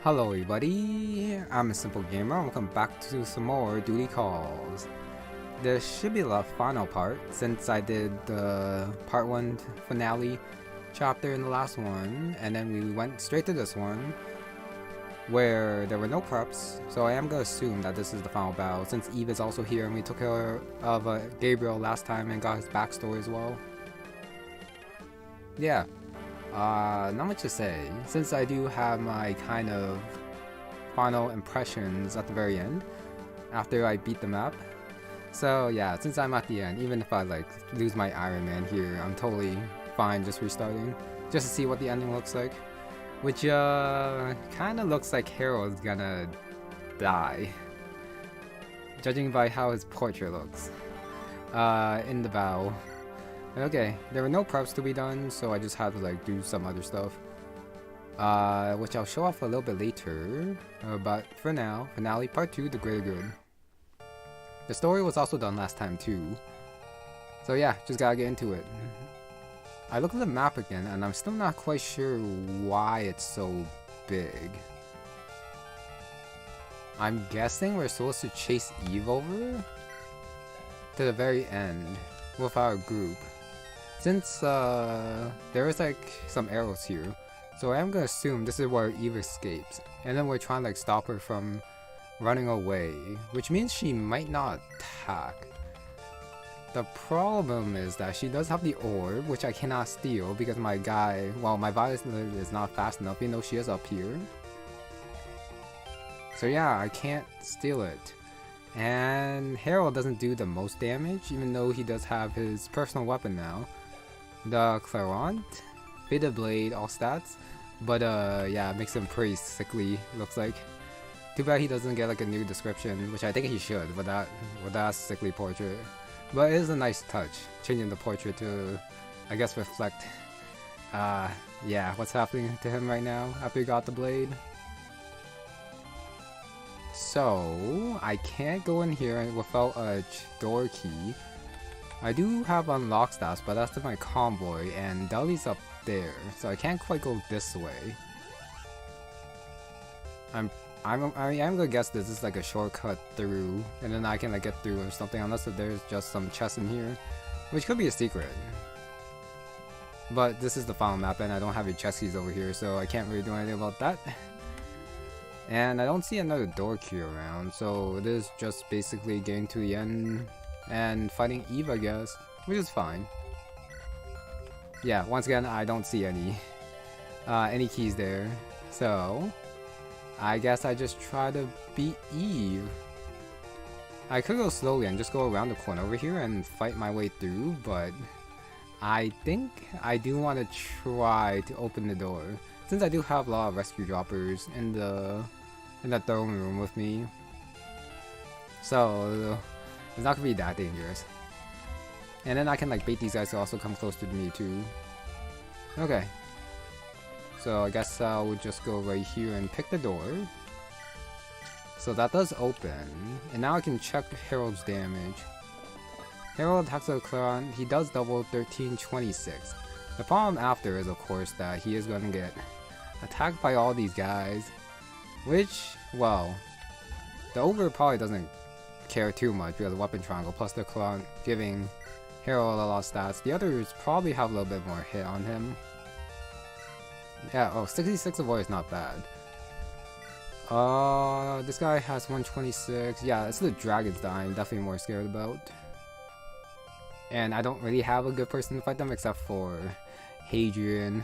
Hello everybody, I'm a Simple Gamer and welcome back to some more duty calls. This should be the final part since I did the part 1 finale chapter in the last one, and then we went straight to this one where there were no preps, so I am going to assume that this is the final battle since Eve is also here and we took care of Gabriel last time and got his backstory as well. Yeah. Not much to say, since I do have my kind of final impressions at the very end, after I beat the map. So yeah, since I'm at the end, even if I lose my Ironman here, I'm totally fine just restarting, just to see what the ending looks like. Which kinda looks like Harold's gonna die, judging by how his portrait looks in the battle. Okay, there were no preps to be done, so I just had to do some other stuff, which I'll show off a little bit later, but for now, finale part 2, the greater good. The story was also done last time too, so yeah, just gotta get into it. I looked at the map again and I'm still not quite sure why it's so big. I'm guessing we're supposed to chase Eve over to the very end with our group. Since there is some arrows here, so I am gonna assume this is where Eve escapes, and then we're trying to stop her from running away, which means she might not attack. The problem is that she does have the orb, which I cannot steal because my Violet is not fast enough, even though she is up here. So yeah, I can't steal it. And Harold doesn't do the most damage, even though he does have his personal weapon now. The Clairant, Faded Blade, all stats. But yeah, it makes him pretty sickly, looks like. Too bad he doesn't get a new description, which I think he should with that sickly portrait. But it is a nice touch, changing the portrait to, I guess, reflect, yeah, what's happening to him right now after he got the blade. So, I can't go in here without a door key. I do have unlock stats, but that's to my convoy, and Dudley's up there, so I can't quite go this way. I'm gonna guess this is a shortcut through, and then I can get through or something, unless there's just some chests in here, which could be a secret. But this is the final map, and I don't have any chest keys over here, so I can't really do anything about that. And I don't see another door key around, so it is just basically getting to the end and fighting Eve, I guess, which is fine. Yeah, once again, I don't see any keys there, so I guess I just try to beat Eve. I could go slowly and just go around the corner over here and fight my way through, but I think I do want to try to open the door, since I do have a lot of rescue droppers in the throne room with me. So it's not gonna be that dangerous. And then I can bait these guys to also come close to me too. Okay. So I guess I'll just go right here and pick the door. So that does open. And now I can check Harold's damage. Harold attacks with a Clairant. He does double 1326. The problem after is, of course, that he is going to get attacked by all these guys. Which, well, the Ogre probably doesn't care too much because of the weapon triangle, plus the Clairant giving Harold a lot of stats. The others probably have a little bit more hit on him. Yeah, oh, 66 avoid is not bad. This guy has 126. Yeah, it's the dragons that I'm definitely more scared about. And I don't really have a good person to fight them except for Hadrian.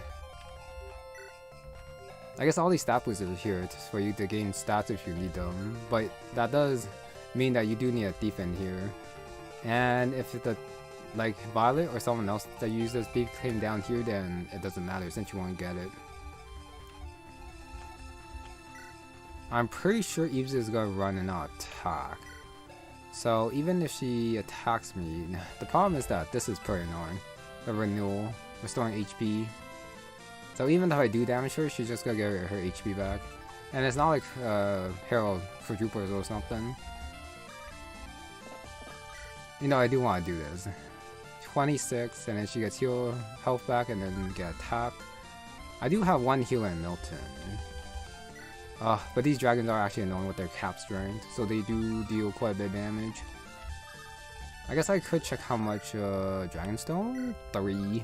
I guess all these stat boosters are here for you to gain stats if you need them, but that does mean that you do need a thief in here. And if the Violet or someone else that uses thief came down here, then it doesn't matter since you won't get it. I'm pretty sure Eves is gonna run and not attack. So even if she attacks me, the problem is that this is pretty annoying. The renewal, restoring HP. So even if I do damage her, she's just gonna get her HP back. And it's not like Herald for Troopers or something. You know, I do want to do this. 26, and then she gets health back and then get attacked. I do have one healer in Milton. But these dragons are actually annoying with their cap strength, so they do deal quite a bit of damage. I guess I could check how much Dragonstone? 3.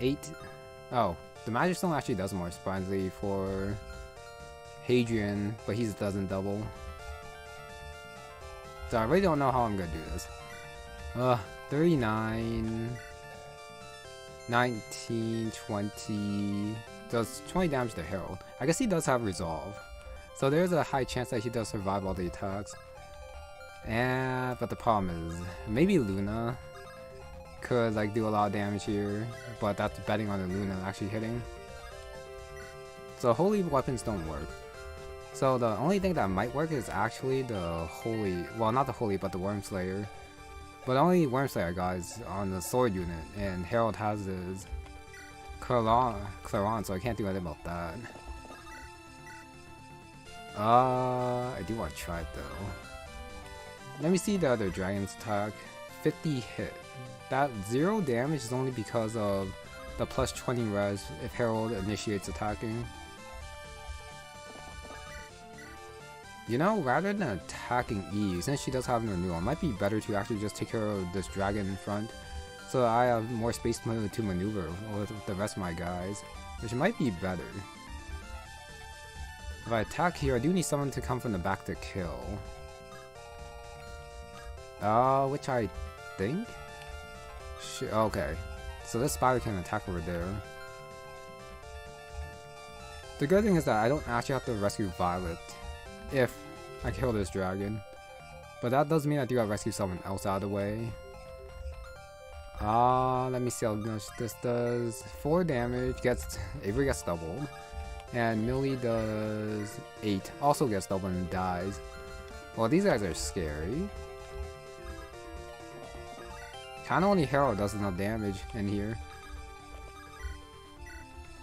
8. Oh, the Magic Stone actually does more surprisingly for Hadrian, but he doesn't double. So I really don't know how I'm gonna do this. 39, 19, 20, does 20 damage to Herald. I guess he does have Resolve, so there's a high chance that he does survive all the attacks. But the problem is, maybe Luna could like do a lot of damage here, but that's betting on the Luna actually hitting. So holy weapons don't work. So the only thing that might work is actually the holy, well not the holy, but the Wormslayer. But the only Wormslayer I got is on the sword unit, and Herald has his Claron, so I can't do anything about that. I do want to try it though. Let me see the other dragon's attack. 50 hit. That 0 damage is only because of the plus 20 res if Herald initiates attacking. You know, rather than attacking Eve, since she does have an renewal, it might be better to actually just take care of this dragon in front, so that I have more space to maneuver with the rest of my guys, which might be better. If I attack here, I do need someone to come from the back to kill. Which I think? Okay, so this spider can attack over there. The good thing is that I don't actually have to rescue Violet if I kill this dragon, but that does mean I do have to rescue someone else out of the way. Let me see how much this does. 4 damage, Avery gets doubled, and Millie does 8, also gets doubled and dies. Well, these guys are scary. Kinda only Herald does enough damage in here.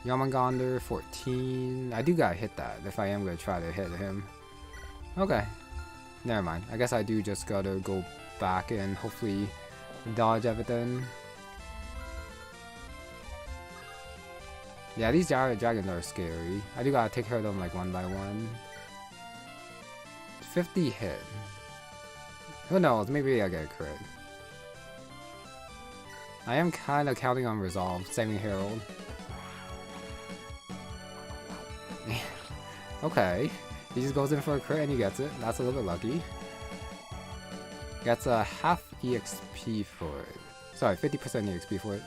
Yamagander, 14. I do gotta hit that if I am gonna try to hit him. Okay. Never mind. I guess I do just gotta go back and hopefully dodge everything. Yeah, these dragons are scary. I do gotta take care of them like one by one. 50 hit. Who knows? Maybe I get a crit. I am kind of counting on Resolve, saving Herald. Okay, he just goes in for a crit and he gets it. That's a little bit lucky. Gets a half EXP for it. Sorry, 50% EXP for it.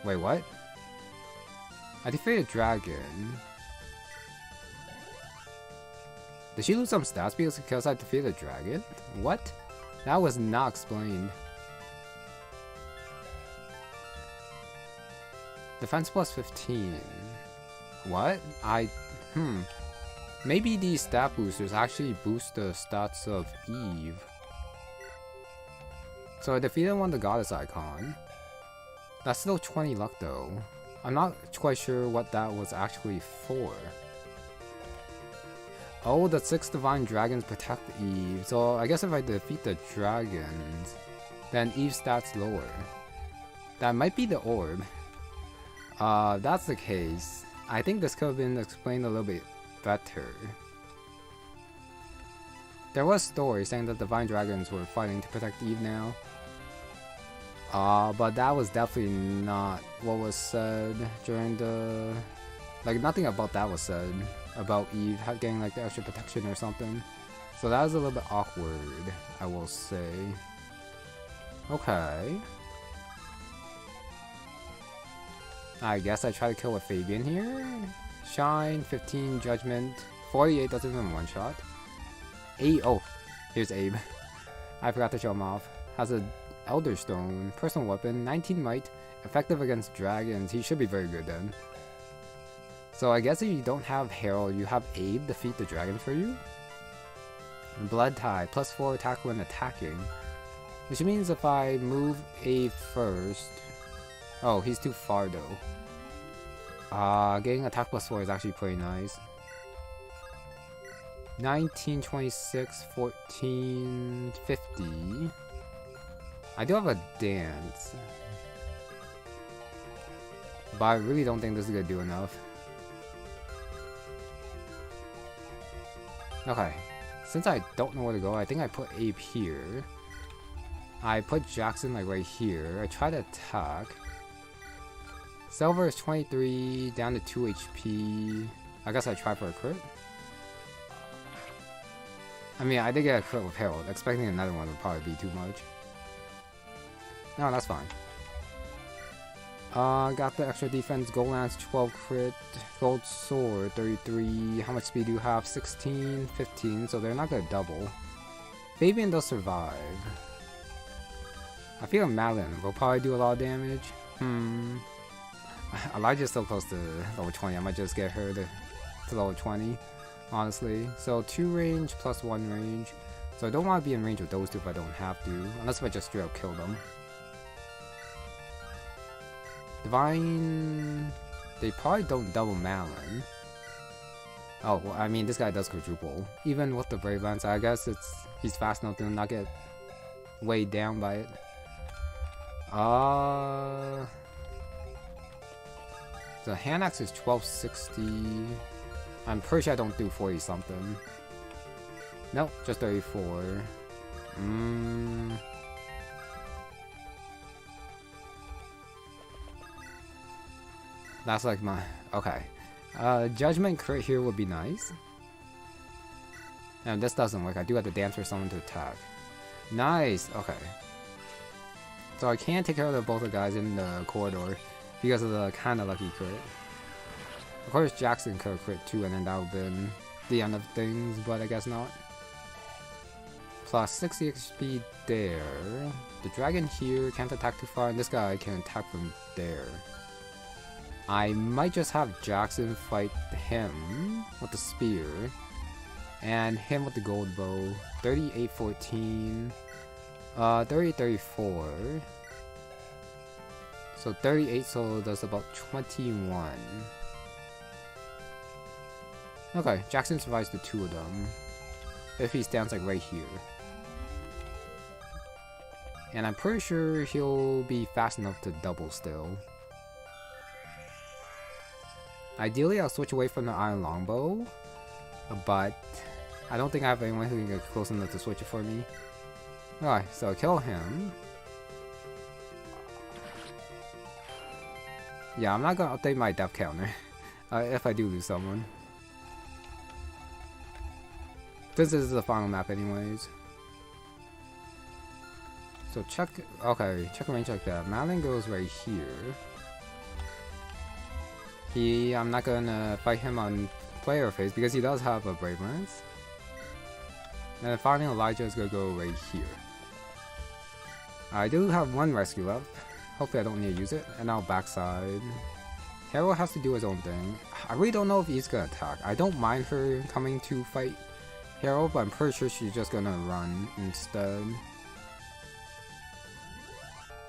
Wait, what? I defeated Dragon. Did she lose some stats because I defeated Dragon? What? That was not explained. Defense plus 15. What? Maybe these stat boosters actually boost the stats of Eve. So I defeated one of the goddess icon. That's still 20 luck though. I'm not quite sure what that was actually for. Oh, the 6 divine dragons protect Eve. So I guess if I defeat the dragons, then Eve's stats lower. That might be the orb. That's the case. I think this could have been explained a little bit better. There was stories saying that divine dragons were fighting to protect Eve now. But that was definitely not what was said during the... Like, nothing about that was said about Eve getting like the extra protection or something. So that was a little bit awkward, I will say. Okay. I guess I try to kill with Fabian here. Shine, 15, Judgment, 48 doesn't even one shot. 8, oh, here's Abe. I forgot to show him off. Has a Elder Stone, personal weapon, 19 might, effective against dragons. He should be very good then. So I guess if you don't have Herald, you have Abe defeat the dragon for you. Blood Tie, plus 4 attack when attacking. Which means if I move Abe first... Oh, he's too far though. Getting attack plus 4 is actually pretty nice. 19, 26, 14, 50. I do have a dance. But I really don't think this is gonna do enough. Okay. Since I don't know where to go, I think I put Ape here. I put Jackson like right here. I try to attack. Silver is 23, down to 2 HP. I guess I try for a crit. I mean, I did get a crit with Herald. Expecting another one would probably be too much. No, that's fine. Got the extra defense. Gold Lance 12 crit. Gold Sword 33. How much speed do you have? 16, 15. So they're not gonna double. Fabian does survive. I feel Malin will probably do a lot of damage. Elijah's still close to level 20. I might just get her to level 20. Honestly. So 2 range plus 1 range. So I don't want to be in range with those two if I don't have to. Unless if I just straight up kill them. Divine... They probably don't double Malin. Oh, well, I mean, this guy does quadruple. Even with the Brave Lance, I guess he's fast enough to not get weighed down by it. The hand axe is 1260. I'm pretty sure I don't do 40 something. Nope, just 34. That's like my... Okay. Judgment crit here would be nice. And this doesn't work. I do have to dance for someone to attack. Nice! Okay. So I can take care of both the guys in the corridor because of the kind of lucky crit. Of course, Jackson could crit too, and then that would have been the end of things, but I guess not. Plus 60 XP there. The dragon here can't attack too far, and this guy can attack from there. I might just have Jackson fight him with the spear, and him with the gold bow. 38-14. 38-34. So 38, so that's about 21. Okay, Jackson survives the 2 of them. If he stands like right here. And I'm pretty sure he'll be fast enough to double still. Ideally, I'll switch away from the iron longbow, but I don't think I have anyone who can get close enough to switch it for me. Alright, so kill him. Yeah, I'm not gonna update my death counter if I do lose someone. This is the final map anyways. So check, okay, check range like that. Malin goes right here. I'm not gonna fight him on player phase because he does have a Brave Lance. And then finally Elijah is gonna go right here. I do have 1 rescue left. Hopefully I don't need to use it. And now backside. Harold has to do his own thing. I really don't know if he's gonna attack. I don't mind her coming to fight Harold, but I'm pretty sure she's just gonna run instead.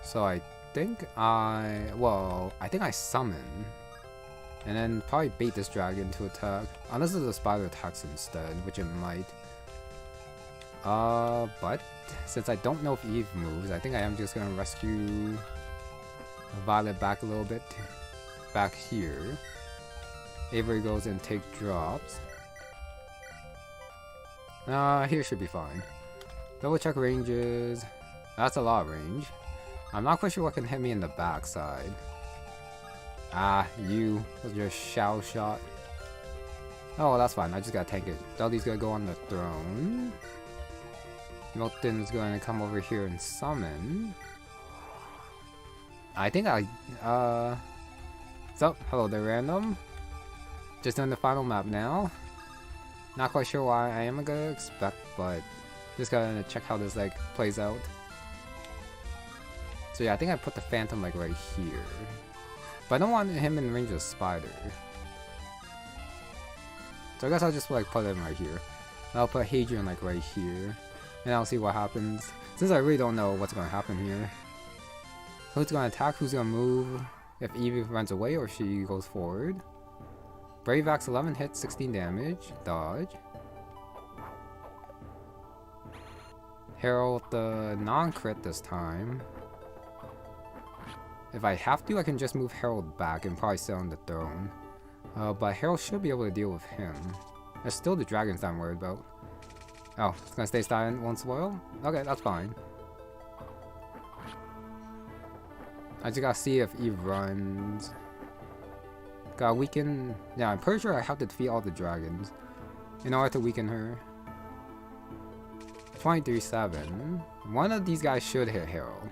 So I think I summon. And then probably bait this dragon to attack. Unless the spider attacks instead, which it might. But since I don't know if Eve moves, I think I am just gonna rescue Violet back a little bit. Back here. Avery goes and take drops. Here should be fine. Double check ranges. That's a lot of range. I'm not quite sure what can hit me in the backside. Ah, you with your shell shot. Oh, well, that's fine. I just gotta tank it. Dudley's gonna go on the throne. Milton's gonna come over here and summon. I think so, hello there, random. Just doing the final map now. Not quite sure what I am gonna expect, but just gonna check how this like plays out. So yeah, I think I put the Phantom like right here. But I don't want him in range of Spider. So I guess I'll just like put him right here. And I'll put Hadrian like right here. And I'll see what happens. Since I really don't know what's gonna happen here. Who's gonna attack, who's gonna move, if Evie runs away or she goes forward. Brave Axe 11 hits, 16 damage. Dodge. Herald the non-crit this time. If I have to, I can just move Herald back and probably sit on the throne. But Herald should be able to deal with him. There's still the dragons that I'm worried about. Oh, it's gonna stay silent, won't spoil? Okay, that's fine. I just gotta see if Eve runs. Gotta weaken... Yeah, I'm pretty sure I have to defeat all the dragons in order to weaken her. 23-7. One of these guys should hit Herald.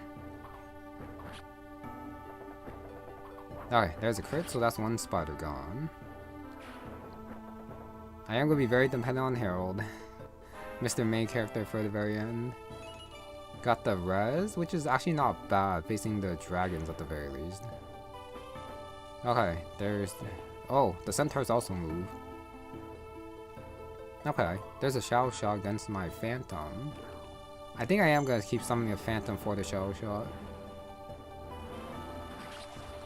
Okay, there's a crit, so that's one spider gone. I am gonna be very dependent on Herald. Mr. Main character for the very end. Got the res, which is actually not bad, facing the dragons at the very least. Okay, there's... Oh, the centaurs also move. Okay, there's a shadow shot against my phantom. I think I am gonna keep summoning a phantom for the shadow shot.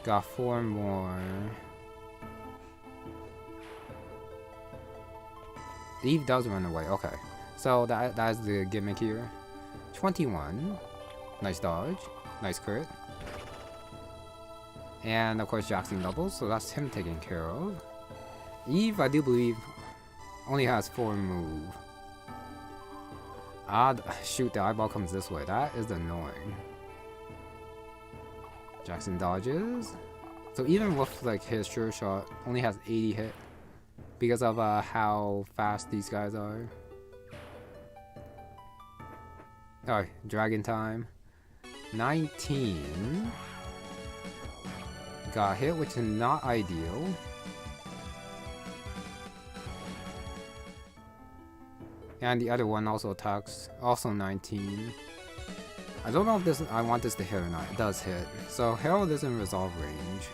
Got 4 more. Eve does run away, okay. So that is the gimmick here. 21. Nice dodge. Nice crit. And of course Jackson doubles, so that's him taken care of. Eve, I do believe, only has 4 move. Ah, shoot, the eyeball comes this way. That is annoying. Jackson dodges. So even with like his sure shot, only has 80 hit because of how fast these guys are. Alright, dragon time. 19. Got hit, which is not ideal. And the other one also attacks, also 19. I don't know if this I want this to hit or not. It does hit. So Herald is in resolve range.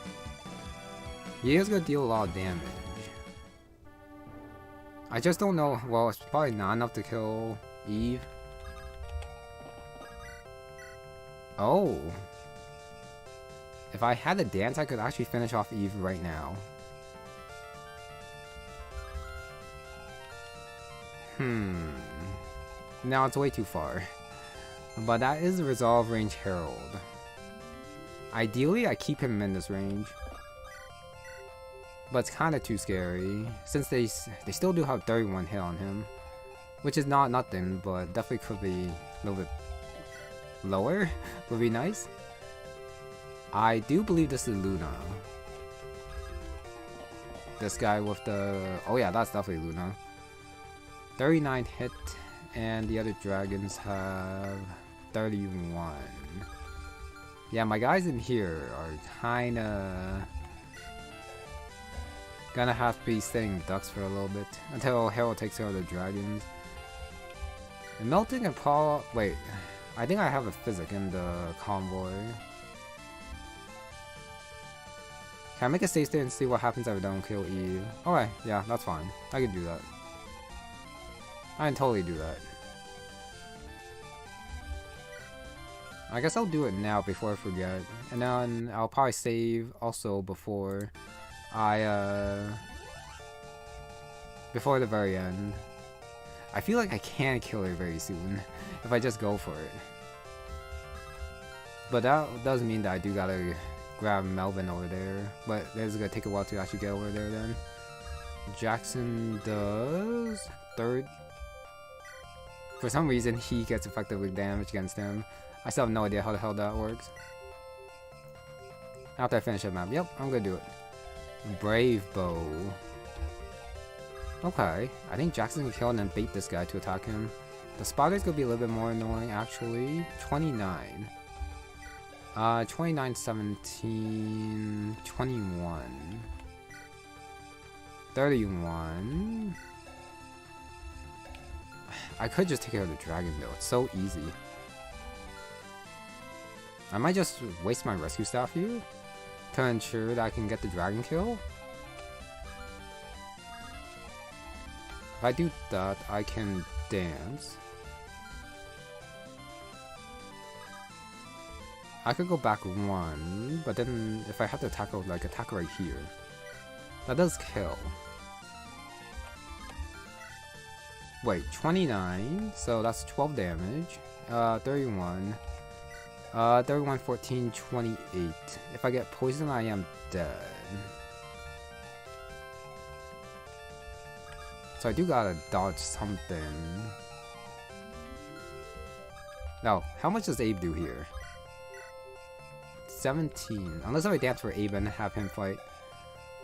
He is gonna deal a lot of damage. I just don't know. Well, it's probably not enough to kill Eve. Oh. If I had a dance, I could actually finish off Eve right now. Now it's way too far. But that is the resolve range Herald. Ideally, I keep him in this range. But it's kind of too scary, since they still do have 31 hit on him. Which is not nothing, but definitely could be a little bit lower. Would be nice. I do believe this is Luna. This guy with the... Oh yeah, that's definitely Luna. 39 hit, and the other dragons have 31. Yeah, my guys in here are kinda gonna have to be staying ducks for a little bit until Herald takes care of the dragons. And melting and Paul. Wait, I think I have a physic in the convoy. Can I make a save state and see what happens if I don't kill Eve? Alright, yeah, that's fine. I can do that. I can totally do that. I guess I'll do it now before I forget. And then I'll probably save also before before the very end. I feel like I can kill her very soon if I just go for it. But that does mean that I do gotta grab Melvin over there. But it's gonna take a while to actually get over there then. Jackson does third. For some reason, he gets effectively damage against him. I still have no idea how the hell that works. After I finish the map, yep, I'm gonna do it. Brave Bow. Okay, I think Jackson can kill and then bait this guy to attack him. The spider's gonna be a little bit more annoying, actually. 29. 29, 17, 21. 31. I could just take care of the dragon though, it's so easy. I might just waste my rescue staff here to ensure that I can get the dragon kill. If I do that, I can dance. I could go back 1, but then if I have to attack right here. That does kill. Wait, 29, so that's 12 damage. 31. 31, 14, 28. If I get poisoned, I am dead. So I do gotta dodge something. No, how much does Abe do here? 17. Unless I dance for Abe and have him fight.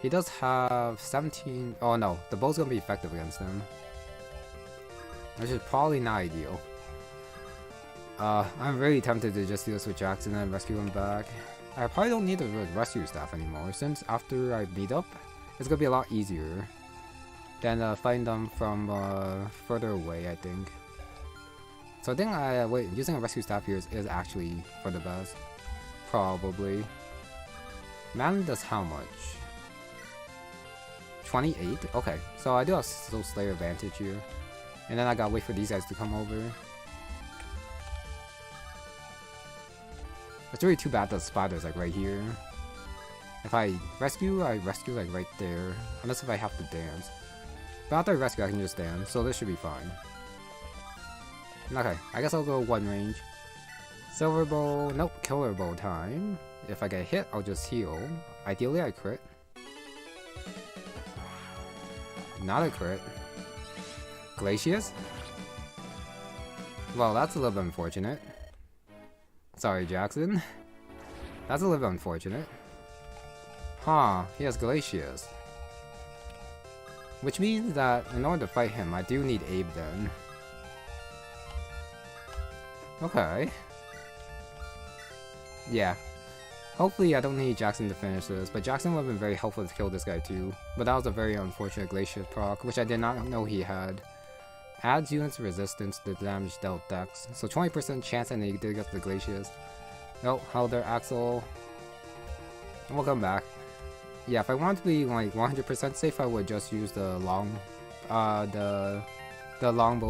He does have 17. Oh no, the bow's gonna be effective against him. Which is probably not ideal. I'm really tempted to just do this with Jackson and rescue him back. I probably don't need the rescue staff anymore, since after I beat up, it's gonna be a lot easier than fighting them from further away, I think. So I think using a rescue staff here is actually for the best. Probably. Man does how much? 28? Okay, so I do have Soul Slayer advantage here. And then I gotta wait for these guys to come over. It's really too bad the spider's like right here. If I rescue like right there. Unless if I have to dance. But after I rescue, I can just dance, so this should be fine. Okay, I guess I'll go one range. Silver bow, nope, killer bow time. If I get hit, I'll just heal. Ideally, I crit. Not a crit. Glacius? Well, that's a little bit unfortunate. Sorry, Jackson. That's a little bit unfortunate. Huh, he has Glacius. Which means that in order to fight him, I do need Abe then. Okay. Yeah. Hopefully I don't need Jackson to finish this, but Jackson would have been very helpful to kill this guy too. But that was a very unfortunate Glacius proc, which I did not know he had. Adds units resistance to the damage dealt dex, so 20% chance and he did get the Glacius. Nope, held their Axel. And we'll come back. Yeah, if I want to be like 100% safe, I would just use the longbow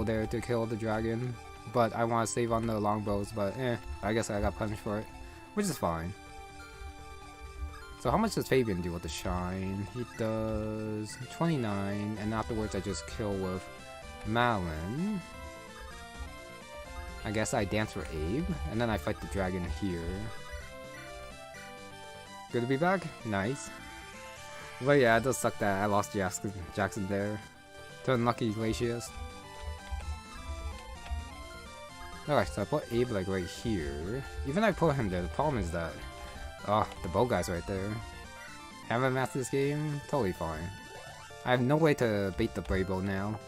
there to kill the dragon. But I want to save on the longbows, but I guess I got punished for it, which is fine. So how much does Fabian do with the shine? He does 29, and afterwards I just kill with Malin. I guess I dance for Abe, and then I fight the dragon here. Good to be back? Nice. But yeah, it does suck that I lost Jackson there to unlucky Glacius. Alright, so I put Abe like right here. Even if I put him there, the problem is that the bow guy's right there. Haven't mastered this game? Totally fine. I have no way to bait the Brave Bow now.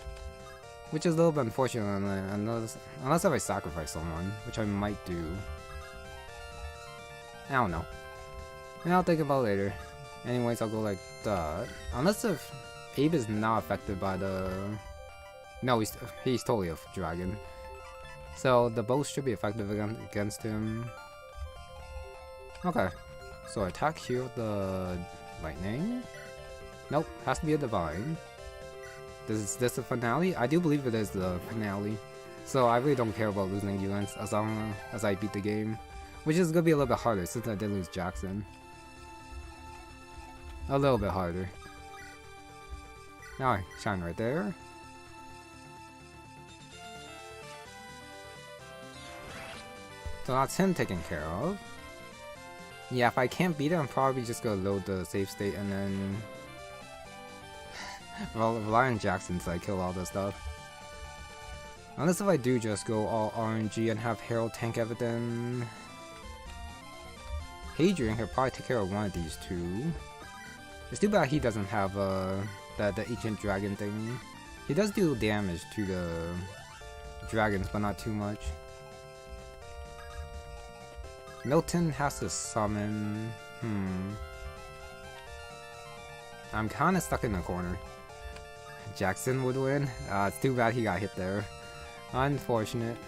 Which is a little bit unfortunate unless if I sacrifice someone, which I might do. I don't know. And I'll think about it later. Anyways, I'll go like that. Unless if Abe is not affected by the... No, he's totally a dragon. So the bow should be effective against him. Okay. So attack here with the lightning. Nope, has to be a divine. Is this the finale? I do believe it is the finale. So I really don't care about losing units as long as I beat the game. Which is gonna be a little bit harder since I did lose Jackson. A little bit harder. Alright, shine right there. So that's him taken care of. Yeah, if I can't beat it, I'm probably just gonna load the save state and then rely on Jackson so I kill all this stuff. Unless if I do just go all RNG and have Harold tank everything. Hadrian could probably take care of one of these two. It's too bad he doesn't have the ancient dragon thing. He does do damage to the dragons, but not too much. Milton has to summon... I'm kinda stuck in the corner. Jackson would win. It's too bad he got hit there. Unfortunate.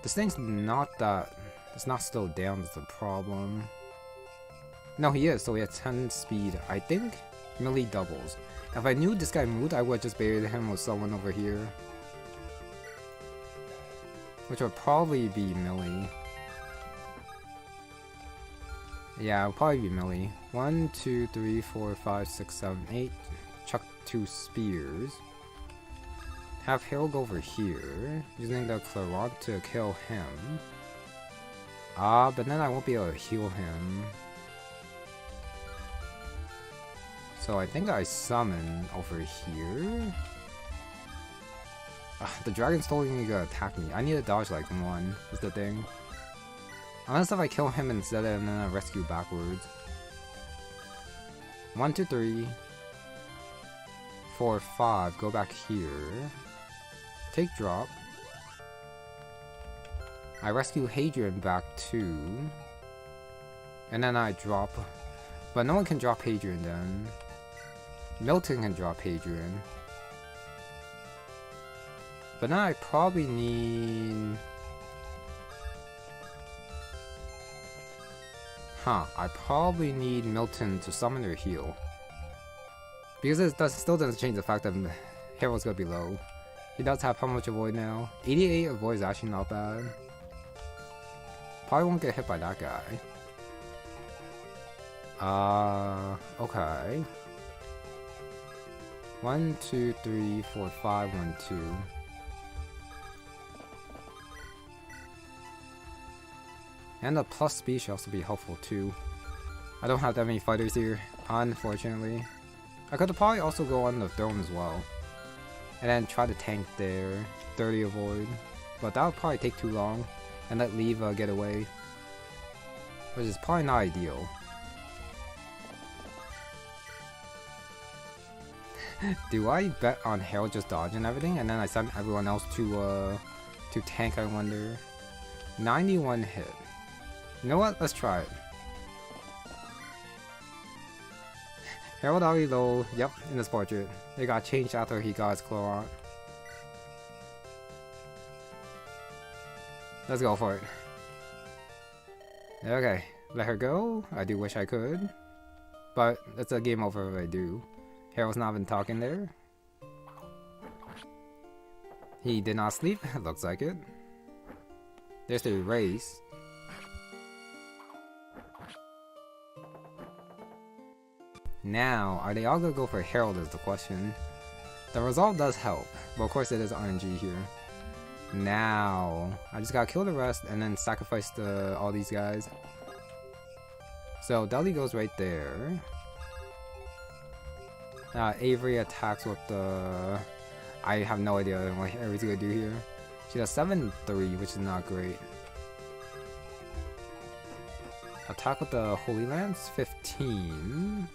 This thing's not that... It's not still down, that's the problem. No, he is, so he has 10 speed. I think melee doubles. If I knew this guy moved, I would just buried him with someone over here. Which would probably be melee. Yeah, it'll probably be melee. 1, 2, 3, 4, 5, 6, 7, 8. Chuck 2 spears. Have Harold go over here, using the Claront to kill him. But then I won't be able to heal him. So I think I summon over here. The dragon's totally gonna attack me. I need to dodge like one, is the thing. Unless if I kill him instead and then I rescue backwards. 1, 2, 3, 4, 5. Go back here. Take drop. I rescue Hadrian back 2. And then I drop. But no one can drop Hadrian then. Milton can drop Hadrian. But now I probably need... I probably need Milton to summon or heal. Because it still doesn't change the fact that Harold's gonna be low. He does have how much avoid now? 88 avoid is actually not bad. Probably won't get hit by that guy. Okay. 1, 2, 3, 4, 5, 1, 2. And the plus speed should also be helpful too. I don't have that many fighters here, unfortunately. I could probably also go on the throne as well. And then try to tank there, 30 avoid. But that would probably take too long. And let Leva get away. Which is probably not ideal. Do I bet on Harold just dodging everything and then I send everyone else to tank, I wonder? 91 hit. You know what? Let's try it. Harold already low. Yep, in this portrait. It got changed after he got his claw on. Let's go for it. Okay, let her go. I do wish I could. But it's a game over if I do. Harold's not been talking there. He did not sleep. Looks like it. There's the race. Now, are they all gonna go for Harold is the question. The resolve does help, but of course it is RNG here. Now, I just gotta kill the rest and then sacrifice all these guys. So Deli goes right there. Avery attacks with the... I have no idea what Avery's gonna do here. She does 7-3, which is not great. Attack with the Holy Lance, 15.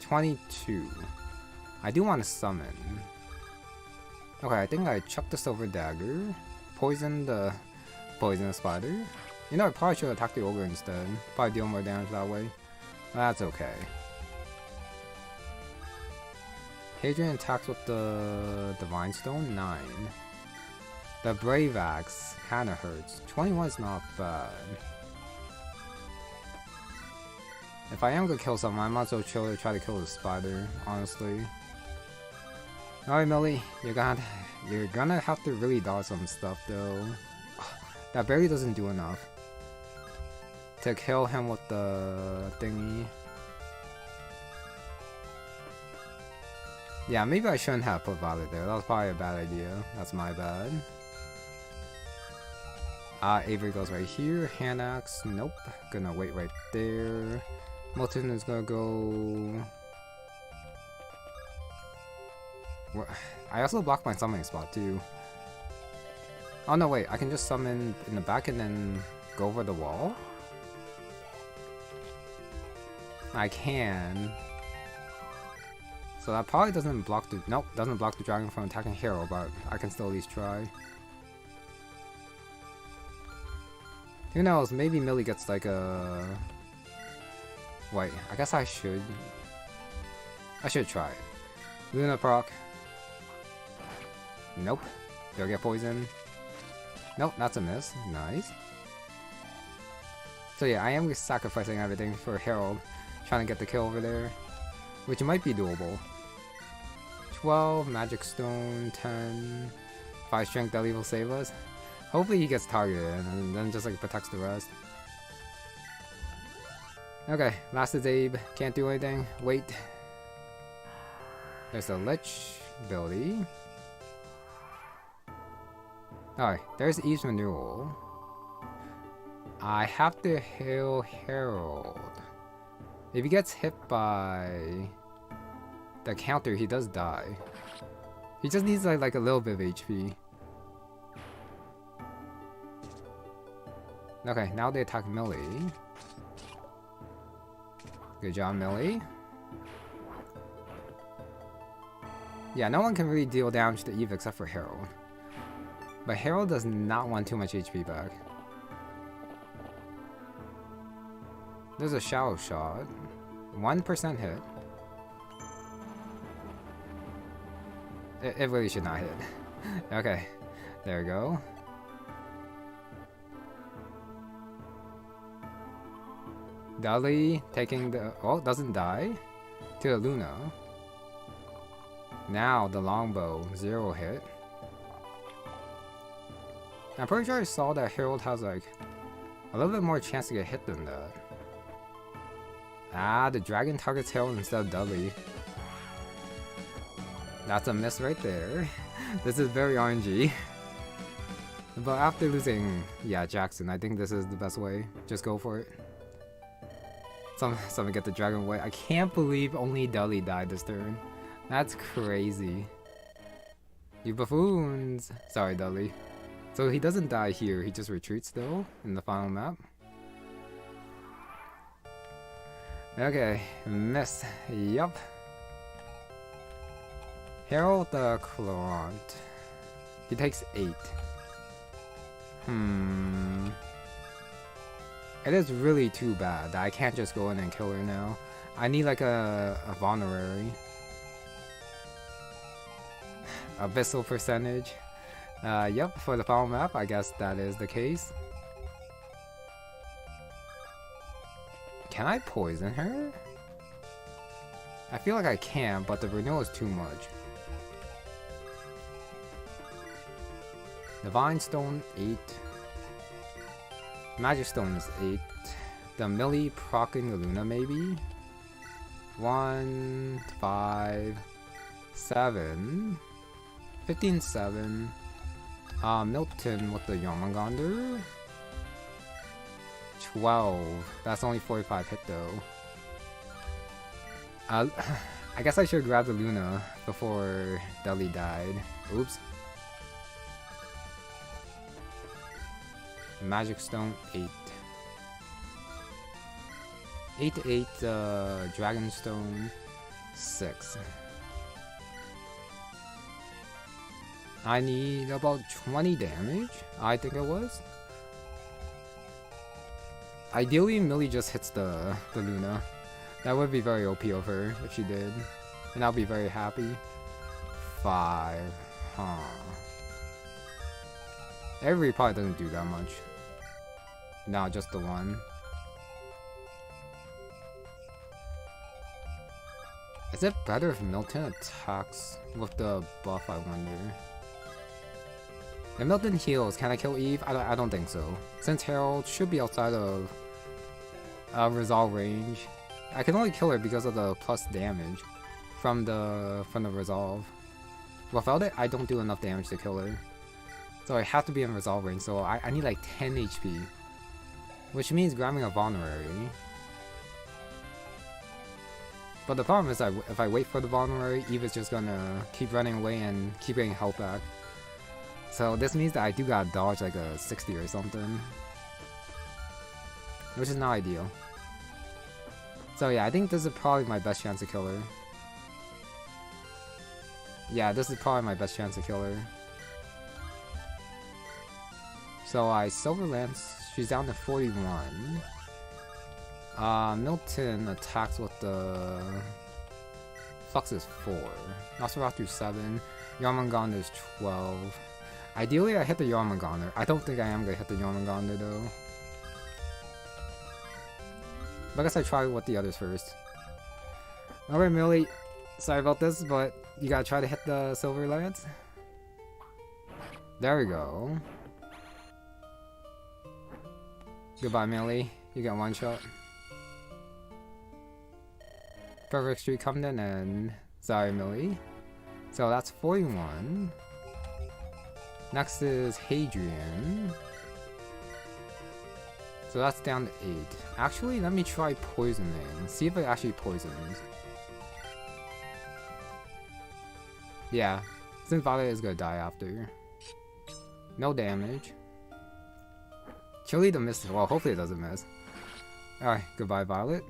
22. I do want to summon. Okay, I think I chucked the Silver Dagger. Poison the Spider. You know, I probably should attack the Ogre instead. Probably deal more damage that way. That's okay. Hadrian attacks with the Divine Stone, 9. The Brave Axe kinda hurts. 21 is not bad. If I am gonna kill someone, I might as well chill to try to kill the spider, honestly. Alright, Millie, you're gonna have to really dodge some stuff though. That barely doesn't do enough to kill him with the thingy. Yeah, maybe I shouldn't have put Violet there. That was probably a bad idea. That's my bad. Avery goes right here. Hand axe, nope. Gonna wait right there. Milton is gonna go... I also blocked my summoning spot too. Oh no, wait, I can just summon in the back and then go over the wall? I can. So that probably doesn't block the... Nope, doesn't block the dragon from attacking Hero, but I can still at least try. Who knows, maybe Millie gets like a... Wait, I guess I should try it. Luna proc. Nope. They'll get poisoned. Nope, that's a miss. Nice. So yeah, I am sacrificing everything for Harold. Trying to get the kill over there. Which might be doable. 12, Magic Stone, 10, 5 Strength that will save us. Hopefully he gets targeted and then just like protects the rest. Okay, last is Abe. Can't do anything. Wait. There's a Lich ability. Alright, there's Eve's Renewal. I have to heal Harold. If he gets hit by the counter, he does die. He just needs like a little bit of HP. Okay, now they attack melee. Good job, melee. Yeah, no one can really deal damage to Eve except for Harold. But Harold does not want too much HP back. There's a shallow shot. 1% hit. It really should not hit. Okay, there we go. Dudley taking the... oh, doesn't die. To the Luna. Now the longbow, 0 hit. I'm pretty sure I saw that Harold has like a little bit more chance to get hit than that. Ah, the dragon targets Harold instead of Dudley. That's a miss right there. This is very RNG. But after losing, yeah, Jackson, I think this is the best way. Just go for it. Someone get the dragon away. I can't believe only Dudley died this turn. That's crazy. You buffoons. Sorry, Dudley. So he doesn't die here, he just retreats though in the final map. Okay, miss. Yup. Harold the Clorant. He takes 8. It is really too bad that I can't just go in and kill her now. I need like a vulnerary. Abyssal percentage. Yep, for the final map, I guess that is the case. Can I poison her? I feel like I can, but the renewal is too much. Divine Stone 8. Magic Stone is 8. The Millie proccing the Luna maybe? 1, 5, 7. 15, 7. Milton with the Yarmagander. 12. That's only 45 hit though. I guess I should grab the Luna before Dudley died. Oops. Magic Stone 8. 8 to 8, Dragon Stone 6. I need about 20 damage, I think it was. Ideally, Millie just hits the Luna. That would be very OP of her if she did. And I'll be very happy. 5. Huh. Every probably doesn't do that much. No, just the one. Is it better if Milton attacks with the buff, I wonder? If Milton heals, can I kill Eve? I don't think so. Since Harold should be outside of resolve range. I can only kill her because of the plus damage from the resolve. Without it, I don't do enough damage to kill her. So I have to be in resolve range, so I need like 10 HP. Which means grabbing a vulnerary. But the problem is that if I wait for the vulnerary, Eve is just gonna keep running away and keep getting health back. So this means that I do gotta dodge like a 60 or something. Which is not ideal. So yeah, I think this is probably my best chance to kill her. Yeah, this is probably my best chance to kill her. So I Silver Lance, she's down to 41. Milton attacks with the... Flux is 4. Nosferatu 7. Yarmagander is 12. Ideally I hit the Yarmagander. I don't think I am gonna hit the Yarmagander though. But I guess I try with the others first. Alright Millie, sorry about this, but you gotta try to hit the Silver Lance. There we go. Goodbye Millie, you got one shot. Perfect Street coming in and... Sorry Millie. So that's 41. Next is Hadrian. So that's down to 8. Actually, let me try poisoning. See if it actually poisons. Yeah, since Violet is gonna die after. No damage. Surely the miss. Well, hopefully it doesn't miss. Alright, goodbye, Violet.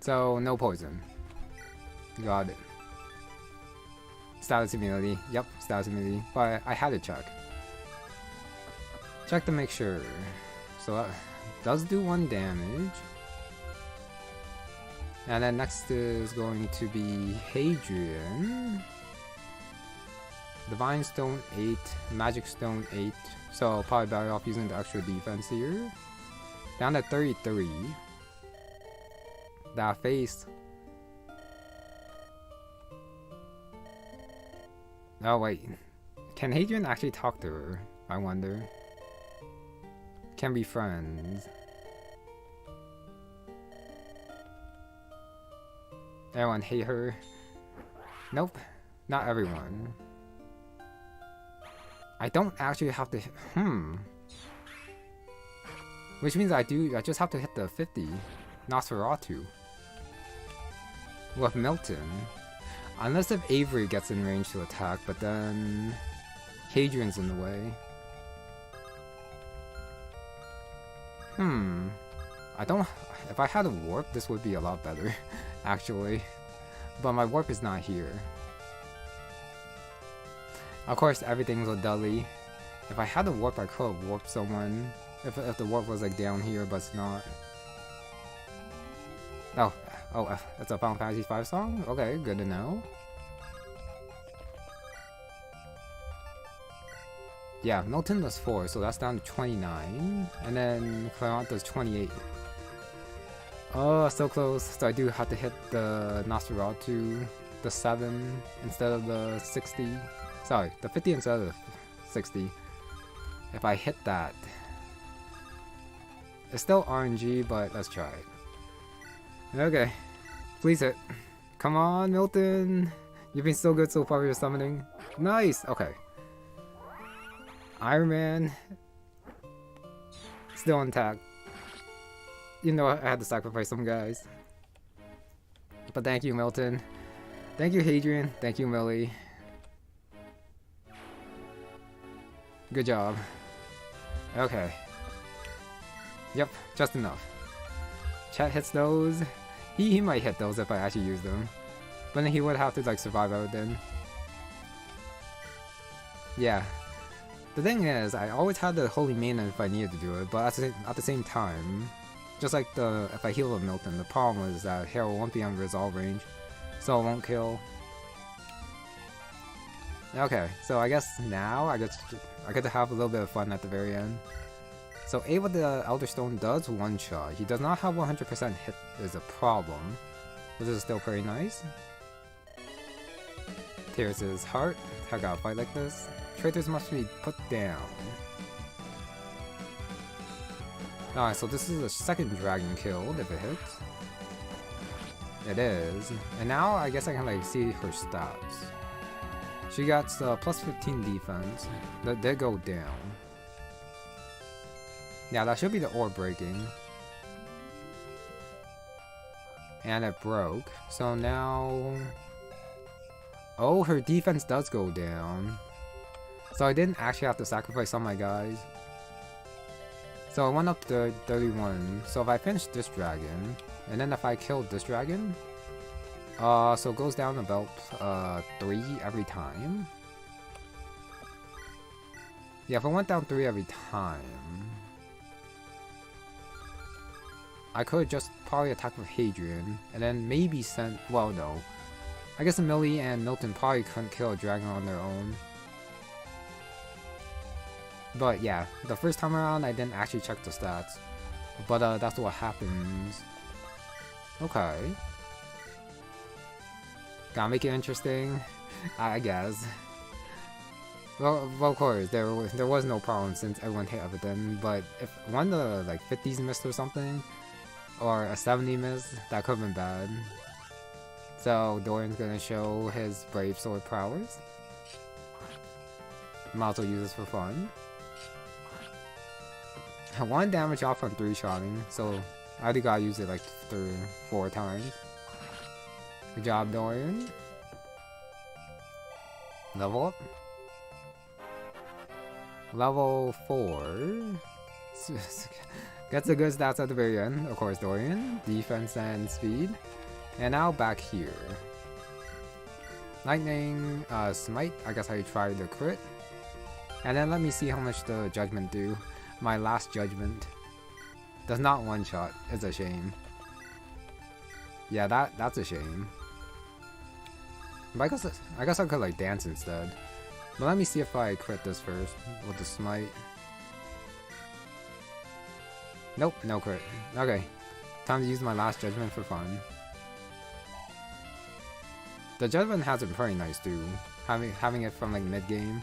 So, no poison. Got it. Status immunity. Yep, status immunity. But I had to check. Check to make sure. So that does do 1 damage. And then next is going to be Hadrian. Divine Stone 8, Magic Stone 8. So I'll probably better off using the extra defense here. Down to 33. That face. Oh wait. Can Hadrian actually talk to her? I wonder. Can be friends. Everyone hate her. Nope. Not everyone. I don't actually have to. Which means I just have to hit the 50. Nosferatu. With Milton. Unless if Avery gets in range to attack, but then Hadrian's in the way. I don't. If I had a warp, this would be a lot better, actually. But my warp is not here. Of course, everything's a dully. If I had a warp, I could have warped someone. If the warp was like down here, but it's not. Oh, that's a Final Fantasy V song? Okay, good to know. Yeah, Milton does 4, so that's down to 29. And then Clarence does 28. Oh, so close. So I do have to hit the Nosferatu, the 7 instead of the 60. Sorry, the 50 instead of the 60. If I hit that. It's still RNG, but let's try it. Okay. Please hit. Come on, Milton. You've been so good so far with your summoning. Nice! Okay. Ironman. Still intact. You know I had to sacrifice some guys. But thank you, Milton. Thank you, Hadrian. Thank you, Millie. Good job. Okay. Yep, just enough. Chat hits those. He might hit those if I actually use them. But then he would have to like survive out then. Yeah. The thing is, I always had the Holy Maiden if I needed to do it, but at the same time, just like if I heal with Milton, the problem is that Herald won't be on resolve range, so it won't kill. Okay, so I guess now I get to have a little bit of fun at the very end. So A with the Elder Stone does one-shot. He does not have 100% hit is a problem, but this is still pretty nice. Tears his heart. I gotta fight like this. Traitors must be put down. Alright, so this is the second dragon killed if it hits. It is. And now I guess I can like see her stats. She got plus 15 defense. That did go down. Yeah, that should be the orb breaking. And it broke. So now... Oh, her defense does go down. So I didn't actually have to sacrifice all my guys. So I went up to 31. So if I finish this dragon, and then if I kill this dragon, so it goes down about 3 every time. Yeah, if I went down 3 every time, I could just probably attack with Hadrian, and then maybe send... Well, no. I guess Millie and Milton probably couldn't kill a dragon on their own. But yeah, the first time around I didn't actually check the stats. But that's what happens. Okay. Gotta make it interesting, I guess. Well, of course, there was no problem since everyone hit everything, but if one of the like 50s missed or something, or a 70 miss, that could've been bad. So Dorian's gonna show his brave sword prowess. Might as well use this for fun. 1 damage off from 3-shotting, so I already gotta use it like 4 times. Good job, Dorian. Level up. Level 4. Gets a good stats at the very end, of course, Dorian. Defense and speed. And now back here. Lightning, Smite. I guess I tried the crit. And then let me see how much the Judgment do. My last Judgment does not one-shot. It's a shame. Yeah, that's a shame. But I guess I could like dance instead. But let me see if I crit this first with the Smite. Nope, no crit. Okay, time to use my last Judgment for fun. The Judgment has been pretty nice too, having it from like mid-game,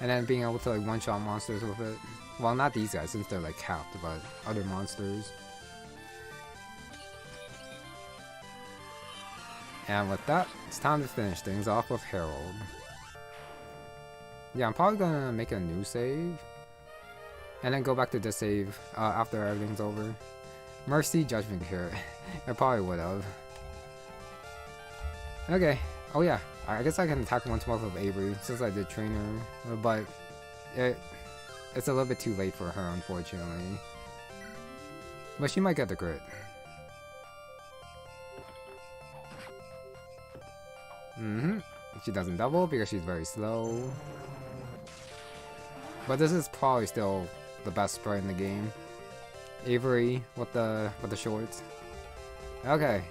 and then being able to like one-shot monsters with it. Well, not these guys since they're like capped, but other monsters. And with that, it's time to finish things off with Herald. Yeah, I'm probably gonna make a new save, and then go back to this save after everything's over. Mercy, Judgment Cure. I probably would have. Okay. Oh yeah, I guess I can attack once more with Avery since I did train her, but it's a little bit too late for her, unfortunately. But she might get the crit. She doesn't double because she's very slow. But this is probably still the best sprite in the game. Avery with the shorts. Okay.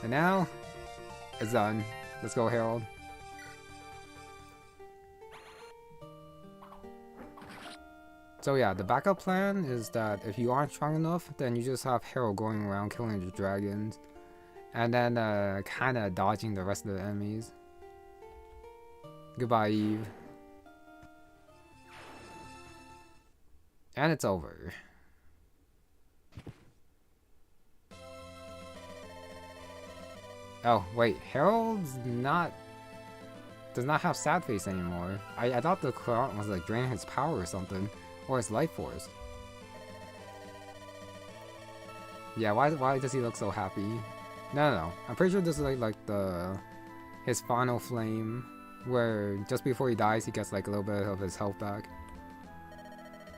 And now it's done. Let's go, Herald. So yeah, the backup plan is that if you aren't strong enough, then you just have Herald going around killing the dragons. And then kinda dodging the rest of the enemies. Goodbye, Eve. And it's over. Oh, wait, Herald's does not have sad face anymore. I thought the Clarent was like draining his power or something. Or his life force. Yeah, why does he look so happy? No. I'm pretty sure this is like his final flame, where just before he dies, he gets like a little bit of his health back.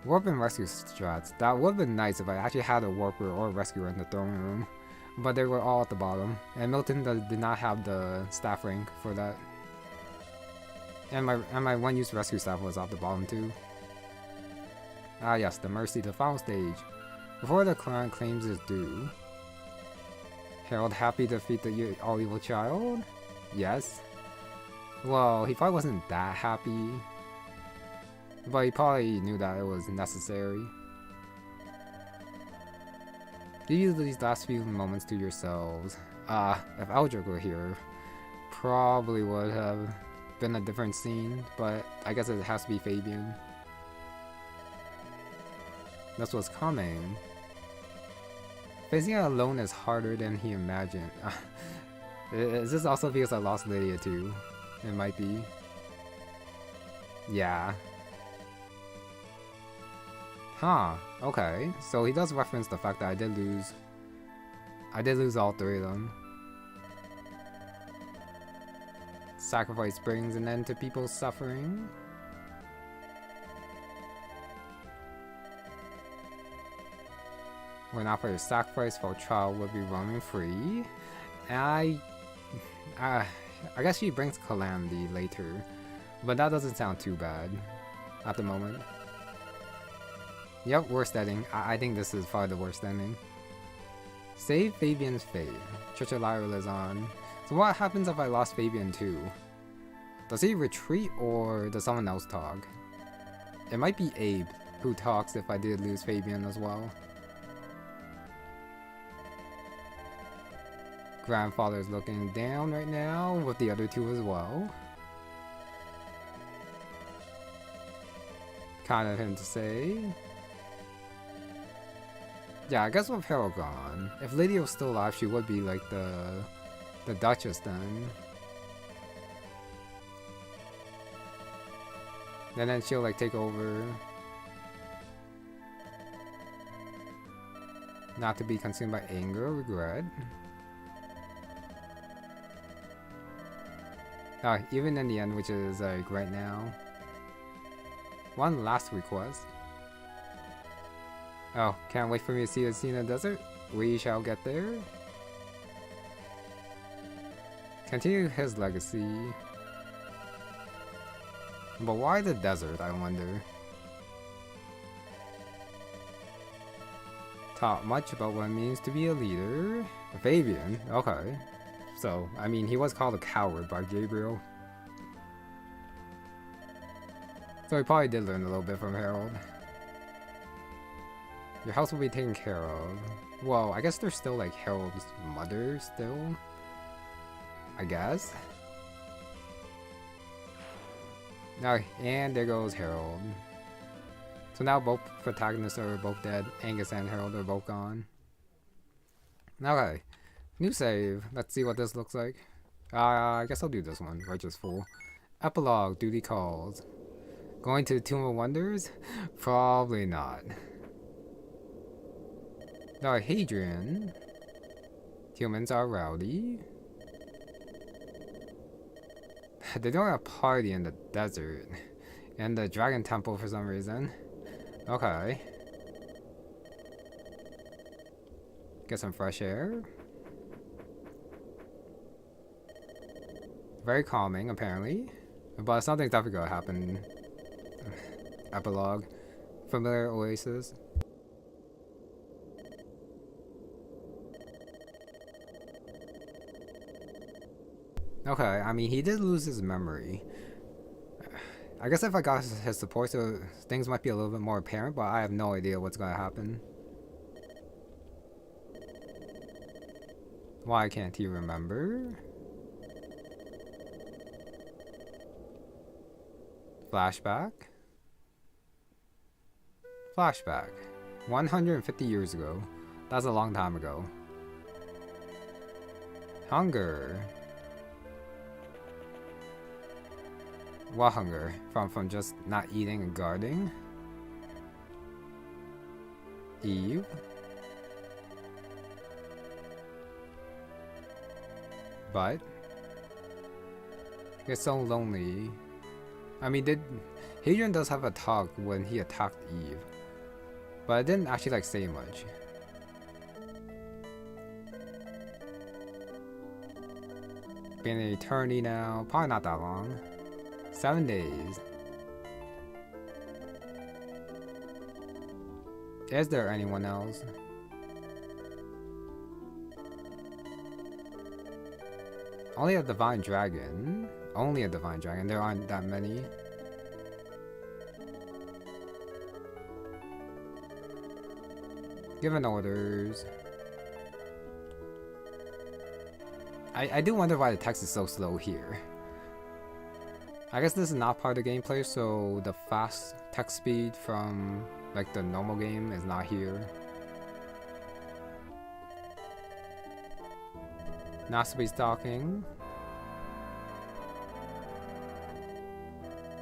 Warp and rescue strats. That would have been nice if I actually had a warper or a rescuer in the throne room, but they were all at the bottom, and Milton did not have the staff rank for that. And my one-use rescue staff was at the bottom too. Ah yes, the Mercy, the final stage. Before the Clarent claims his due. Herald happy to defeat the all-evil child? Yes. Well, he probably wasn't that happy. But he probably knew that it was necessary. Give you these last few moments to yourselves. If Eldrick were here, probably would have been a different scene, but I guess it has to be Fabian. That's what's coming. Facing it alone is harder than he imagined. Is this also because I lost Lydia too? It might be. Yeah. Huh, okay. So he does reference the fact that I did lose all 3 of them. Sacrifice brings an end to people's suffering. When offered a sacrifice for a child would be roaming free. And I guess she brings calamity later, but that doesn't sound too bad at the moment. Yep, worst ending. I think this is probably the worst ending. Save Fabian's fate. Church of Lyra lives on. So what happens if I lost Fabian too? Does he retreat or does someone else talk? It might be Abe who talks if I did lose Fabian as well. Grandfather's looking down right now with the other 2 as well. Kind of him to say. Yeah, I guess with Herald gone, if Lydia was still alive, she would be like the Duchess then. And then she'll like take over. Not to be consumed by anger or regret. Even in the end, which is like right now. One last request. Oh, can't wait for me to see the scene in the desert. We shall get there. Continue his legacy. But why the desert, I wonder? Taught much about what it means to be a leader. Fabian, okay. So, I mean, he was called a coward by Gabriel. So he probably did learn a little bit from Harold. Your house will be taken care of. Well, I guess there's still like Harold's mother still. I guess. Now, and there goes Harold. So now both protagonists are both dead. Angus and Harold are both gone. Okay. New save. Let's see what this looks like. I guess I'll do this one. Righteous Fool. Epilogue. Duty calls. Going to the Tomb of Wonders? Probably not. Now, Hadrian. Humans are rowdy. They're doing a party in the desert. And the Dragon Temple for some reason. Okay. Get some fresh air. Very calming, apparently. But something's definitely gonna happen. Epilogue. Familiar oasis. Okay, I mean, he did lose his memory. I guess if I got his support, so things might be a little bit more apparent, but I have no idea what's gonna happen. Why can't he remember? Flashback? Flashback. 150 years ago. That's a long time ago. Hunger. What hunger? From just not eating and guarding? Eve? But it's so lonely. I mean, Hadrian does have a talk when he attacked Eve, but it didn't actually like say much. Been an eternity now, probably not that long. 7 days. Is there anyone else? Only a divine dragon. Only a divine dragon. There aren't that many. Given orders. I do wonder why the text is so slow here. I guess this is not part of the gameplay, so the fast text speed from like the normal game is not here. Not to be stalking.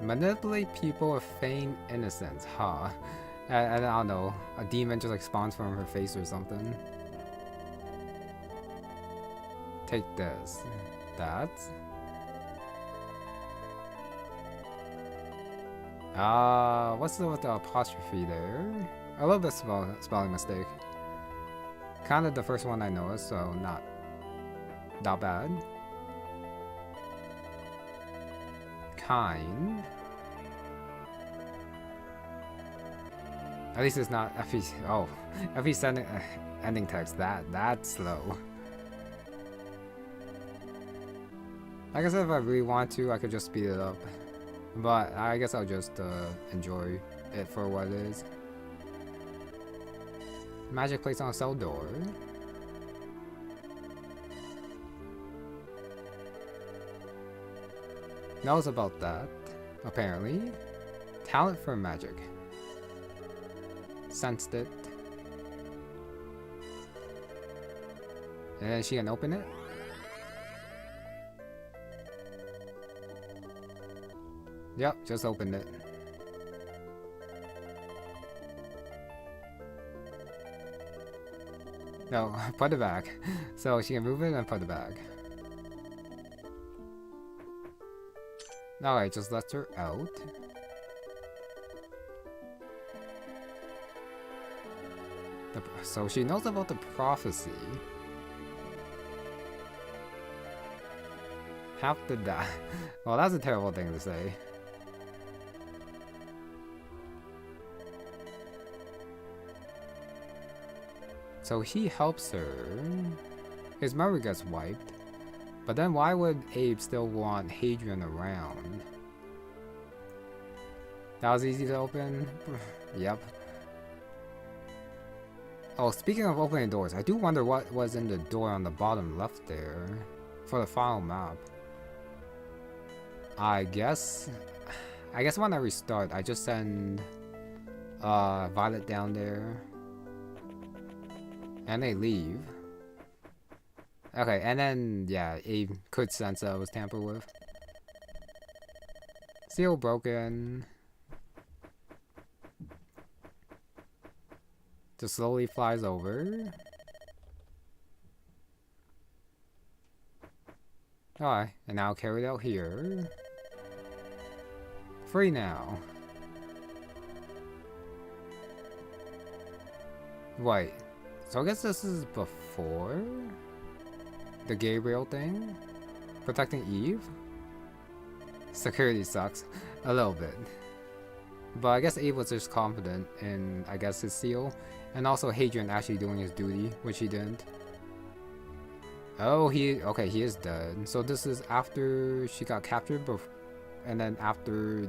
Manipulate people or feign innocence, huh? I don't know. A demon just like spawns from her face or something. Take this. That. What's with the apostrophe there? A little bit spelling mistake. Kind of the first one I noticed, so not bad. Kind. At least it's not FE. Oh, FE sending ending text. That's slow. I guess if I really want to, I could just speed it up. But I guess I'll just enjoy it for what it is. Magic plates on a cell door. Knows about that, apparently. Talent for magic. Sensed it. And then she can open it. Yep, just opened it. No, put it back. So she can move it and put it back. Alright, just let her out. So she knows about the prophecy. Have to die. Well, that's a terrible thing to say. So he helps her. His memory gets wiped. But then why would Abe still want Hadrian around? That was easy to open? Yep. Oh, speaking of opening doors, I do wonder what was in the door on the bottom left there for the final map. I guess when I restart, I just send Violet down there and they leave. Okay, and then yeah, Abe could sense that it was tampered with. Seal broken. Just slowly flies over. Alright, and now carry it out here. Free now. Wait, so I guess this is before the Gabriel thing? Protecting Eve? Security sucks. A little bit. But I guess Abe was just confident in, I guess, his seal. And also Hadrian actually doing his duty, which he didn't. Oh, okay, he is dead. So this is after she got captured, and then after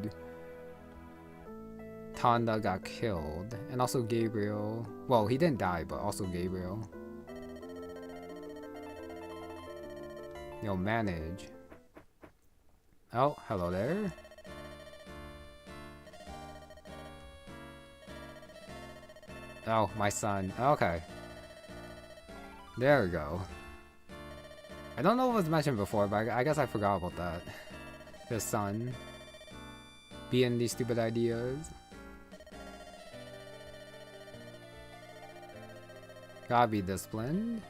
Tanda got killed. And also Gabriel. Well, he didn't die, but also Gabriel. Yo, manage. Oh, hello there. Oh, my son. Okay. There we go. I don't know if it was mentioned before, but I guess I forgot about that. His son. Being these stupid ideas. Gotta be disciplined.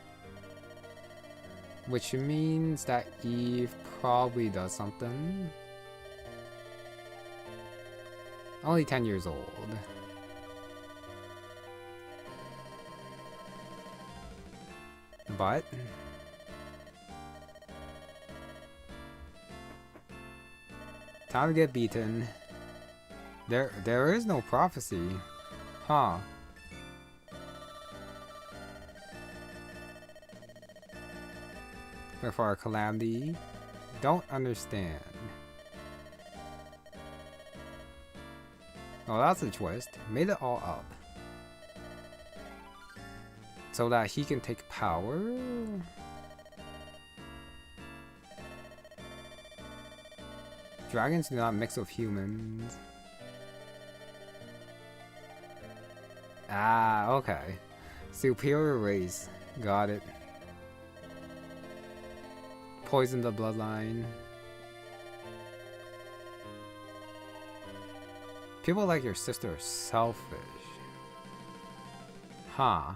Which means that Eve probably does something. Only 10 years old. But time to get beaten. There is no prophecy. Huh. For a calamity. Don't understand. Oh, that's a twist. Made it all up. So that he can take power? Dragons do not mix with humans. Ah, okay. Superior race. Got it. Poison the bloodline. People like your sister are selfish. Huh.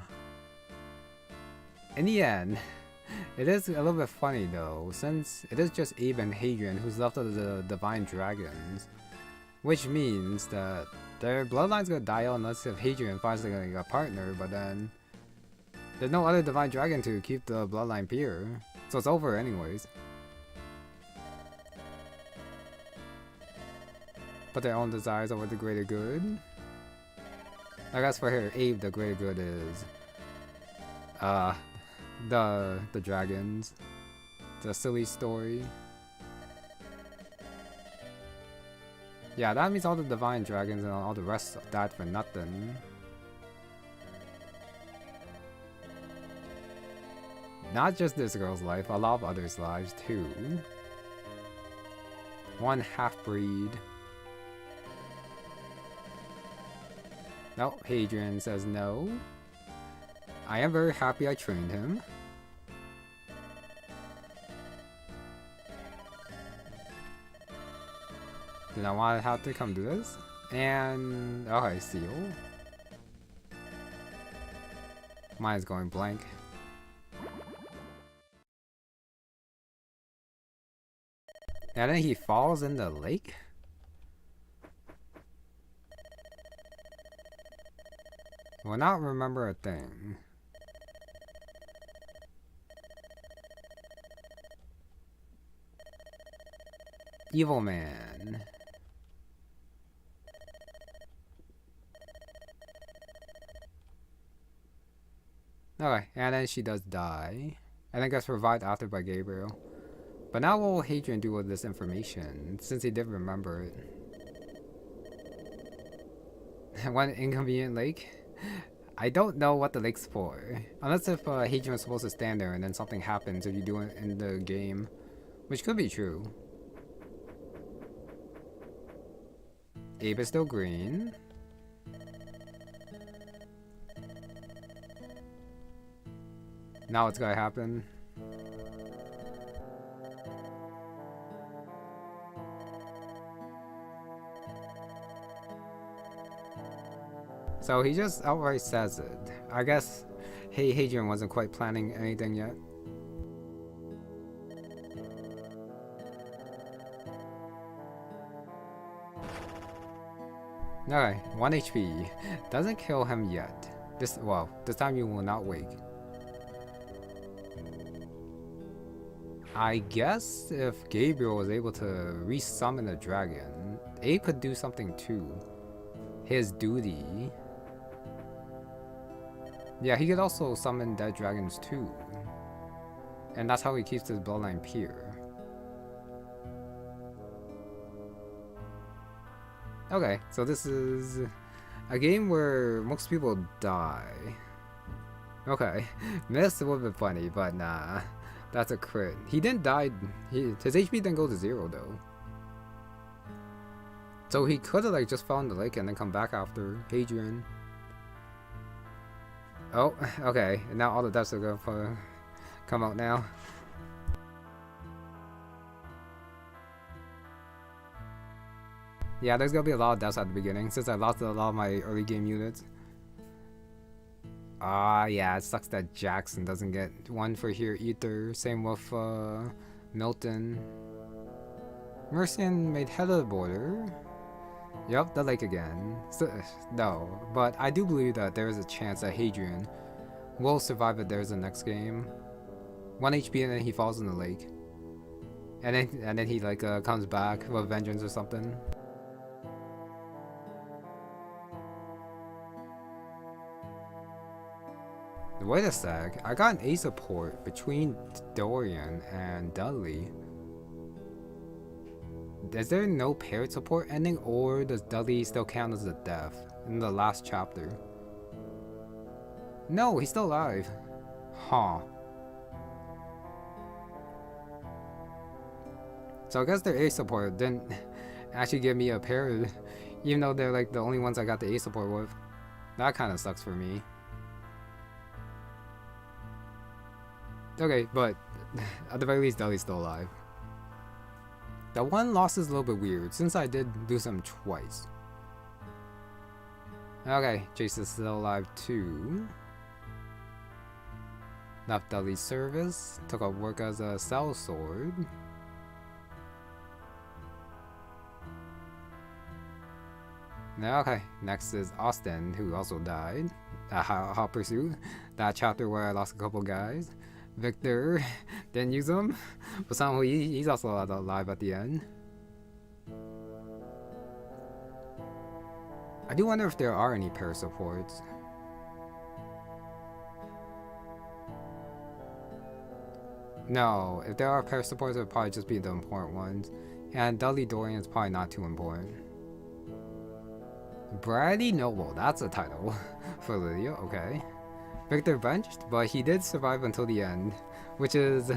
In the end, it is a little bit funny though, since it is just Abe and Hadrian who's left of the Divine Dragons. Which means that their bloodline's gonna die out unless if Hadrian finds like a partner, but then there's no other Divine Dragon to keep the bloodline pure. So it's over anyways. Put their own desires over the greater good. I guess for here, Abe, the greater good is the dragons. The silly story. Yeah, that means all the divine dragons and all the rest died for nothing. Not just this girl's life, a lot of others' lives too. One half-breed. No, Hadrian says no. I am very happy I trained him. Did not want to have to come to this. And okay, seal. Mine is going blank. And then he falls in the lake? Will not remember a thing. Evil man. Okay, and then she does die. And then gets revived after by Gabriel. But now what will Hadrian do with this information, since he did remember it? One inconvenient lake? I don't know what the lake's for. Unless if Hadrian was supposed to stand there and then something happens if you do it in the game. Which could be true. Abe is still green. Now what's gonna happen? So he just outright says it. I guess Hadrian wasn't quite planning anything yet. Okay, 1 HP. Doesn't kill him yet. This time you will not wake. I guess if Gabriel was able to resummon a dragon, Abe could do something too. His duty. Yeah, he could also summon dead dragons too. And that's how he keeps his bloodline pure. Okay, so this is a game where most people die. Okay, this would have been funny, but nah. That's a crit. He didn't die. His HP didn't go to 0 though. So he could have like just found the lake and then come back after Hadrian. Oh, okay. And now all the deaths are gonna come out now. Yeah, there's gonna be a lot of deaths at the beginning since I lost a lot of my early game units. Yeah, it sucks that Jackson doesn't get one for here either. Same with Milton. Mercian made head of the border. Yep, the lake again. So, no, but I do believe that there is a chance that Hadrian will survive if there's a next game. 1 HP and then he falls in the lake. And then he like comes back with vengeance or something. Wait a sec, I got an A support between Dorian and Dudley. Is there no paired support ending, or does Dudley still count as a death in the last chapter? No, he's still alive. Huh. So I guess their A support didn't actually give me a paired, even though they're like the only ones I got the A support with. That kind of sucks for me. Okay, but at the very least, Dudley's still alive. The one loss is a little bit weird, since I did lose him twice. Okay, Jace is still alive too. Left Dudley's service, took up work as a sellsword. Okay, next is Austin, who also died. Hot Pursuit, that chapter where I lost a couple guys. Victor didn't use him, but somehow he's also alive at the end. I do wonder if there are any pair supports. No, if there are pair supports, it would probably just be the important ones. And Dudley Dorian is probably not too important. Bradley Noble, that's a title for Lydia, okay. Victor benched, but he did survive until the end, which is,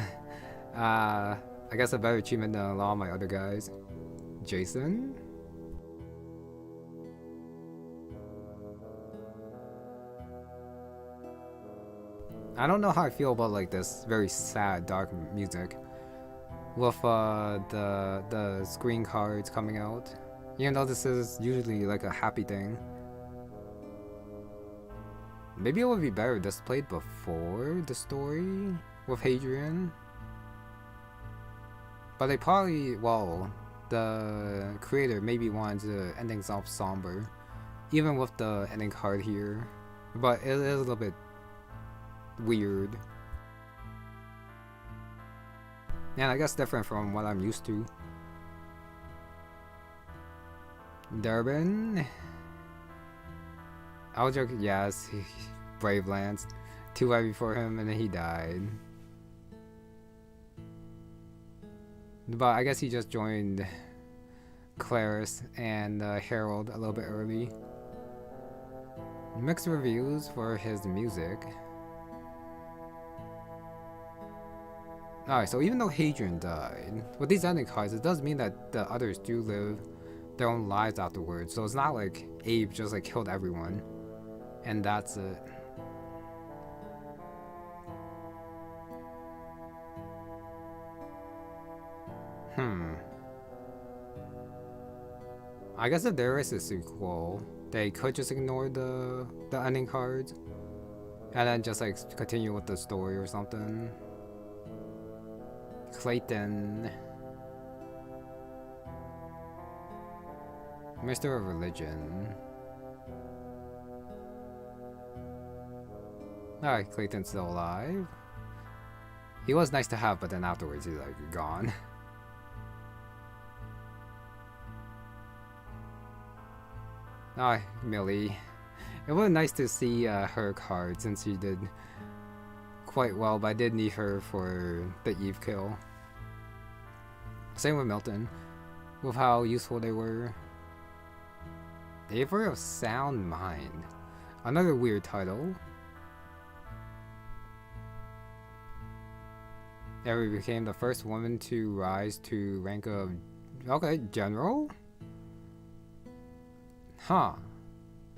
I guess a better achievement than a lot of my other guys. Jason? I don't know how I feel about like this very sad, dark music with the screen cards coming out. Even though this is usually like a happy thing. Maybe it would be better if this played before the story with Hadrian. But they probably, well, the creator maybe wanted to end things off somber, even with the ending card here. But it is a little bit weird. And I guess different from what I'm used to. Durban. I was joking, yes, Brave Lance. Too heavy for him, and then he died. But I guess he just joined Claris and Herald a little bit early. Mixed reviews for his music. Alright, so even though Hadrian died, with these ending cards, it does mean that the others do live their own lives afterwards. So it's not like Abe just like killed everyone, and that's it. I guess if there is a sequel, they could just ignore the ending cards and then just like continue with the story or something. Clayton. Mr. of Religion. Alright, Clayton's still alive. He was nice to have, but then afterwards he's like gone. Alright, Millie. It was nice to see her card since she did quite well, but I did need her for the Eve kill. Same with Milton, with how useful they were. Avery of Sound Mind. Another weird title. Avery became the first woman to rise to rank of, okay, general? Huh.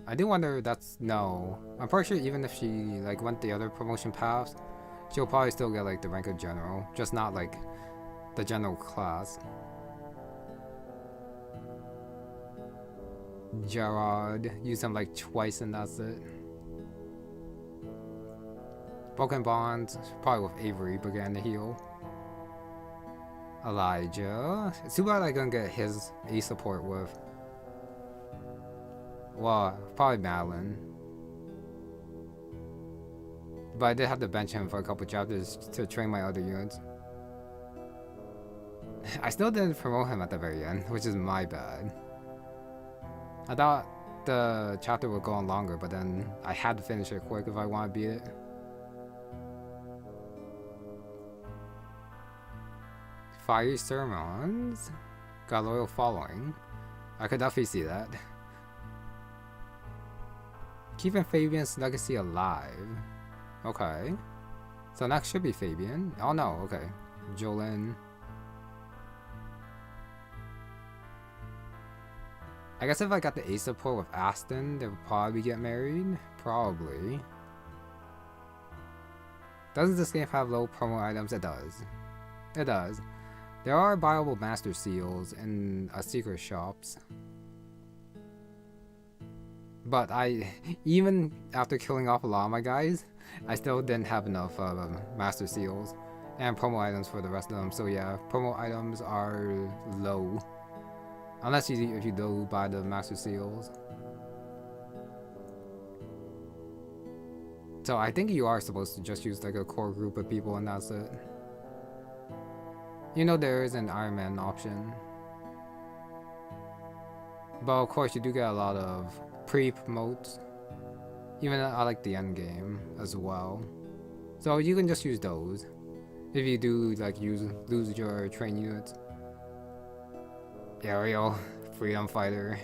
I do wonder if that's, no. I'm pretty sure even if she like went the other promotion paths, she'll probably still get like the rank of general, just not like the general class. Gerard, use him like twice and that's it. Broken Bonds, probably with Avery, began to heal. Elijah, it's too bad I couldn't get his A support with, well, probably Madeline. But I did have to bench him for a couple chapters to train my other units. I still didn't promote him at the very end, which is my bad. I thought the chapter would go on longer, but then I had to finish it quick if I want to beat it. Fiery Sermons. Got a loyal following. I could definitely see that. Keeping Fabian's legacy alive. Okay. So next should be Fabian. Oh no, okay. Jolene. I guess if I got the A support with Aston, they would probably get married. Probably. Doesn't this game have low promo items? It does. It does. There are buyable master seals in secret shops. But even after killing off a lot of my guys, I still didn't have enough master seals and promo items for the rest of them. So yeah, promo items are low. Unless if you do buy the master seals. So I think you are supposed to just use like a core group of people and that's it. You know there is an Ironman option. But of course you do get a lot of pre-promotes. Even I like the end game as well. So you can just use those. If you do like lose your train units. Ariel, freedom fighter.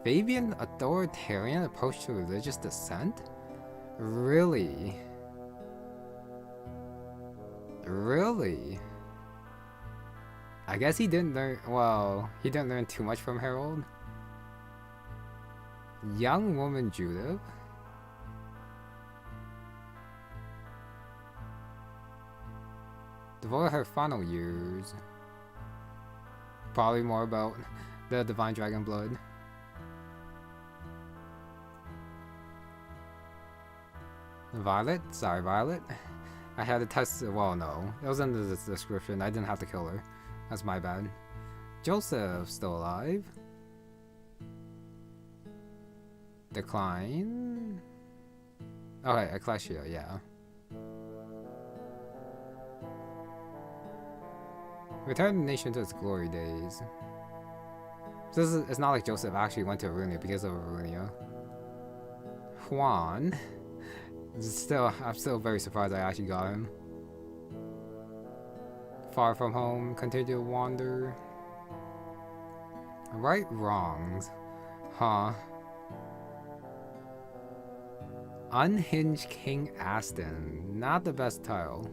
Fabian authoritarian approach to religious dissent? Really? Really? I guess he didn't learn, well, he didn't learn too much from Harold. Young woman Judith? Devoted her final years. Probably more about the Divine Dragon Blood. Violet? Sorry, Violet. I had to test. Well, no, it was in the description. I didn't have to kill her. That's my bad. Joseph still alive. Decline. Okay, Ecclesia, yeah. Return the nation to its glory days. So it's not like Joseph actually went to Arunia because of Arunia. Juan. I'm still very surprised I actually got him. Far from home, continue to wander. Right wrongs. Huh. Unhinged King Aston. Not the best title.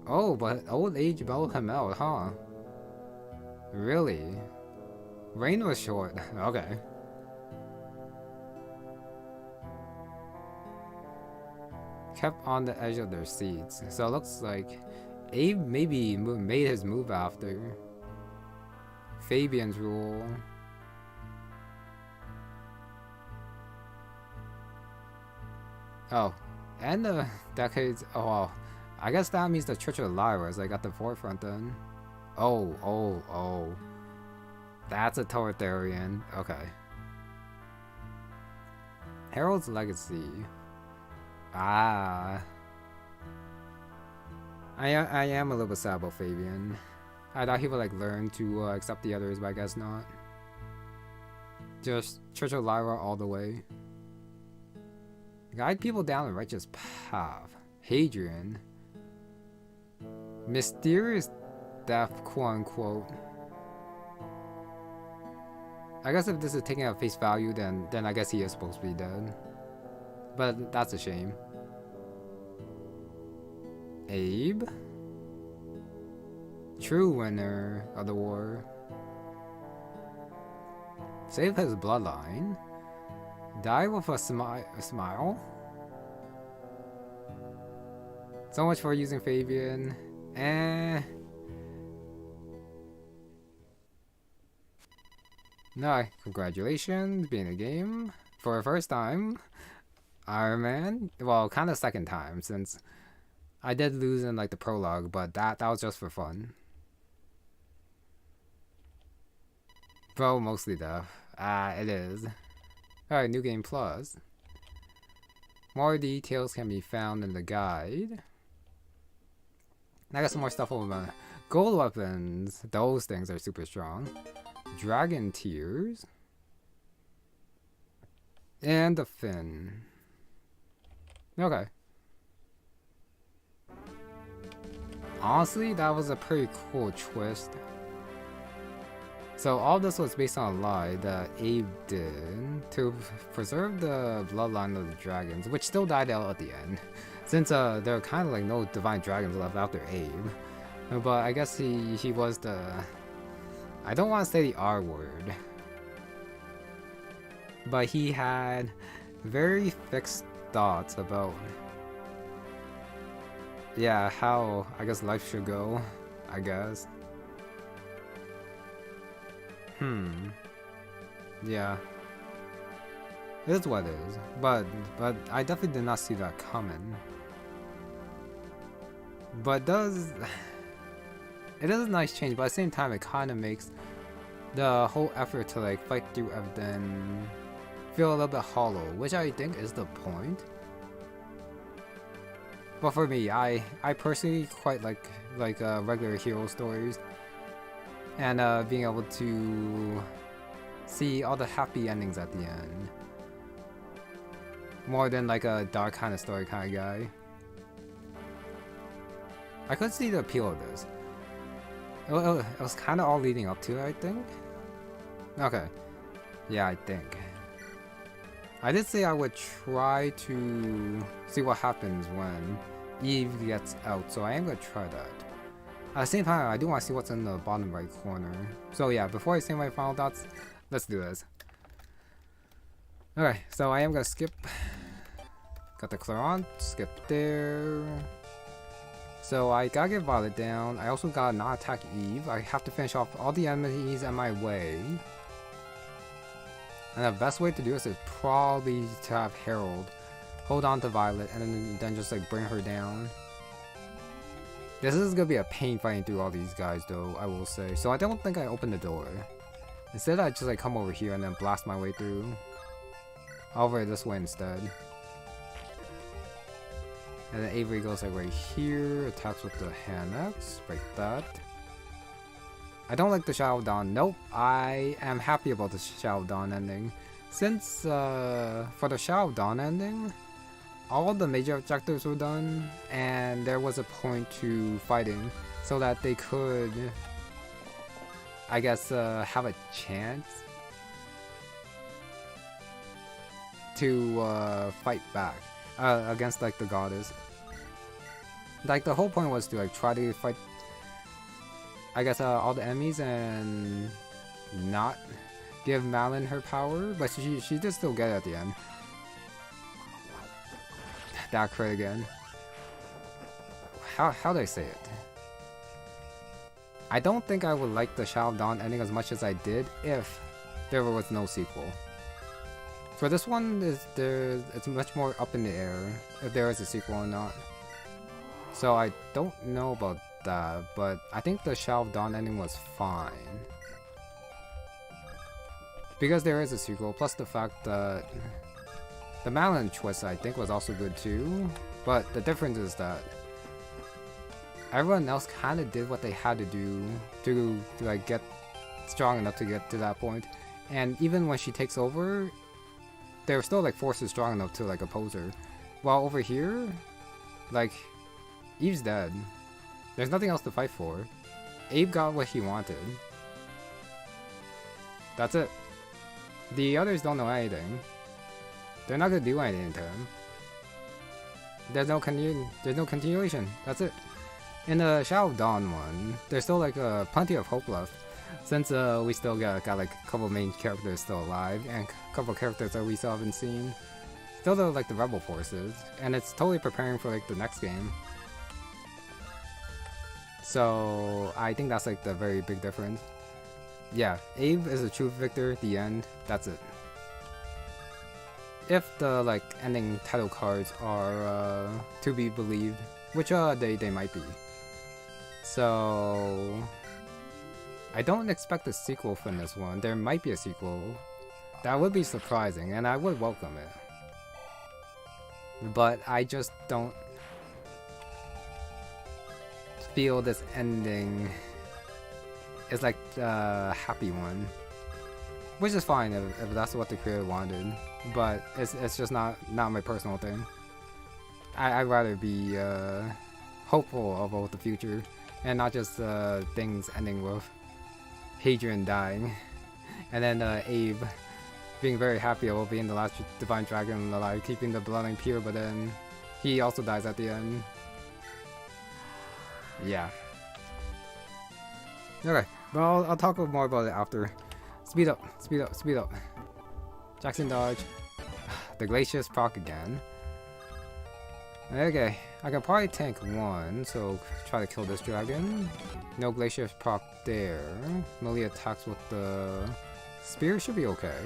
Oh, but old age bellowed him out, huh? Really? Reign was short. Okay. Kept on the edge of their seats. So it looks like Abe maybe made his move after. Fabian's rule. Oh, and the decades. Oh, well, I guess that means the Church of Lyra is like at the forefront then. Oh. That's a authoritarian. Okay. Harold's legacy. Ah. I am a little bit sad about Fabian. I thought he would like learn to accept the others, but I guess not. Just Church of Lyra all the way. Guide people down the righteous path. Hadrian. Mysterious death, quote unquote. I guess if this is taken at face value, then I guess he is supposed to be dead. But that's a shame. Abe? True winner of the war. Save his bloodline. Die with a smile. So much for using Fabian. No, congratulations, being a game for the first time. Ironman. Well, kind of second time since I did lose in like the prologue, but that was just for fun. Bro, mostly death. It is. Alright, New Game Plus. More details can be found in the guide. I got some more stuff over gold weapons. Those things are super strong. Dragon Tears. And the fin. Okay. Honestly, that was a pretty cool twist. So all this was based on a lie that Abe did to preserve the bloodline of the dragons, which still died out at the end, since there are kind of like no divine dragons left after Abe. But I guess he was the... I don't want to say the R word, but he had very fixed thoughts about, yeah, how I guess life should go, I guess. Yeah. It is what it is, but I definitely did not see that coming. But it is a nice change, but at the same time it kind of makes the whole effort to like fight through everything feel a little bit hollow, which I think is the point. But for me, I personally quite like regular hero stories, and being able to see all the happy endings at the end, more than like a dark kind of story kind of guy. I could see the appeal of this. It was kind of all leading up to it, I think. Okay. Yeah, I think. I did say I would try to see what happens when Eve gets out, so I am going to try that. At the same time, I do want to see what's in the bottom right corner. So yeah, before I say my final thoughts, let's do this. Okay, so I am going to skip. Got the Clarant, skip there. So I gotta get Violet down. I also gotta not attack Eve. I have to finish off all the enemies in my way. And the best way to do this is probably to have Harold hold on to Violet and then just like bring her down. This is gonna be a pain fighting through all these guys though, I will say. So I don't think I opened the door. Instead I just like come over here and then blast my way through. Over this way instead. And then Avery goes like right here, attacks with the hand axe, break that. I don't like the Shadow Dawn. Nope, I am happy about the Shadow Dawn ending. Since for the Shadow Dawn ending, all the major objectives were done, and there was a point to fighting, so that they could, I guess, have a chance to fight back against like the goddess. Like the whole point was to like try to fight, I guess, all the enemies and not give Malin her power, but she did still get it at the end. That crit again. How do I say it? I don't think I would like the Shadow Dawn ending as much as I did if there was no sequel. For this one, it's much more up in the air if there is a sequel or not. So I don't know about that, but I think the Shadow Dawn ending was fine. Because there is a sequel, plus the fact that the Malin twist I think was also good too, but the difference is that everyone else kind of did what they had to do to like get strong enough to get to that point, and even when she takes over, they're still like forces strong enough to like oppose her. While over here, like, Eve's dead. There's nothing else to fight for. Abe got what he wanted. That's it. The others don't know anything. They're not gonna do anything to him. There's no continuation. That's it. In the Shadow Dawn one, there's still like plenty of hope left, since we still got like a couple main characters still alive and a couple characters that we still haven't seen. Still though, like the rebel forces, and it's totally preparing for like the next game. So I think that's like the very big difference. Yeah, Abe is a true victor. The end. That's it. If the like ending title cards are to be believed, which they might be. So I don't expect a sequel from this one. There might be a sequel. That would be surprising, and I would welcome it. But I just don't feel this ending is like the happy one. Which is fine if that's what the creator wanted. But it's just not my personal thing. I'd rather be hopeful about the future and not just things ending with Hadrian dying and then Abe being very happy about being the last divine dragon alive, keeping the bloodline pure, but then he also dies at the end. Yeah. Okay, well, I'll talk more about it after. Speed up, speed up, speed up. Jackson dodge. The Glacius proc again. Okay, I can probably tank one, so try to kill this dragon. No Glacius proc there. Melee attacks with the spear should be okay.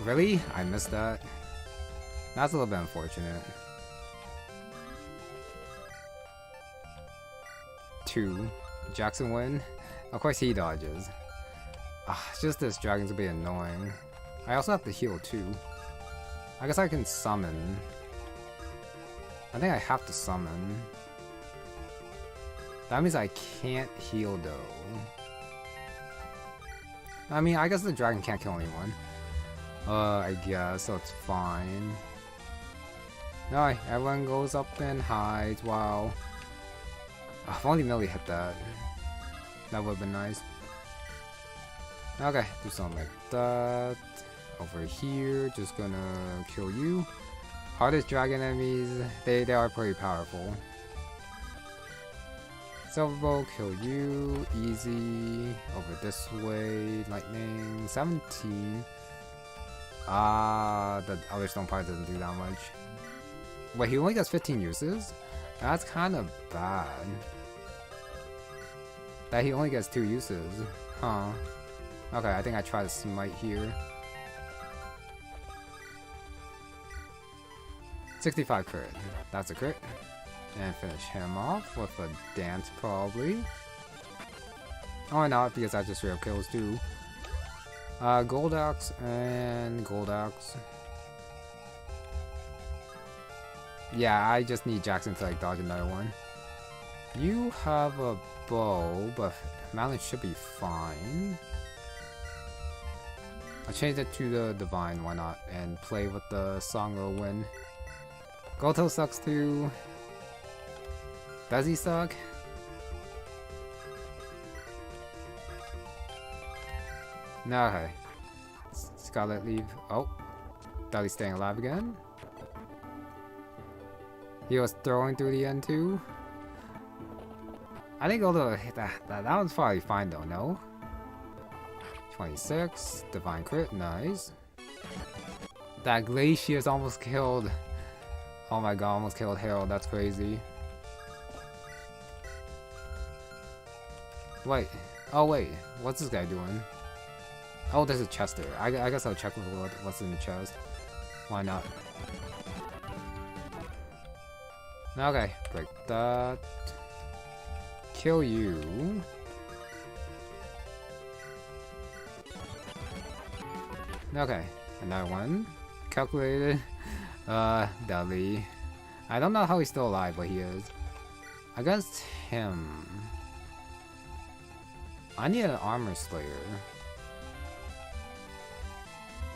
Really? I missed that. That's a little bit unfortunate. 2. Jackson win. Of course he dodges. It's just this dragon's a bit annoying. I also have to heal too. I guess I can summon. I think I have to summon. That means I can't heal though. I mean, I guess the dragon can't kill anyone. I guess, so it's fine. Alright, everyone goes up and hides. Wow. If only Millie hit that. That would've been nice. Okay, do something like that. Over here, just gonna kill you. Hardest dragon enemies, they are pretty powerful. Silver Bow, kill you. Easy. Over this way, lightning. 17. The other stone probably doesn't do that much. Wait, he only gets 15 uses? That's kind of bad. That he only gets 2 uses. Huh. Okay, I think I try to smite here. 65 crit. That's a crit. And finish him off with a dance, probably. Or not, because I just straight up kills too. Gold Axe and Gold Axe. Yeah, I just need Jackson to like dodge another one. You have a bow, but Malin should be fine. I'll change it to the Divine, why not? And play with the Song of Wind. Goto sucks too. Does he suck? No, okay. Scarlet leave. Oh. Thought he's staying alive again. He was throwing through the end too. I think although that one's probably fine though, no? 26. Divine crit, nice. That Glacier's almost killed. Oh my god, almost killed Harold, that's crazy. Wait. Oh wait, what's this guy doing? Oh, there's a chest there. I guess I'll check what's in the chest. Why not? Okay, break that. Kill you. Okay, another one. Calculated. Dudley. I don't know how he's still alive, but he is. I guess him. I need an armor slayer.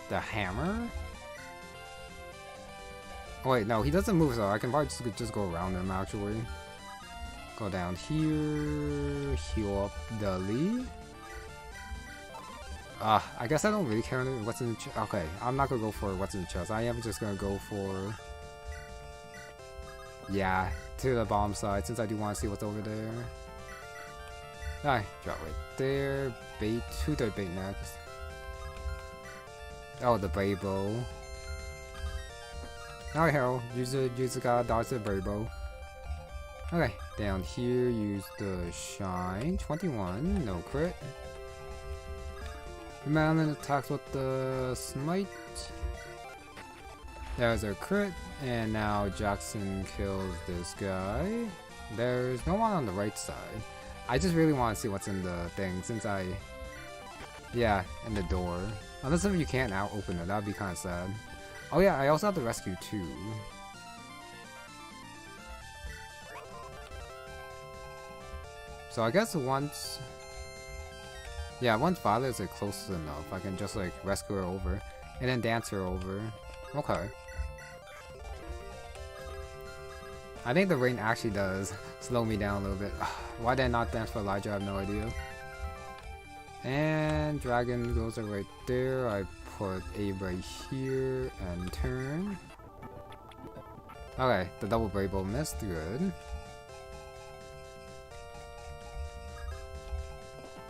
The hammer? Oh wait, no, he doesn't move, so I can probably just go around him actually. Go down here, heal up Dudley. I guess I don't really care what's in the chest. Okay, I'm not gonna go for what's in the chest. I am just gonna go for... yeah, to the bomb side, since I do want to see what's over there. Alright, drop right there. Bait, who do I bait next? Oh, the Braybo. Alright, Harold, use the god, dodge the Braybo. Okay, down here, use the Shine. 21, no crit. Malin attacks with the Smite. There's a crit, and now Jackson kills this guy. There's no one on the right side. I just really want to see what's in the thing, since yeah, in the door. Unless if you can't now open it, that'd be kind of sad. Oh yeah, I also have to rescue too. So I guess once Violet's like close enough, I can just like rescue her over, and then dance her over. Okay. I think the rain actually does slow me down a little bit. Why did I not dance for Elijah? I have no idea. And dragon goes right there. I put Abe right here and turn. Okay, the double Braybo missed. Good.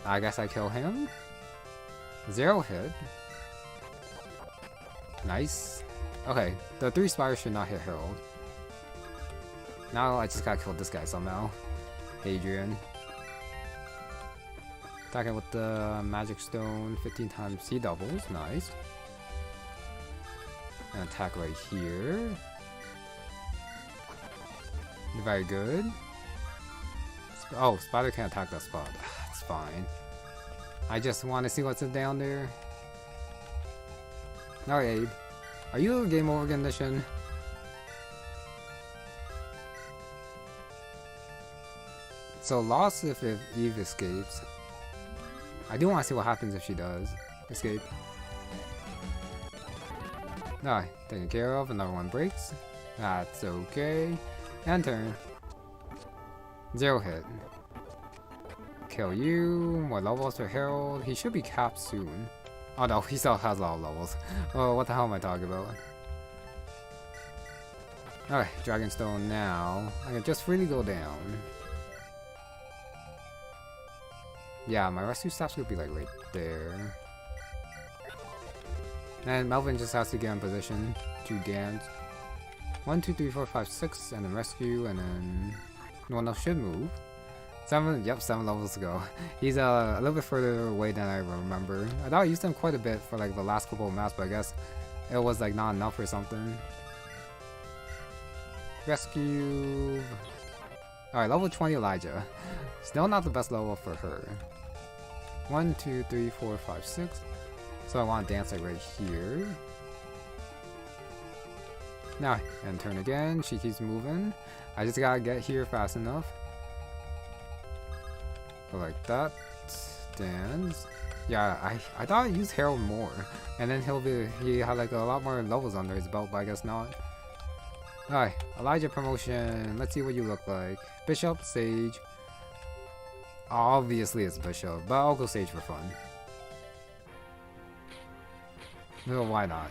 I guess I kill him. 0 hit. Nice. Okay, the 3 spires should not hit Harold. Now I just gotta kill this guy somehow. Hadrian. Attacking with the magic stone 15 times. He doubles. Nice. And attack right here. Very good. Oh, spider can't attack that spot. That's fine. I just want to see what's down there. Alright, Abe. Are you a game over condition? So lost if Eve escapes. I do want to see what happens if she does escape. Alright, taken care of. Another one breaks. That's okay. And turn. 0 hit. Kill you. More levels for Harold. He should be capped soon. Oh no, he still has a lot of levels. Oh, what the hell am I talking about? Alright, Dragonstone now. I can just freely go down. Yeah, my rescue staff's gonna be like right there. And Melvin just has to get in position to dance. 1, 2, 3, 4, 5, 6, and then rescue, and then no one else should move. 7 levels to go. He's a little bit further away than I remember. I thought I used him quite a bit for like the last couple of maps, but I guess it was like not enough or something. Rescue. Alright, level 20 Elijah. Still not the best level for her. 1, 2, 3, 4, 5, 6. So I want to dance like right here. Now, and turn again. She keeps moving. I just gotta get here fast enough. Go like that. Dance. Yeah, I thought I'd use Harold more. And then he had like a lot more levels under his belt, but I guess not. Alright, Elijah promotion. Let's see what you look like. Bishop, Sage. Obviously it's Bishop, but I'll go Sage for fun. No, why not?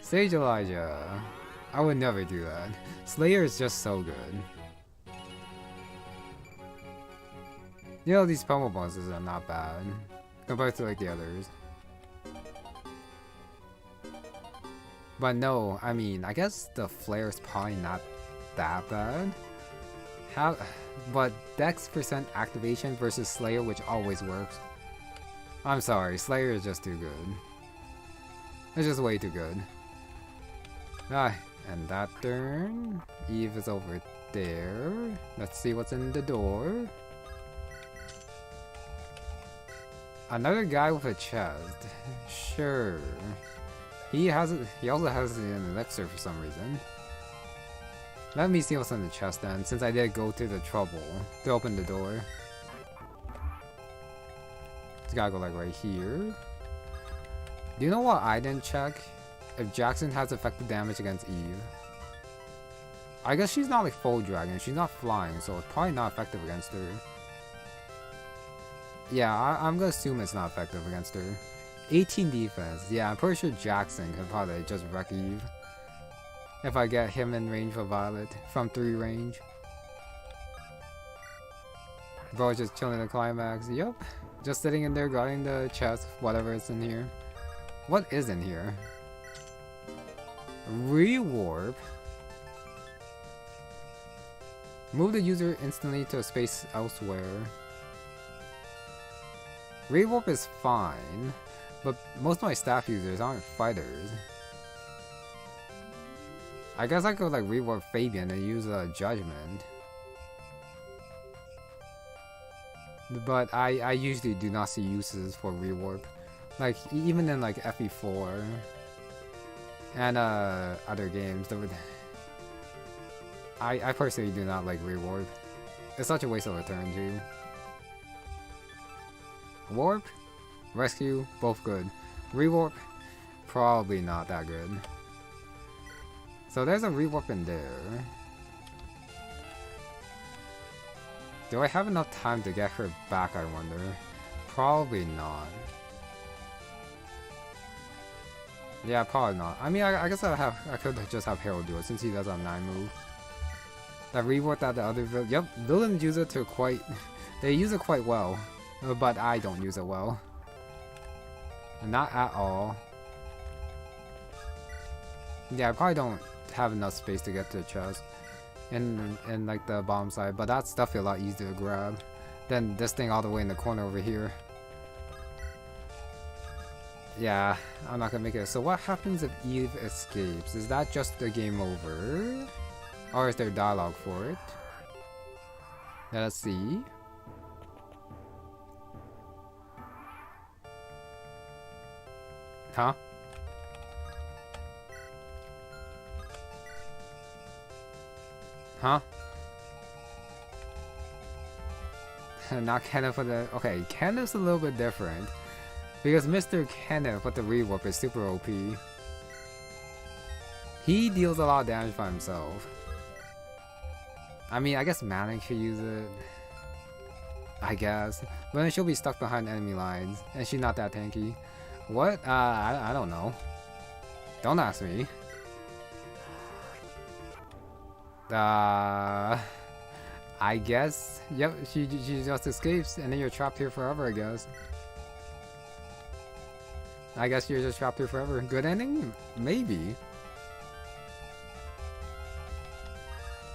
Sage Elijah. I would never do that. Slayer is just so good. You know, these promo bonuses are not bad compared to like the others. But no, I mean, I guess the flare is probably not that bad. But Dex % activation versus Slayer, which always works. I'm sorry, Slayer is just too good. It's just way too good. And that turn, Eve is over there. Let's see what's in the door. Another guy with a chest. Sure. He also has an elixir for some reason. Let me see what's in the chest then, since I did go to the trouble to open the door. Just gotta go like right here. Do you know what I didn't check? If Jackson has effective damage against Eve. I guess she's not like full dragon, she's not flying, so it's probably not effective against her. Yeah, I'm gonna assume it's not effective against her. 18 defense. Yeah, I'm pretty sure Jackson can probably just wreck Eve. If I get him in range for Violet from 3 range. Bro just chilling in the climax. Yep. Just sitting in there guarding the chest, whatever is in here. What is in here? Rewarp. Move the user instantly to a space elsewhere. Rewarp is fine, but most of my staff users aren't fighters. I guess I could like rewarp Fabian and use a judgment. But I usually do not see uses for rewarp. Like even in like FE4 and other games that would I personally do not like rewarp. It's such a waste of a turn too. Warp, rescue, both good. Rewarp, probably not that good. So there's a rewarp in there. Do I have enough time to get her back, I wonder? Probably not. Yeah, probably not. I mean, I guess I could just have Harold do it since he does have 9 move. That rewarp that the other villains use it to quite. They use it quite well, but I don't use it well. Not at all. Yeah, I probably don't have enough space to get to the chest in like the bottom side, but that's definitely a lot easier to grab than this thing all the way in the corner over here. Yeah, I'm not gonna make it. So what happens if Eve escapes? Is that just the game over? Or is there dialogue for it? Let's see. Huh? Huh? Not Kenneth with the... Okay, Kenneth's a little bit different. Because Mr. Kenneth with the rewarp is super OP. He deals a lot of damage by himself. I mean, I guess Manic could use it. I guess. But then she'll be stuck behind enemy lines. And she's not that tanky. What? I don't know. Don't ask me. I guess. Yep, she just escapes, and then you're trapped here forever, I guess. I guess you're just trapped here forever. Good ending? Maybe.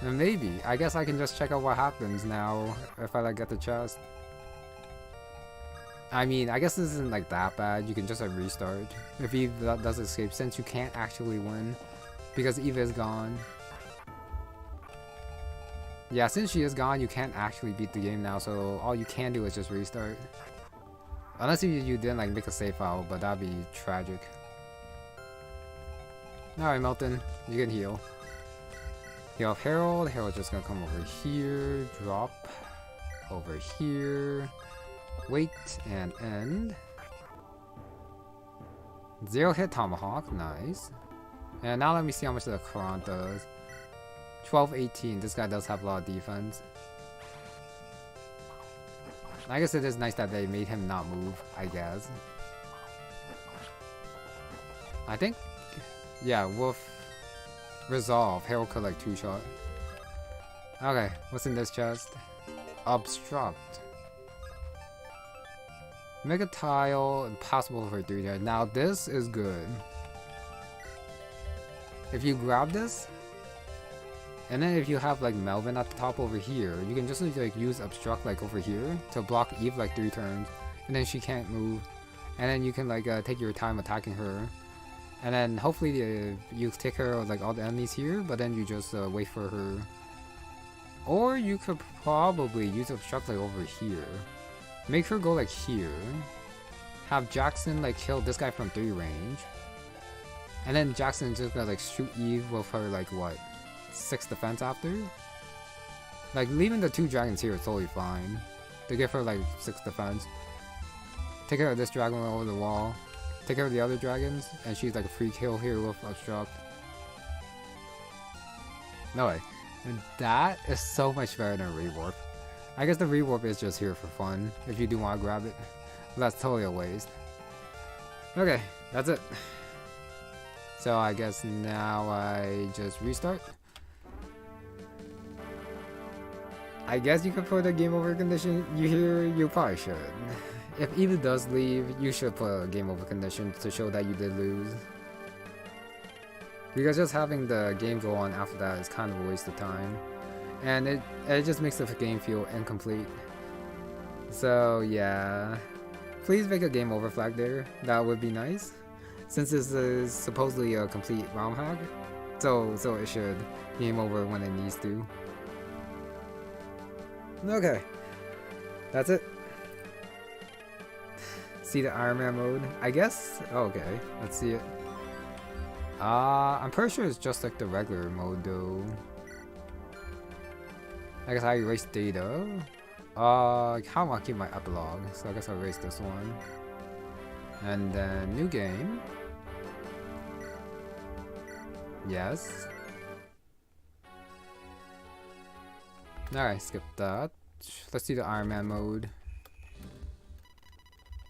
Maybe. I guess I can just check out what happens now if I like get the chest. I mean, I guess this isn't like that bad. You can just like restart if Eve does escape, since you can't actually win because Eve is gone. Yeah, since she is gone, you can't actually beat the game now, so all you can do is just restart. Unless you didn't like make a save file, but that'd be tragic. Alright, Melton, you can heal. Heal up Harold. Harold's just gonna come over here, drop over here, wait, and end. 0 hit Tomahawk, nice. And now let me see how much the Quran does. 12-18, this guy does have a lot of defense. I guess it is nice that they made him not move, I guess. I think, yeah, with Resolve, Harold could like 2-shot. Okay, what's in this chest? Obstruct. Make a tile impossible for 3 there. Now this is good. If you grab this, and then if you have like Melvin at the top over here, you can just like use obstruct like over here to block Eve like 3 turns, and then she can't move, and then you can like take your time attacking her, and then hopefully you take care of like all the enemies here, but then you just wait for her. Or you could probably use obstruct like over here, make her go like here, have Jackson like kill this guy from 3 range, and then Jackson's just gonna like shoot Eve with her like what, 6 defense after? Like leaving the 2 dragons here is totally fine. They give her like 6 defense. Take care of this dragon over the wall. Take care of the other dragons, and she's like a free kill here with obstruct. No way. And that is so much better than rewarp. I guess the rewarp is just here for fun, if you do want to grab it. But that's totally a waste. Okay, that's it. So I guess now I just restart. I guess you could put a game over condition. You probably should. If Eva does leave, you should put a game over condition to show that you did lose. Because just having the game go on after that is kind of a waste of time. And it just makes the game feel incomplete. So yeah. Please make a game over flag there. That would be nice. Since this is supposedly a complete ROM hack. So it should game over when it needs to. Okay. That's it. See the Ironman mode? I guess? Oh, okay. Let's see it. I'm pretty sure it's just like the regular mode though. I guess I erase data. I kind of want to keep my epilogue, so I guess I'll erase this one. And then new game. Yes. Alright, skip that. Let's see the Ironman mode.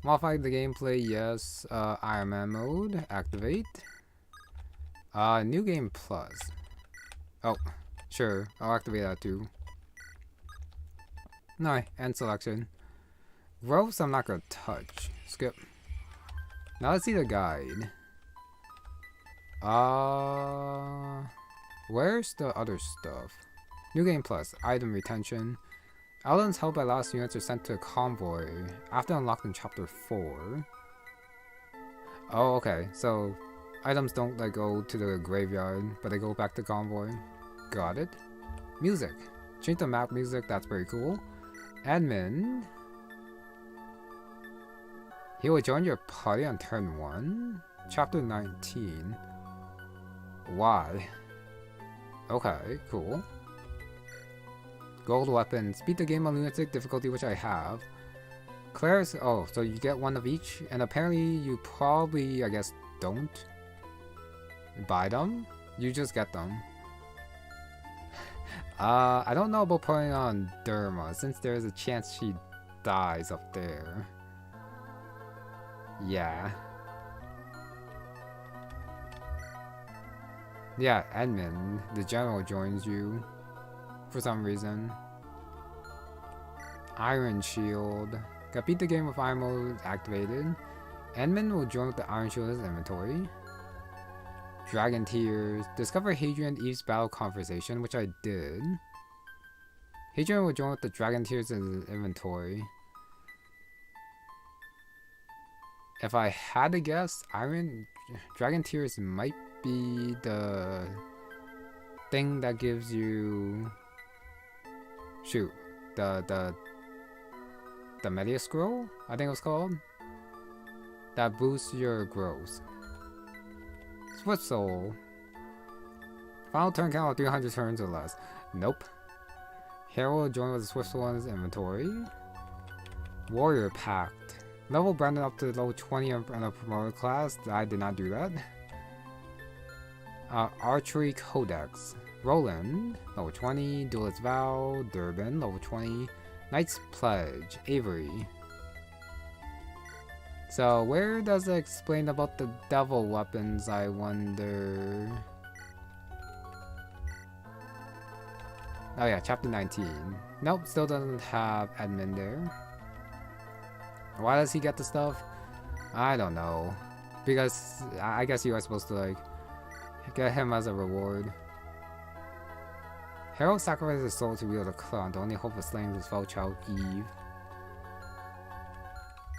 Modify the gameplay, yes. Ironman mode, activate. New game plus. Oh, sure, I'll activate that too. No, end selection. Ropes I'm not gonna touch. Skip. Now let's see the guide. Where's the other stuff? New game plus, item retention. Owlins held by last units are sent to a convoy after unlocked in chapter 4. Oh, okay, so items don't like go to the graveyard, but they go back to convoy. Got it. Music. Change the map music, that's very cool. Admin. He will join your party on turn 1. Chapter 19. Why? Okay, cool. Gold weapons. Beat the game on Lunatic difficulty, which I have. Claire's. Oh, so you get 1 of each, and apparently you probably, I guess, don't buy them. You just get them. I don't know about putting on Derma, since there's a chance she dies up there. Yeah. Yeah, Edmund, the general joins you. For some reason. Iron Shield. Got beat the game with Iron Mode activated. Edmund will join with the Iron Shield in his inventory. Dragon Tears. Discover Hadrian and Eve's battle conversation, which I did. Hadrian will join with the Dragon Tears in his inventory. If I had to guess, Dragon Tears might be the thing that gives you shoot, the media scroll, I think it was called, that boosts your growth. Swift Soul. Final turn count of 300 turns or less. Nope. Herald joined with the Swift Soul in his inventory. Warrior Pact. Level Brandon up to level 20 on a promoted class. I did not do that. Archery Codex. Roland, level 20. Duelist Vow. Durbin, level 20. Knight's Pledge. Avery. So, where does it explain about the devil weapons, I wonder? Oh yeah, chapter 19. Nope, still doesn't have admin there. Why does he get the stuff? I don't know. Because I guess you are supposed to like get him as a reward. Herald sacrifices his soul to wield a crown. The only hope of slaying his foul child Eve.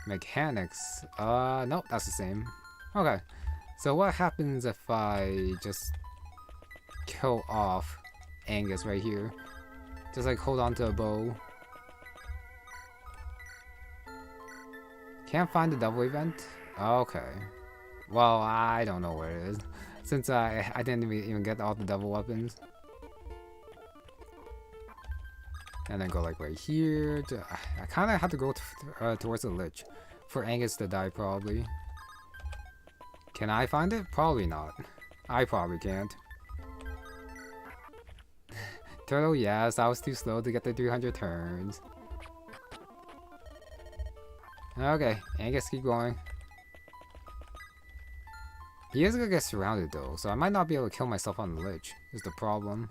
Mechanics. Nope, that's the same. Okay. So what happens if I just kill off Angus right here? Just like hold on to a bow. Can't find the double event? Okay. Well, I don't know where it is. Since I didn't even get all the double weapons. And then go like right here. I kind of have to go towards the Lich. For Angus to die, probably. Can I find it? Probably not. I probably can't. Turtle, yes, I was too slow to get the 300 turns. Okay, Angus, keep going. He is gonna get surrounded though, so I might not be able to kill myself on the Lich, is the problem.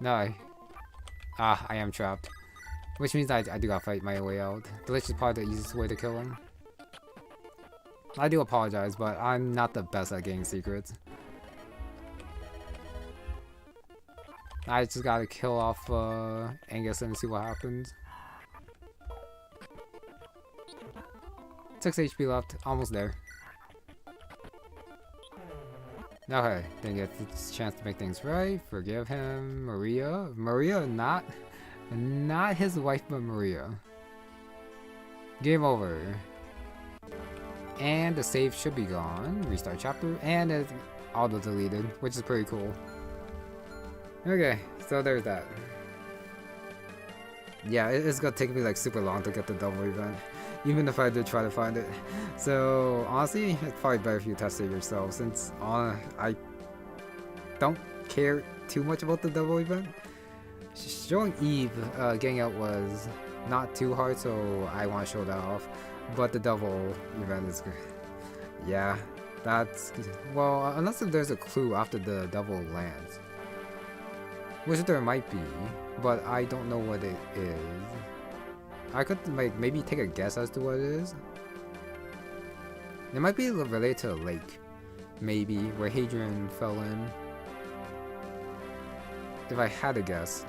No, I am trapped. Which means I do gotta fight my way out. The Lich is probably the easiest way to kill him. I do apologize, but I'm not the best at getting secrets. I just gotta kill off Angus and see what happens. 6 HP left, almost there. Okay, then get this chance to make things right. Forgive him, Maria. Maria, not his wife, but Maria. Game over. And the save should be gone. Restart chapter, and it's auto deleted, which is pretty cool. Okay, so there's that. Yeah, it's gonna take me like super long to get the double event, even if I did try to find it. So honestly, it's probably better if you test it yourself, since I don't care too much about the double event. Showing Eve getting out was not too hard, so I want to show that off. But the double event is good. Yeah, that's well, unless if there's a clue after the double lands. Which there might be, but I don't know what it is. I could like maybe take a guess as to what it is. It might be related to a lake, maybe, where Hadrian fell in. If I had to guess.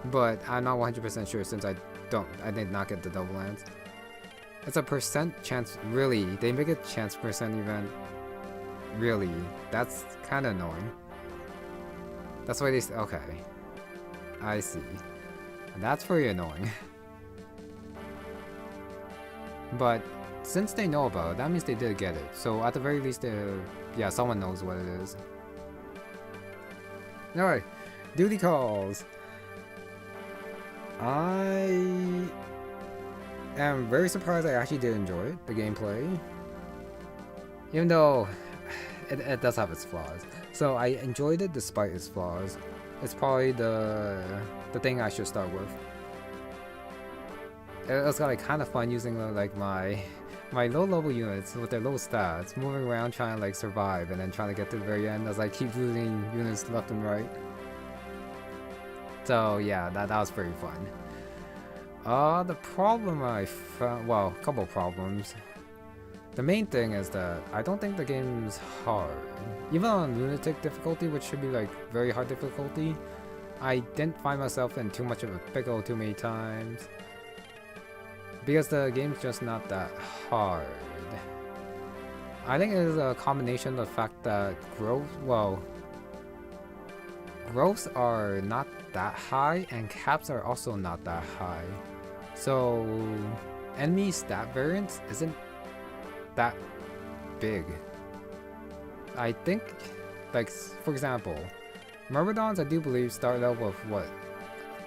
But I'm not 100% sure since I did not get the double lands. It's a % chance, really. They make a chance % event. Really, that's kind of annoying. That's why they okay. I see. That's very annoying. But since they know about it, that means they did get it. So at the very least, yeah, someone knows what it is. Alright, duty calls. I am very surprised I actually did enjoy it, the gameplay. Even though it does have its flaws. So I enjoyed it despite its flaws. It's probably the thing I should start with. It was like kind of fun using like my low level units with their low stats, moving around trying to like survive and then trying to get to the very end as I keep losing units left and right. So yeah, that was pretty fun. The problem I found, well, a couple problems. The main thing is that I don't think the game's hard. Even on Lunatic difficulty, which should be like very hard difficulty, I didn't find myself in too much of a pickle too many times. Because the game's just not that hard. I think it is a combination of the fact that growth, well, growths are not that high and caps are also not that high. So enemy stat variance isn't that big. I think, like, for example, Myrmidons I do believe start out with what,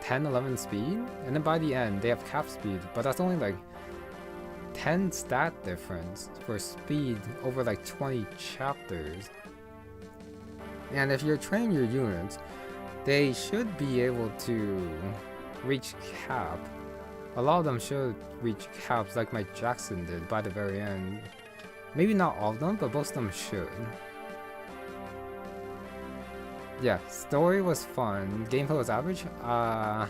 10-11 speed, and then by the end they have cap speed, but that's only like 10 stat difference for speed over like 20 chapters. And if you're training your units, they should be able to reach cap. A lot of them should reach caps like my Jackson did by the very end. Maybe not all of them, but most of them should. Yeah, story was fun. Gameplay was average. I'll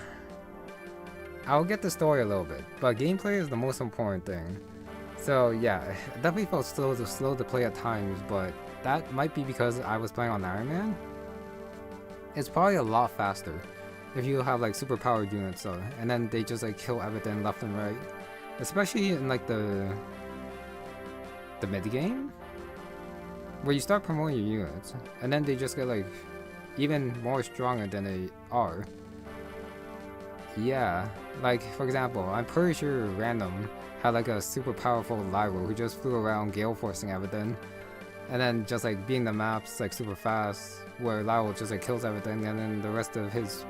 get the story a little bit, but gameplay is the most important thing. So yeah, it definitely felt slow to play at times, but that might be because I was playing on Ironman. It's probably a lot faster if you have like super powered units, and then they just like kill everything left and right, especially in like the mid game where you start promoting your units and then they just get like even more stronger than they are. Yeah, like for example, I'm pretty sure Random had like a super powerful Lyro who just flew around gale forcing everything, and then just like being the maps like super fast, where Lyro just like kills everything, and then the rest of his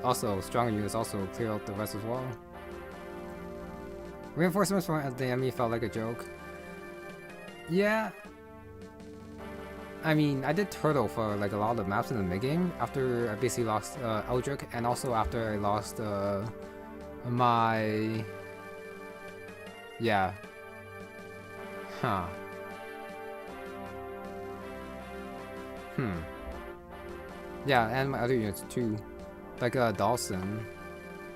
also stronger units also clear out the rest as well. Reinforcements from the enemy felt like a joke. Yeah, I mean, I did Turtle for like a lot of the maps in the mid game after I basically lost Eldrick, and also after I lost my yeah. Huh. Yeah, and my other units too, like Dawson.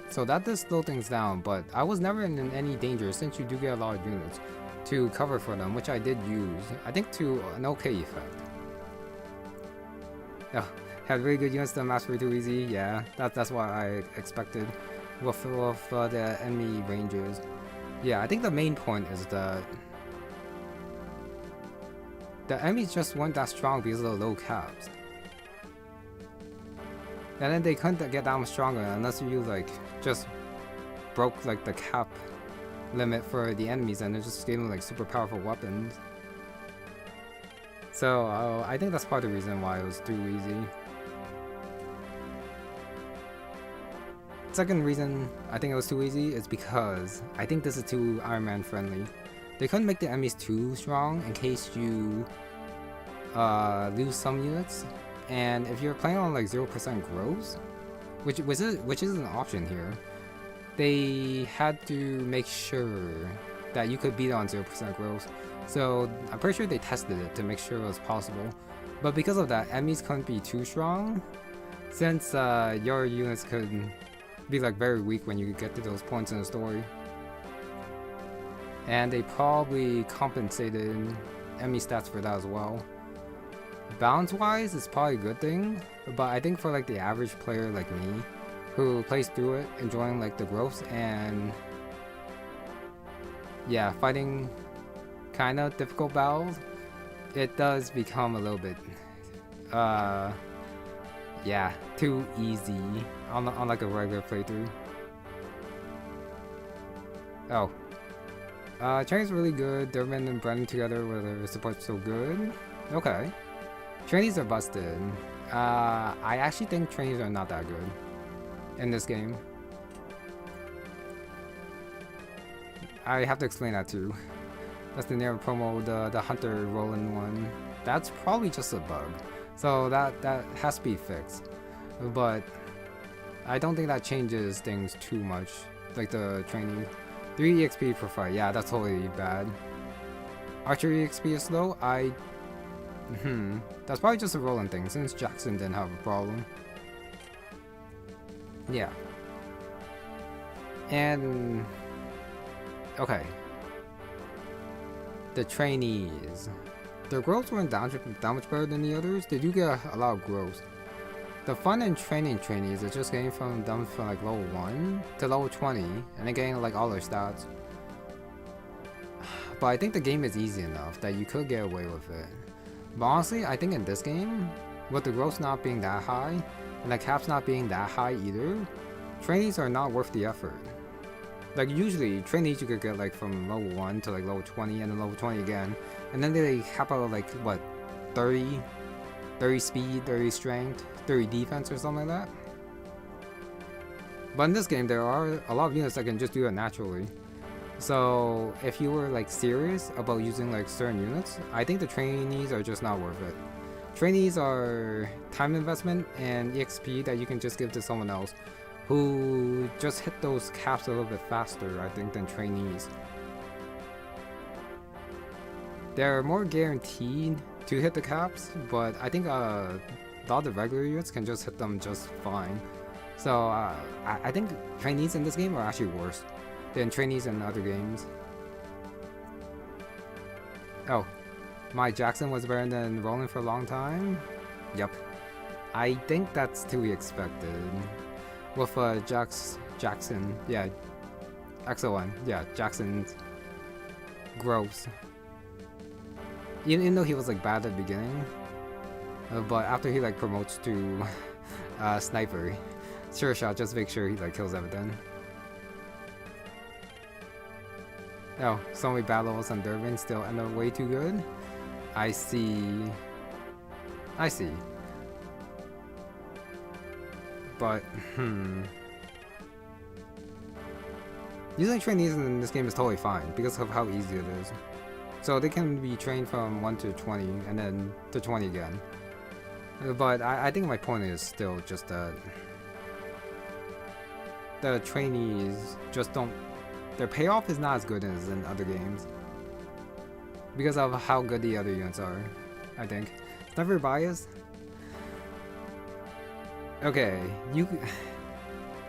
So that does slow things down, but I was never in any danger since you do get a lot of units to cover for them, which I did use, I think to an okay effect. Oh, had really good units, the maps were too easy. Yeah, that's what I expected with the enemy rangers. Yeah, I think the main point is that the enemies just weren't that strong because of the low caps. And then they couldn't get that much stronger unless you like just broke like the cap limit for the enemies and it just gave them like super powerful weapons. So I think that's part of the reason why it was too easy. Second reason I think it was too easy is because I think this is too Ironman friendly. They couldn't make the enemies too strong in case you lose some units, and if you're playing on like 0% growth, which is an option here, they had to make sure that you could beat it on 0% growth. So I'm pretty sure they tested it to make sure it was possible. But because of that, enemies couldn't be too strong, since your units could be like very weak when you get to those points in the story. And they probably compensated enemy stats for that as well. Balance wise, it's probably a good thing, but I think for like the average player like me, who plays through it, enjoying like the growth and yeah, fighting kind of difficult battles, it does become a little bit yeah, too easy on like a regular playthrough. Oh, training's really good. Durban and Brennan together where the support's so good. Okay, trainees are busted. I actually think trainees are not that good in this game. I have to explain that too. That's the near promo, the Hunter Roland one. That's probably just a bug, so that has to be fixed. But I don't think that changes things too much. Like the training, 3 EXP per fight. Yeah, that's totally bad. Archery EXP is slow. That's probably just a Roland thing since Jackson didn't have a problem. Yeah. And okay. The trainees. Their growths weren't that much better than the others. They do get a lot of growth. The fun in training trainees is just getting them from like level 1 to level 20 and then getting like all their stats. But I think the game is easy enough that you could get away with it. But honestly, I think in this game, with the growth not being that high, and the caps not being that high either, trainees are not worth the effort. Like usually, trainees you could get like from level 1 to like level 20 and then level 20 again, and then they cap out like what, 30 speed, 30 strength, 30 defense or something like that. But in this game, there are a lot of units that can just do it naturally. So if you were like serious about using like certain units, I think the trainees are just not worth it. Trainees are time investment and EXP that you can just give to someone else who just hit those caps a little bit faster, I think, than trainees. They're more guaranteed to hit the caps, but I think a lot of the regular units can just hit them just fine. So I think trainees in this game are actually worse than trainees in other games. Oh, my Jackson was better than Roland for a long time? Yep. I think that's to be expected. With Jackson, yeah, XO1, yeah, Jackson's gross. Even though he was like bad at the beginning, but after he like promotes to sniper, sure shot, just make sure he like kills everything. Oh, so many battles on Durban still end up way too good. I see. But, using trainees in this game is totally fine because of how easy it is. So they can be trained from 1 to 20 and then to 20 again. But I think my point is still just that the trainees just don't... Their payoff is not as good as in other games because of how good the other units are, I think. Sniper bias? Okay,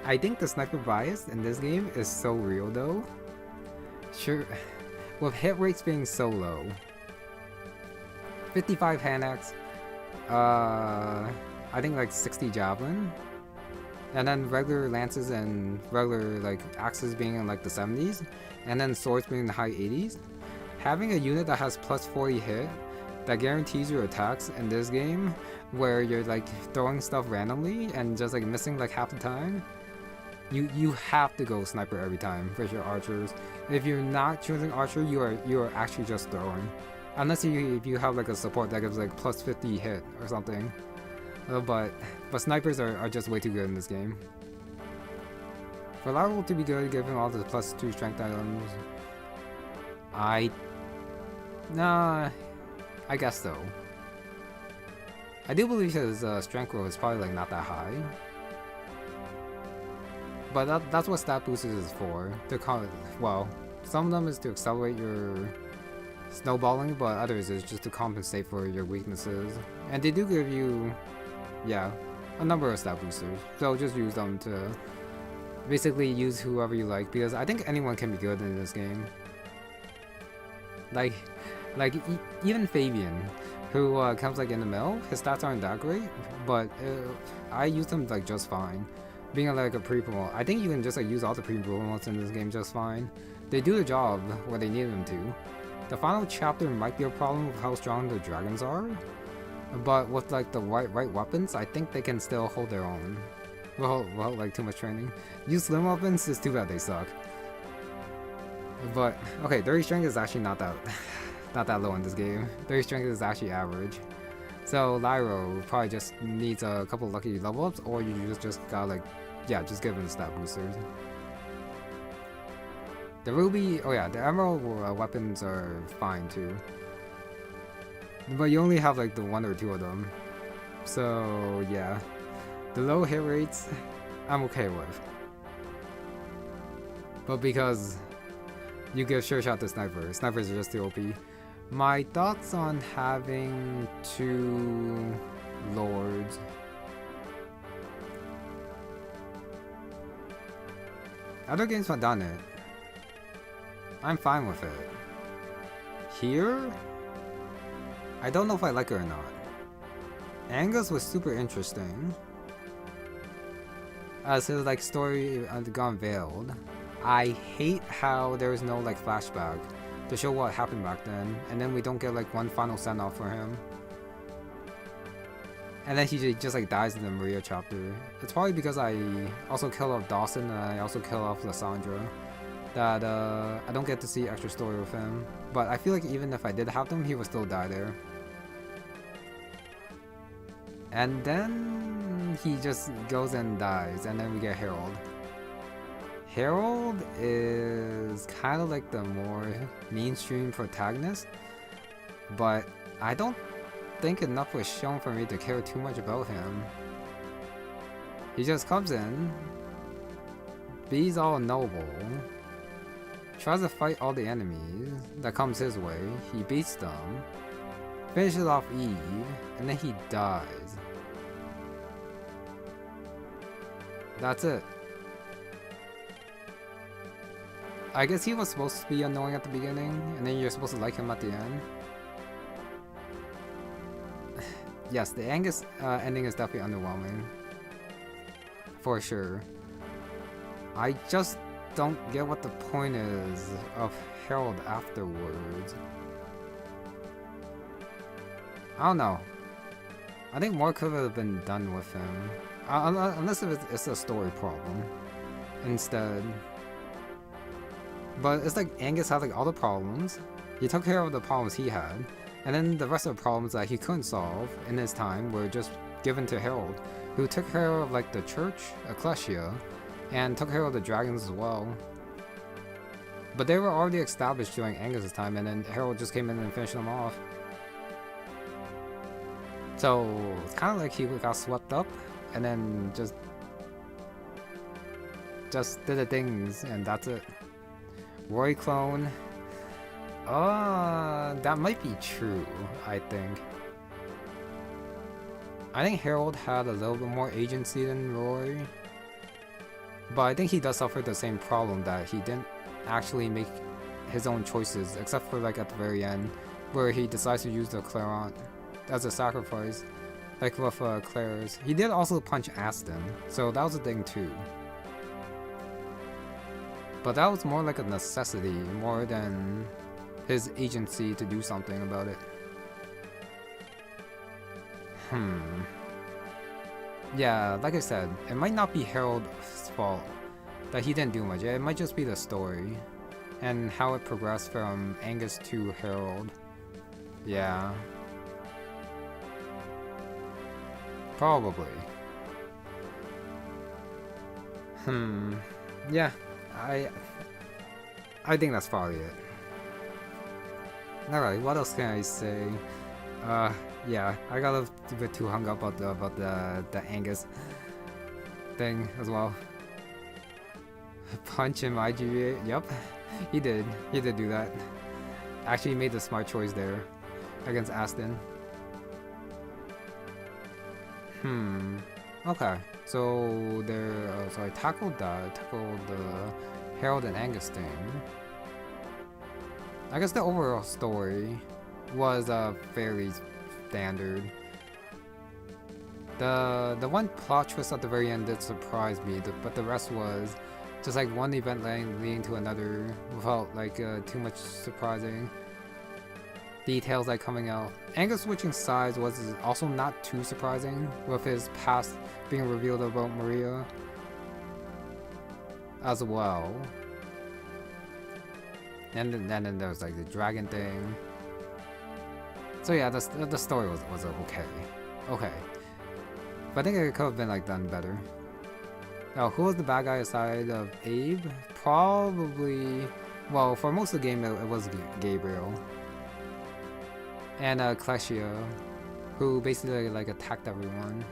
I think the sniper bias in this game is so real though. Sure, with hit rates being so low. 55 hand axe, I think like 60 javelin, and then regular lances and regular like axes being in like the 70s, and then swords being in the high 80s. Having a unit that has plus 40 hit that guarantees your attacks in this game, where you're like throwing stuff randomly and just like missing like half the time, you have to go sniper every time for your archers. If you're not choosing archer, you are actually just throwing, unless if you have like a support that gives like plus 50 hit or something. But snipers are just way too good in this game. For Lateral to be good, given all the plus 2 strength items, I guess so. I do believe his strength roll is probably like not that high, but that's what stat boosters is for. Well, some of them is to accelerate your snowballing, but others is just to compensate for your weaknesses. And they do give you, yeah, a number of stat boosters. So just use them to basically use whoever you like, because I think anyone can be good in this game. Like even Fabian, who comes like in the middle, his stats aren't that great, but I use them like just fine. Being like a pre-promote, I think you can just like use all the pre-promotes in this game just fine. They do the job where they need them to. The final chapter might be a problem with how strong the dragons are, but with like the right weapons, I think they can still hold their own. Well, like too much training. Use slim weapons, it's too bad they suck. But okay, 30 strength is actually not that low in this game. 30 strength is actually average. So Lyro probably just needs a couple lucky level ups, or you just gotta like, yeah, just give him the stat boosters. The ruby, oh yeah, the emerald weapons are fine too. But you only have like the 1 or 2 of them. So yeah, the low hit rates, I'm okay with. But because you give sure shot to sniper, snipers are just too OP. My thoughts on having 2 lords. Other games have done it. I'm fine with it. Here, I don't know if I like it or not. Angus was super interesting. As his like story gone veiled. I hate how there is no like flashback to show what happened back then, and then we don't get like one final send-off for him. and then he just like dies in the Maria chapter. It's probably because I also kill off Dawson and I also kill off Lysandra that I don't get to see extra story with him. But I feel like even if I did have them, he would still die there. And then he just goes and dies, and then we get Harold. Harold is kind of like the more mainstream protagonist, but I don't think enough was shown for me to care too much about him. He just comes in, be's all noble, tries to fight all the enemies that comes his way, he beats them, finishes off Eve, and then he dies. That's it. I guess he was supposed to be annoying at the beginning, and then you're supposed to like him at the end. Yes, the Angus ending is definitely underwhelming. For sure. I just don't get what the point is of Harold afterwards. I don't know. I think more could have been done with him. Unless it's a story problem instead. But it's like Angus had like all the problems. He took care of the problems he had, and then the rest of the problems that he couldn't solve in his time were just given to Harold, who took care of like the church, Ecclesia, and took care of the dragons as well. But they were already established during Angus's time, and then Harold just came in and finished them off. So it's kind of like he got swept up, and then just did the things, and that's it. Roy clone. That might be true, I think. I think Harold had a little bit more agency than Roy. But I think he does suffer the same problem that he didn't actually make his own choices, except for like at the very end, where he decides to use the Clarent as a sacrifice. Like with Claire's. He did also punch Aston, so that was a thing too. But that was more like a necessity, more than his agency to do something about it. Yeah, like I said, it might not be Harold's fault that he didn't do much. It might just be the story and how it progressed from Angus to Harold. Yeah. Probably. Yeah. I think that's probably it. Alright, what else can I say? Yeah, I got a bit too hung up about the Angus thing as well. Punch him IGA, yep, he did do that. Actually made the smart choice there against Aston. Okay, so so I tackled the Harold and Angus thing. I guess the overall story was fairly standard. The one plot twist at the very end did surprise me, but the rest was just like one event leading to another without like too much surprising details like coming out. Angus switching sides was also not too surprising, with his past being revealed about Maria as well. And then there was like the dragon thing. So yeah, the story was okay. But I think it could have been like done better. Now, who was the bad guy aside of Abe? Probably, well, for most of the game it was Gabriel and Clesia, who basically like attacked everyone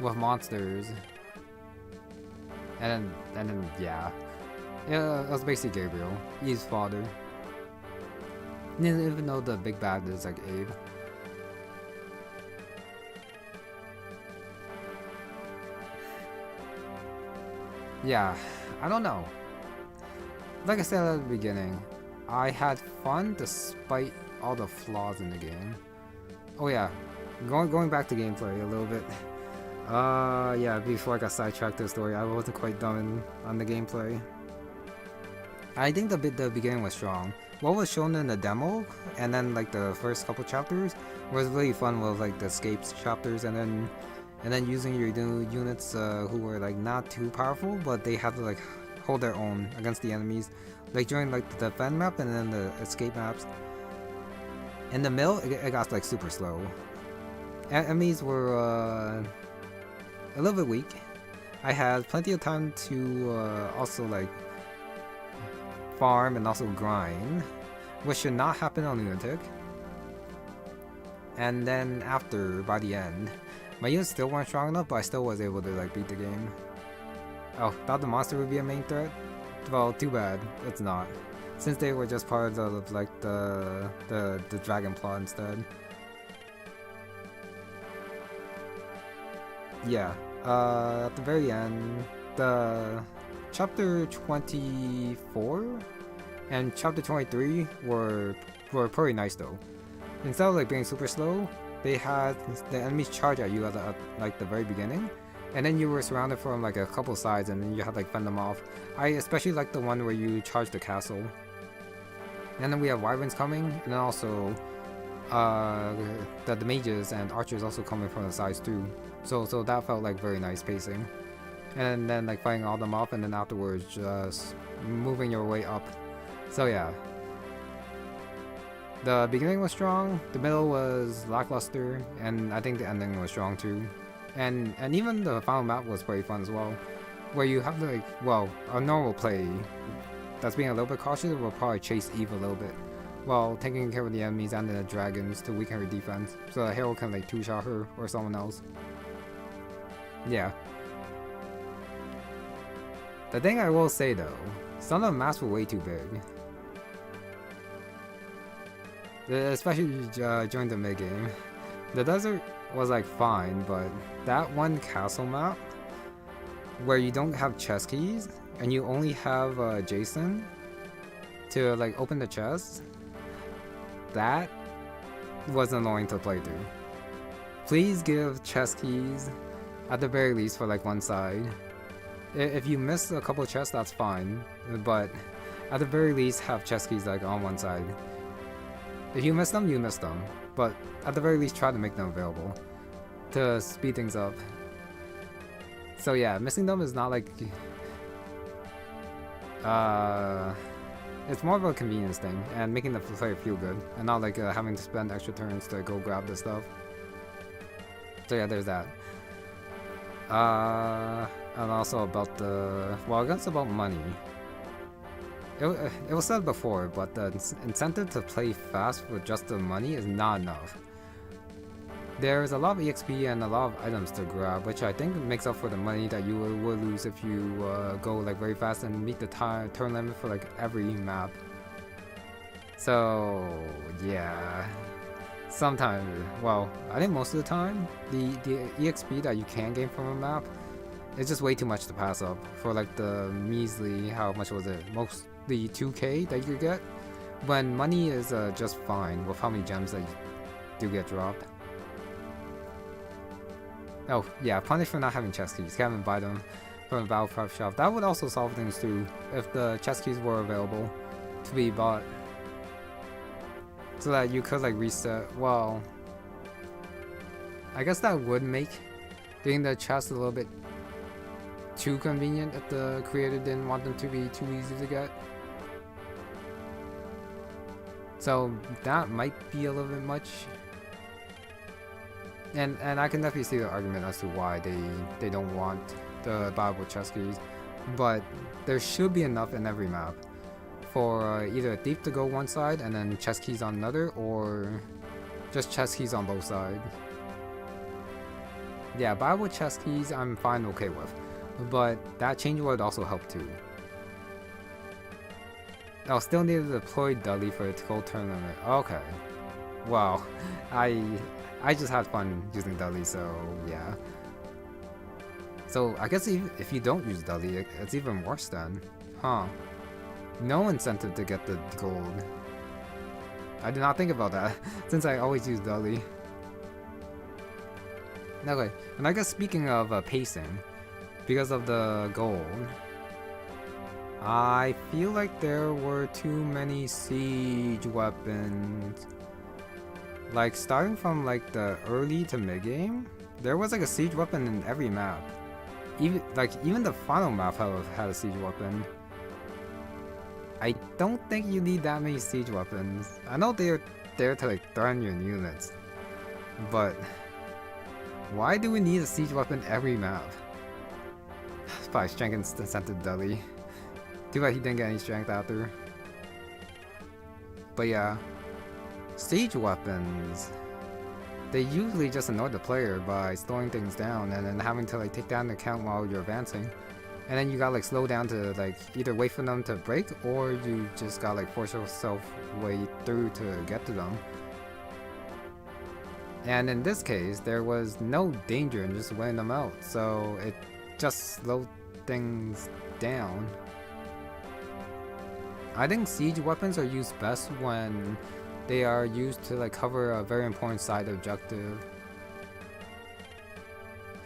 with monsters. And then yeah, it was basically Gabriel, Eve's father. Even though the big bad is like Abe. Yeah, I don't know. Like I said at the beginning, I had fun despite all the flaws in the game. Oh yeah, going back to gameplay a little bit. Yeah, before I got sidetracked to the story, I wasn't quite done on the gameplay. I think the beginning was strong. What was shown in the demo, and then like the first couple chapters, was really fun with like the escapes chapters, and then using your new units who were like not too powerful, but they had to like hold their own against the enemies, like during like the defend map and then the escape maps. In the middle, it got like super slow. Enemies were a little bit weak. I had plenty of time to also like farm and also grind, which should not happen on Lunatic. And then after, by the end, my units still weren't strong enough, but I still was able to like beat the game. Oh, thought the monster would be a main threat? Well, too bad, it's not. Since they were just part of like the dragon plot instead. Yeah, at the very end, the chapter 24 and chapter 23 were pretty nice though. Instead of like being super slow, they had the enemies charge at you at like the very beginning, and then you were surrounded from like a couple sides, and then you had like fend them off. I especially like the one where you charge the castle. And then we have wyverns coming, and then also the mages and archers also coming from the sides too. So that felt like very nice pacing. And then like fighting all them off, and then afterwards just moving your way up. So yeah. The beginning was strong, the middle was lackluster, and I think the ending was strong too. And even the final map was pretty fun as well, where you have like, well, a normal play that's being a little bit cautious will probably chase Eve a little bit, while taking care of the enemies and the dragons to weaken her defense, so the hero can like two-shot her or someone else. Yeah. The thing I will say though, some of the maps were way too big. Especially during the mid game. The desert was like fine, but that one castle map where you don't have chest keys and you only have Jason to like open the chest, that was annoying to play through. Please give chest keys at the very least for like one side. If you miss a couple chests, that's fine, but at the very least have chest keys like on one side. If you miss them, you miss them, but at the very least try to make them available to speed things up. So yeah, missing them is not like it's more of a convenience thing and making the player feel good, and not like having to spend extra turns to go grab the stuff. So yeah, there's that. And also about the, well, I guess about money. It was said before, but the incentive to play fast with just the money is not enough. There's a lot of EXP and a lot of items to grab, which I think makes up for the money that you will lose if you go like very fast and meet the turn limit for like every map. So yeah, sometimes, well, I think most of the time, the EXP that you can gain from a map is just way too much to pass up for like the measly, how much was it? Mostly 2k that you could get, when money is just fine with how many gems that you do get dropped. Oh yeah, punish for not having chest keys. Can't even buy them from the battle prep shop. That would also solve things too, if the chest keys were available to be bought, so that you could like reset. Well, I guess that would make getting the chest a little bit too convenient if the creator didn't want them to be too easy to get. So that might be a little bit much. And I can definitely see the argument as to why they don't want the viable chest keys, but there should be enough in every map for either a thief to go one side and then chest keys on another, or just chest keys on both sides. Yeah, viable chest keys I'm fine okay with, but that change would also help too. I'll still need to deploy Dudley for it to go turn limit. Okay. Wow. I just had fun using Dudley, so yeah. So I guess if you don't use Dudley, it's even worse then. Huh. No incentive to get the gold. I did not think about that, since I always use Dudley. Okay, and I guess speaking of pacing, because of the gold, I feel like there were too many siege weapons. Like starting from like the early to mid game, there was like a siege weapon in every map. Even the final map had a siege weapon. I don't think you need that many siege weapons. I know they're there to like threaten your units, but why do we need a siege weapon every map? Probably strength incentive Dudley. Too bad he didn't get any strength after. But yeah, siege weapons, they usually just annoy the player by slowing things down and then having to like take that into account while you're advancing. And then you gotta like slow down to like either wait for them to break or you just gotta like force yourself way through to get to them. And in this case, there was no danger in just wearing them out, so it just slowed things down. I think siege weapons are used best when they are used to like cover a very important side objective.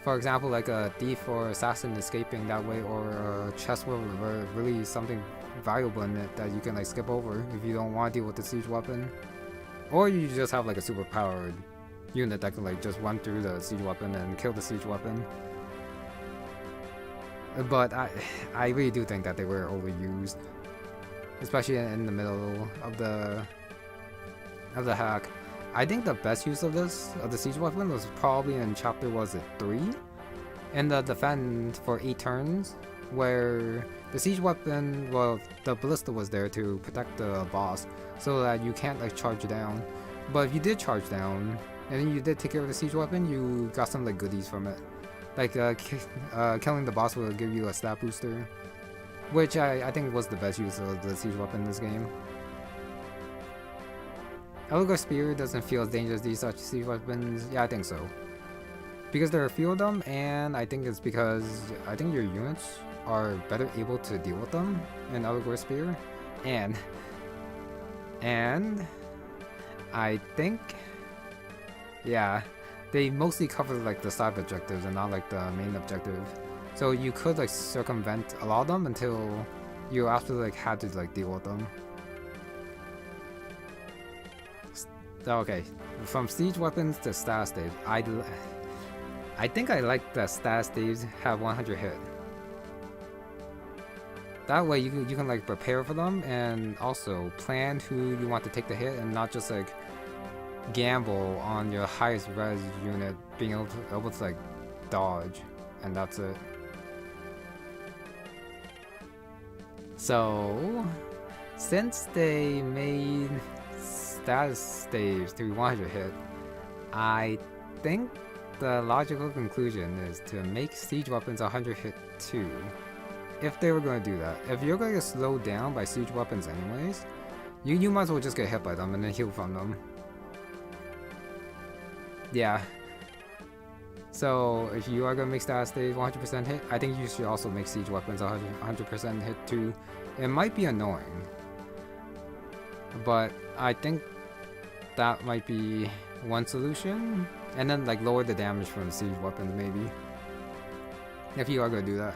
For example, like a thief or assassin escaping that way, or a chest with really something valuable in it that you can like skip over if you don't want to deal with the siege weapon. Or you just have like a super powered unit that can like just run through the siege weapon and kill the siege weapon. But I really do think that they were overused, especially in the middle of the hack. I think the best use of the siege weapon was probably in chapter 3, in the defend for 8 turns, where the siege weapon, well, the ballista was there to protect the boss, so that you can't like charge down. But if you did charge down and then you did take care of the siege weapon, you got some like goodies from it. Like killing the boss will give you a stat booster, which I think was the best use of the siege weapon in this game. Elegor Spear doesn't feel as dangerous as these such siege weapons. Yeah, I think so. Because there are a few of them, and I think it's because I think your units are better able to deal with them in Elegor Spear. And I think, yeah, they mostly cover like the side objectives and not like the main objective. So you could like circumvent a lot of them until you actually like had to like deal with them. Okay, from siege weapons to status staves, I think I like that status staves have 100 hit. That way you can like prepare for them and also plan who you want to take the hit and not just like gamble on your highest res unit being able to like dodge, and that's it. So since they made status staves to be 100 hit, I think the logical conclusion is to make siege weapons 100 hit too. If they were going to do that. If you're going to get slowed down by siege weapons anyways, you might as well just get hit by them and then heal from them. Yeah. So if you are going to make status staves 100% hit, I think you should also make siege weapons 100% hit too. It might be annoying, but I think that might be one solution. And then like lower the damage from the siege weapons maybe, if you are going to do that.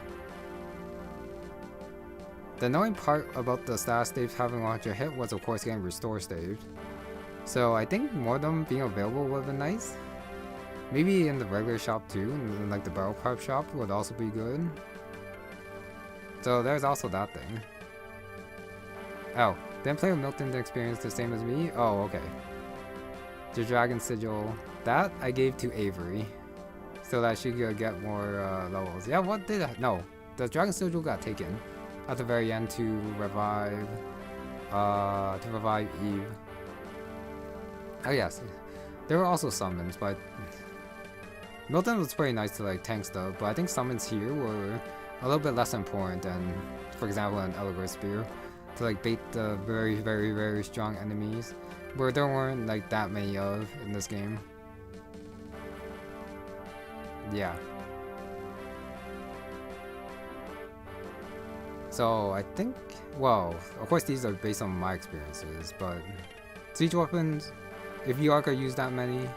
The annoying part about the status staves having 100 hit was of course getting restore staves. So I think more of them being available would have been nice. Maybe in the regular shop too, and like the barrel prep shop would also be good. So there's also that thing. Oh, didn't play with Milton to experience the same as me? Oh, okay. The Dragon Sigil, that I gave to Avery, so that she could get more levels. Yeah, what did I? No, the Dragon Sigil got taken at the very end to revive Eve. Oh yes, there were also summons, but Milton was pretty nice to like tank stuff, but I think summons here were a little bit less important than, for example, an Elegor Spear, to like bait the very, very, very strong enemies, where there weren't like that many of in this game. Yeah. So I think, well, of course these are based on my experiences, but siege weapons, if you are gonna use that many,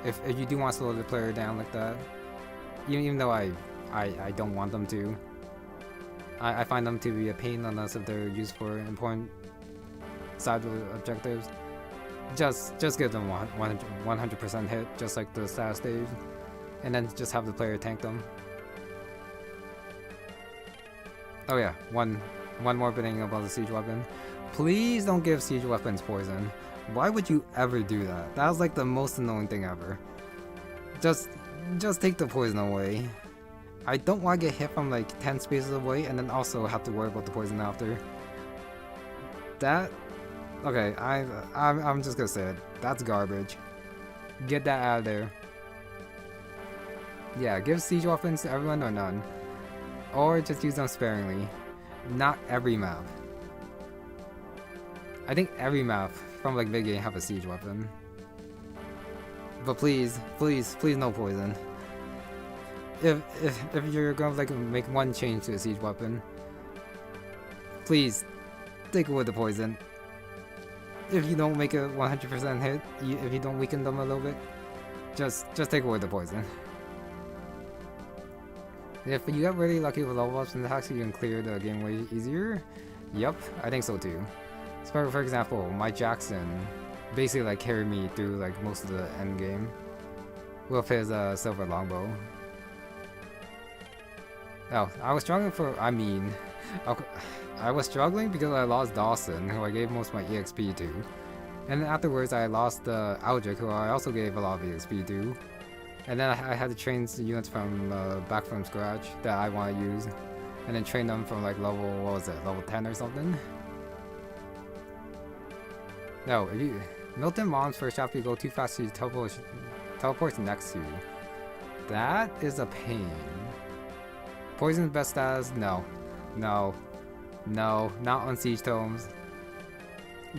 if you do want to slow the player down like that, even though I don't want them to, I find them to be a pain unless if they're used for important side objectives. Just give them 100% hit, just like the status stage, and then just have the player tank them. Oh yeah, one more thing about the siege weapon. Please don't give siege weapons poison. Why would you ever do that? That was like the most annoying thing ever. Just take the poison away. I don't want to get hit from like 10 spaces away and then also have to worry about the poison after. That, okay, I'm just gonna say it. That's garbage. Get that out of there. Yeah, give siege weapons to everyone or none. Or just use them sparingly. Not every map. I think every map from like big game have a siege weapon. But please no poison. If you're gonna like make one change to a siege weapon, please take away the poison. If you don't make a 100% hit, if you don't weaken them a little bit, just take away the poison. If you get really lucky with level ups and attacks, you can clear the game way easier. Yep, I think so too. So for example, my Jackson basically like carried me through like most of the end game with his silver longbow. Oh, I was struggling I was struggling because I lost Dawson, who I gave most of my EXP to. And then afterwards I lost Aldrich, who I also gave a lot of EXP to. And then I had to train units from back from scratch that I want to use. And then train them from like level, what was it, level 10 or something? No, if you... Milton Mom's first after you go too fast, he teleports next to you. That is a pain. Poison's best status? No. No. No, not on siege tomes.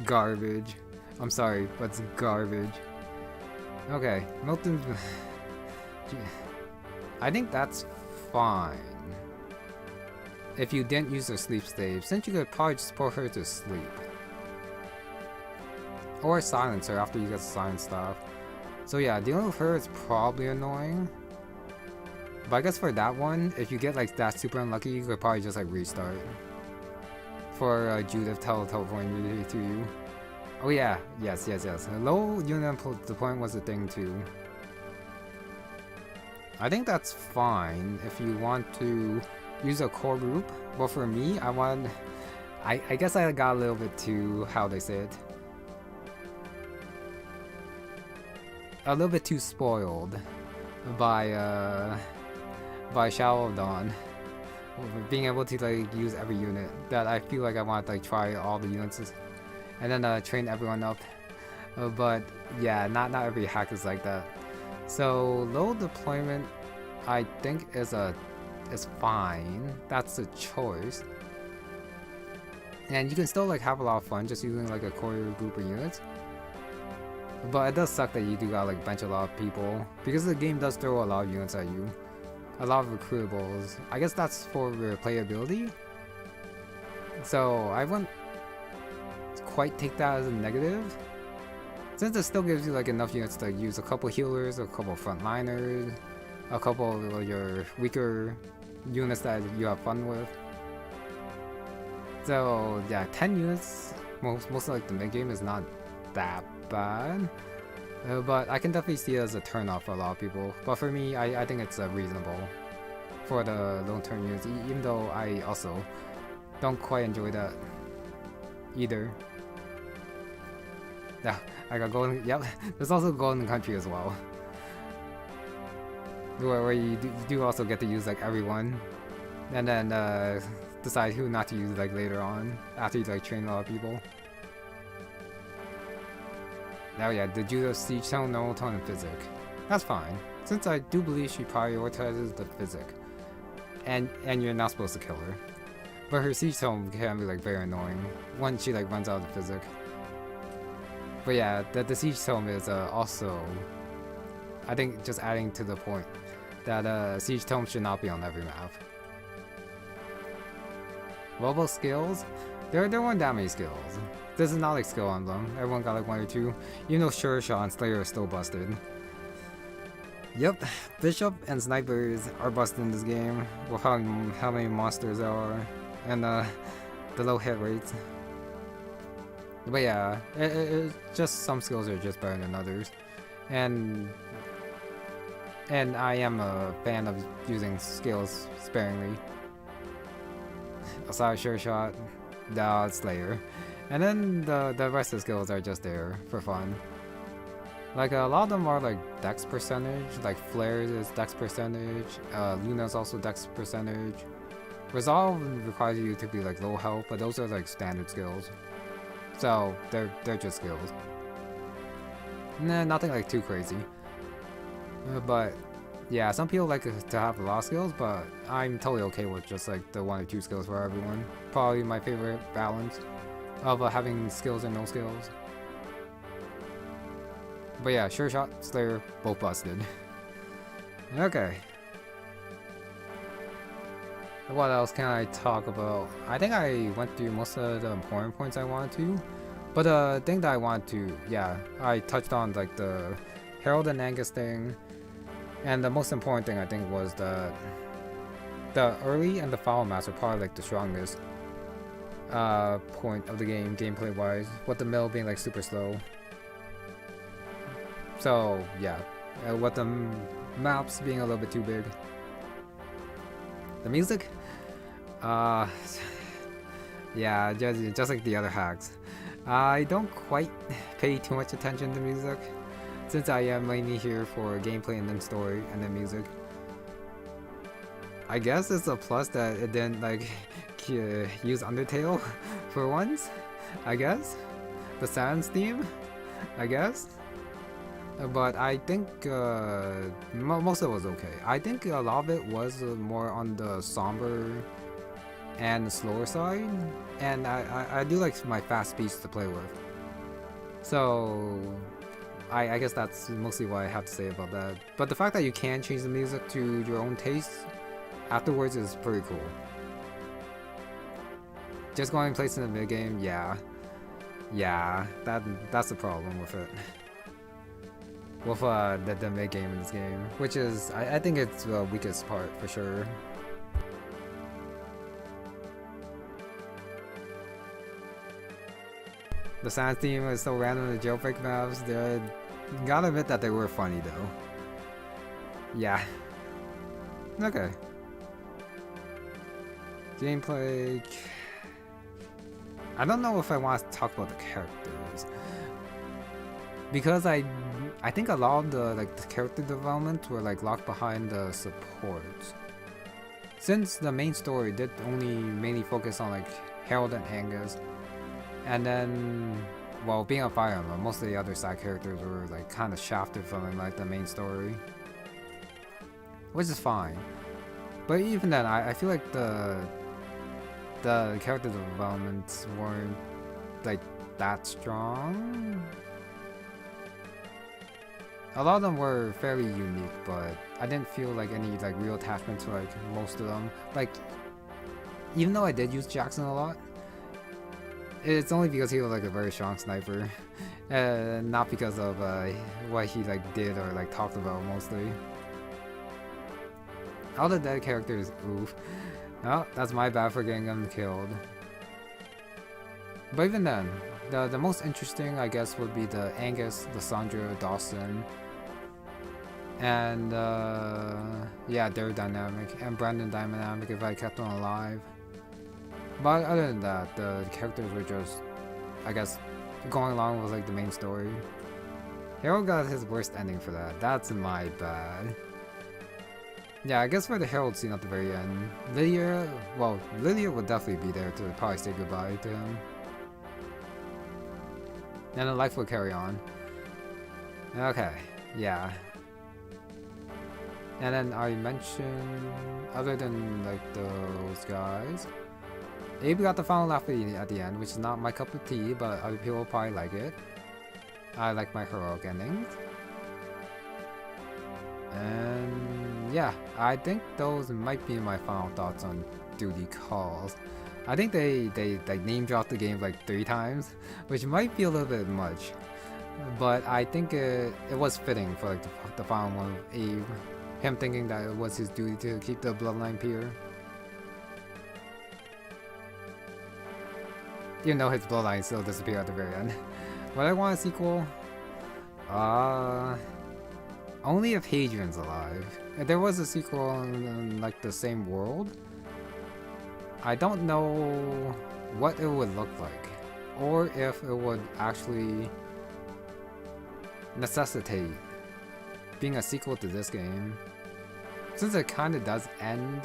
Garbage. I'm sorry, but it's garbage. Okay, Milton's... I think that's fine. If you didn't use her sleep stave, since you could probably just put her to sleep. Or silence her after you get the silence stuff. So yeah, dealing with her is probably annoying. But I guess for that one, if you get like that super unlucky, you could probably just like restart. For Judith teleporting to you. Oh yeah, yes. Low unit deployment was a thing too. I think that's fine if you want to use a core group. But for me, I guess I got a little bit too, how they say it, a little bit too spoiled by Shadow of Dawn, being able to like use every unit, that I feel like I want to like try all the units and then train everyone up. But yeah, not every hack is like that. So low deployment, I think is fine. That's a choice, and you can still like have a lot of fun just using like a core group of units. But it does suck that you do gotta like bench a lot of people, because the game does throw a lot of units at you, a lot of recruitables. I guess that's for replayability. So I wouldn't quite take that as a negative, since it still gives you like enough units to use a couple healers, a couple frontliners, a couple of your weaker units that you have fun with. So yeah, 10 units, most like the mid game is not that bad. But I can definitely see it as a turn off for a lot of people. But for me, I think it's reasonable for the long term units, even though I also don't quite enjoy that either. Yeah, I got golden. Yep, there's also golden country as well, where you do also get to use like everyone, and then decide who not to use like later on after you like train a lot of people. Now yeah, the Judo Siege Tone, Normal Tone, and Physic. That's fine, since I do believe she prioritizes the Physic, and you're not supposed to kill her. But her Siege Tone can be like very annoying once she like runs out of the Physic. But yeah, the Siege Tome is also, I think, just adding to the point that Siege Tome should not be on every map. Well, about skills, there weren't that many skills. This is not like skill emblem. Everyone got like 1 or 2. Even though Sure Shot and Slayer are still busted. Yep, Bishop and Snipers are busted in this game with how many monsters there are. and the low hit rates. But yeah, just some skills are just better than others, and I am a fan of using skills sparingly. Aside Sure Shot, Slayer, and then the rest of the skills are just there for fun. Like a lot of them are like dex percentage, like Flares is dex percentage, Luna's also dex percentage. Resolve requires you to be like low health, but those are like standard skills. So they're just skills. Nah, nothing like too crazy. But yeah, some people like to have a lot of skills, but I'm totally okay with just like the 1 or 2 skills for everyone. Probably my favorite balance of having skills and no skills. But yeah, Sure Shot, Slayer, both busted. Okay. What else can I talk about? I think I went through most of the important points I wanted to. But the thing that I wanted to, yeah, I touched on like the Harold and Angus thing. And the most important thing I think was the early and the follow maps are probably like the strongest point of the game, gameplay wise, with the middle being like super slow. So yeah, with the maps being a little bit too big. The music? Yeah, just like the other hacks. I don't quite pay too much attention to music, since I am mainly here for gameplay and then story and then music. I guess it's a plus that it didn't like use Undertale for once, I guess. The Sans theme, I guess. But I think most of it was okay. I think a lot of it was more on the somber and the slower side, and I do like my fast speeds to play with. So I guess that's mostly what I have to say about that. But the fact that you can change the music to your own taste afterwards is pretty cool. Just going place in the mid game, yeah, that's the problem with it. With the mid game in this game, which is I think it's the weakest part for sure. The Sans theme is so random. The jailbreak maps, gotta admit that they were funny though. Yeah. Okay. Gameplay. I don't know if I want to talk about the characters, because I think a lot of the character development were like locked behind the supports. Since the main story did only mainly focus on like Harold and Angus, and then, well, being a Fire Emblem, most of the other side characters were like kind of shafted from like the main story, which is fine. But even then, I feel like the character developments weren't like that strong. A lot of them were fairly unique, but I didn't feel like any like real attachment to like most of them. Like, even though I did use Jackson a lot, it's only because he was like a very strong sniper, not because of what he like did or like talked about mostly. All the dead characters, oof. Oh, that's my bad for getting them killed. But even then, the most interesting, I guess, would be the Angus, the Sandra, Dawson, and yeah, their dynamic, and Brandon dynamic if I kept them alive. But other than that, the characters were just, I guess, going along with like the main story. Harold got his worst ending for that. That's my bad. Yeah, I guess for the Herald scene at the very end, Lydia would definitely be there to probably say goodbye to him. And then life will carry on. Okay, yeah. And then I mentioned, other than like those guys, Abe got the final laugh at the end, which is not my cup of tea, but other people probably like it. I like my heroic endings. And yeah, I think those might be my final thoughts on duty calls. I think they like name dropped the game like 3 times, which might be a little bit much, but I think it was fitting for like the final one of Abe, him thinking that it was his duty to keep the bloodline pure. Even though his bloodline still disappeared at the very end. Would I want a sequel? Only if Hadrian's alive. If there was a sequel in like the same world, I don't know what it would look like, or if it would actually necessitate being a sequel to this game, since it kind of does end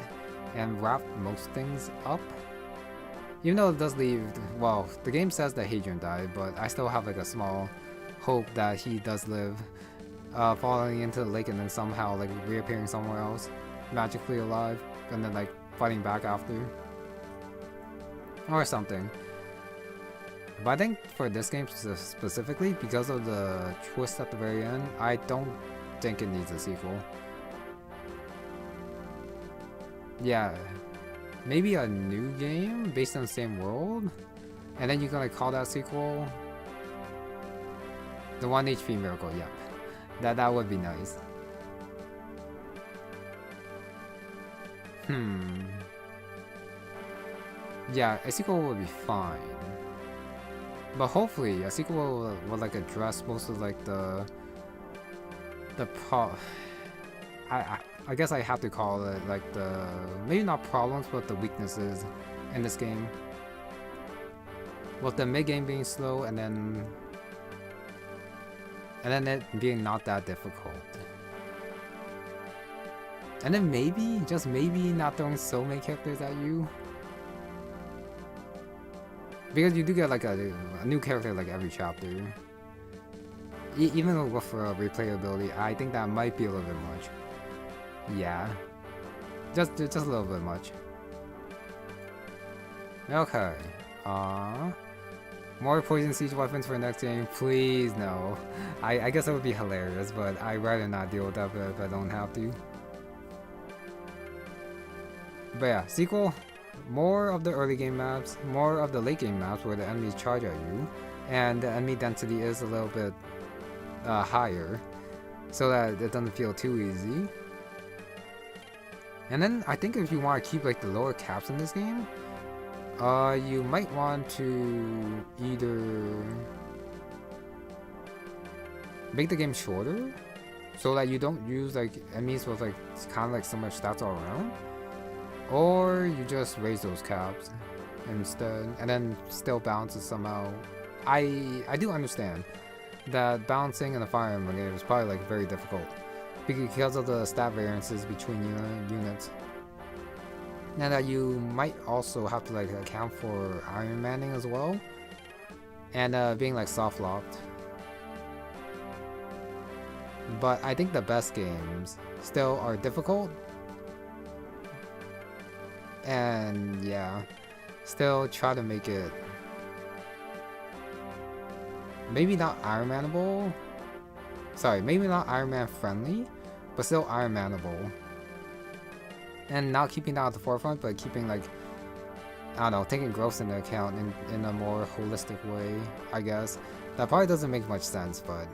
and wrap most things up. Even though it does leave, well, the game says that Hadrian died, but I still have like a small hope that he does live, falling into the lake and then somehow like reappearing somewhere else, magically alive, and then like fighting back after, or something. But I think for this game specifically, because of the twist at the very end, I don't think it needs a sequel. Yeah, maybe a new game based on the same world, and then you're gonna call that sequel the 1 HP Miracle. Yep, that would be nice. Yeah, a sequel would be fine, but hopefully a sequel will like address most of like the I guess I have to call it like the, maybe not problems, but the weaknesses in this game. With the mid game being slow, and then it being not that difficult. And then maybe, just maybe, not throwing so many characters at you. Because you do get like a new character like every chapter. Even with replayability, I think that might be a little bit much. Yeah, just a little bit much. Okay, more poison siege weapons for next game, please no. I guess it would be hilarious, but I'd rather not deal with that if I don't have to. But yeah, sequel, more of the early game maps, more of the late game maps where the enemies charge at you, and the enemy density is a little bit higher, so that it doesn't feel too easy. And then I think if you want to keep like the lower caps in this game, you might want to either make the game shorter, so that you don't use like enemies with like kind of like so much stats all around, or you just raise those caps instead, and then still balance it somehow. I do understand that balancing in the Fire Emblem game is probably like very difficult, because of the stat variances between units, and that you might also have to like account for Ironmaning as well, and being like soft locked. But I think the best games still are difficult, and yeah, still try to make it maybe not Ironmanable. Sorry, maybe not Iron Man friendly, but still Ironmanable. And not keeping that at the forefront, but keeping like, I don't know, taking growth into account in a more holistic way, I guess. That probably doesn't make much sense, but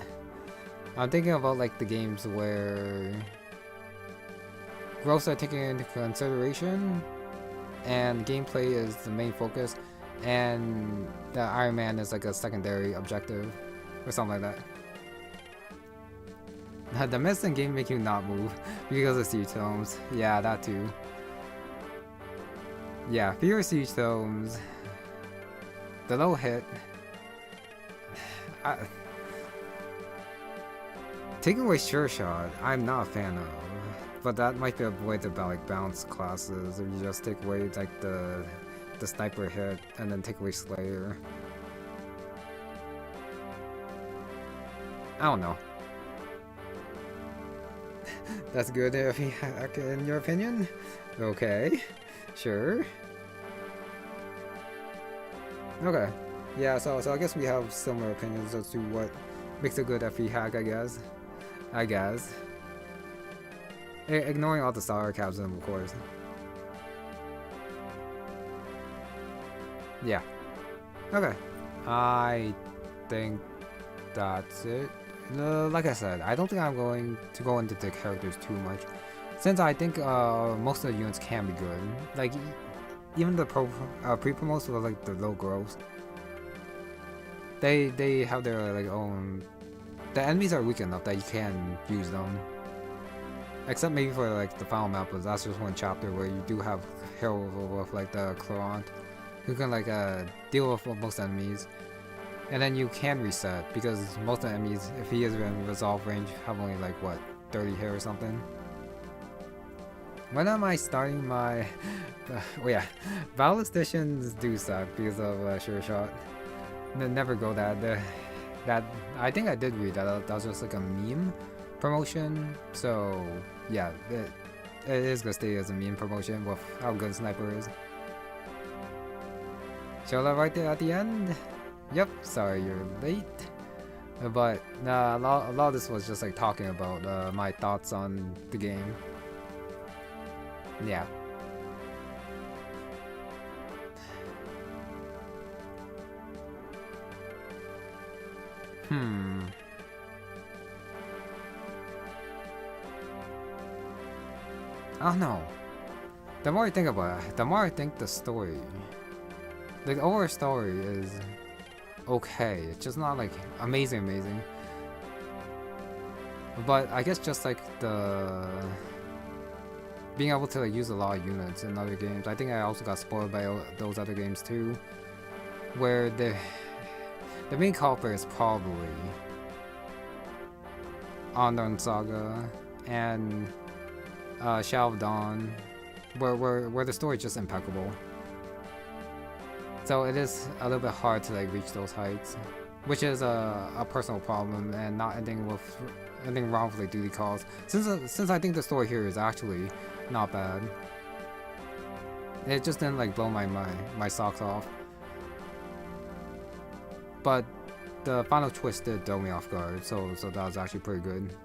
I'm thinking about like the games where growths are taken into consideration and gameplay is the main focus, and the Iron Man is like a secondary objective or something like that. The medicine game make you not move because of siege tomes. Yeah, that too. Yeah, fewer siege tomes. The low hit. Taking away Sure Shot, I'm not a fan of. But that might be a way to like balance classes, if you just take away like the sniper hit and then take away Slayer. I don't know. That's good in your opinion? Okay, sure. Okay, yeah, so I guess we have similar opinions as to what makes a good FE hack, I guess. Ignoring all the sarcasm, of course. Yeah. Okay. I think that's it. Like I said, I don't think I'm going to go into the characters too much, since I think most of the units can be good. Like even the pre-promos with like the low growth they have their like own. The enemies are weak enough that you can use them. Except maybe for like the final map, but that's just one chapter where you do have hero with like the Clorant, who can like deal with most enemies, and then you can reset because most of the enemies, if he is in resolve range, have only like what 30 hit or something. When am I starting my? Oh yeah, battle stations do suck because of Sure Shot. Never go that. That I think I did read that. That was just like a meme promotion. So yeah, it is gonna stay as a meme promotion with how good Sniper is. Shola right there at the end. Yep. Sorry you're late. But a lot of this was just like talking about my thoughts on the game. Yeah. I don't know. The more I think about it, the more I think the story, the overall story is okay. It's just not like amazing. But I guess just like the being able to like use a lot of units in other games. I think I also got spoiled by those other games too, where the main culprit is probably Unknown Saga and Shadow of Dawn, where the story is just impeccable. So it is a little bit hard to like reach those heights, which is a personal problem, and not ending wrong with like duty calls. Since I think the story here is actually not bad, it just didn't like blow my socks off. But the final twist did throw me off guard, so that was actually pretty good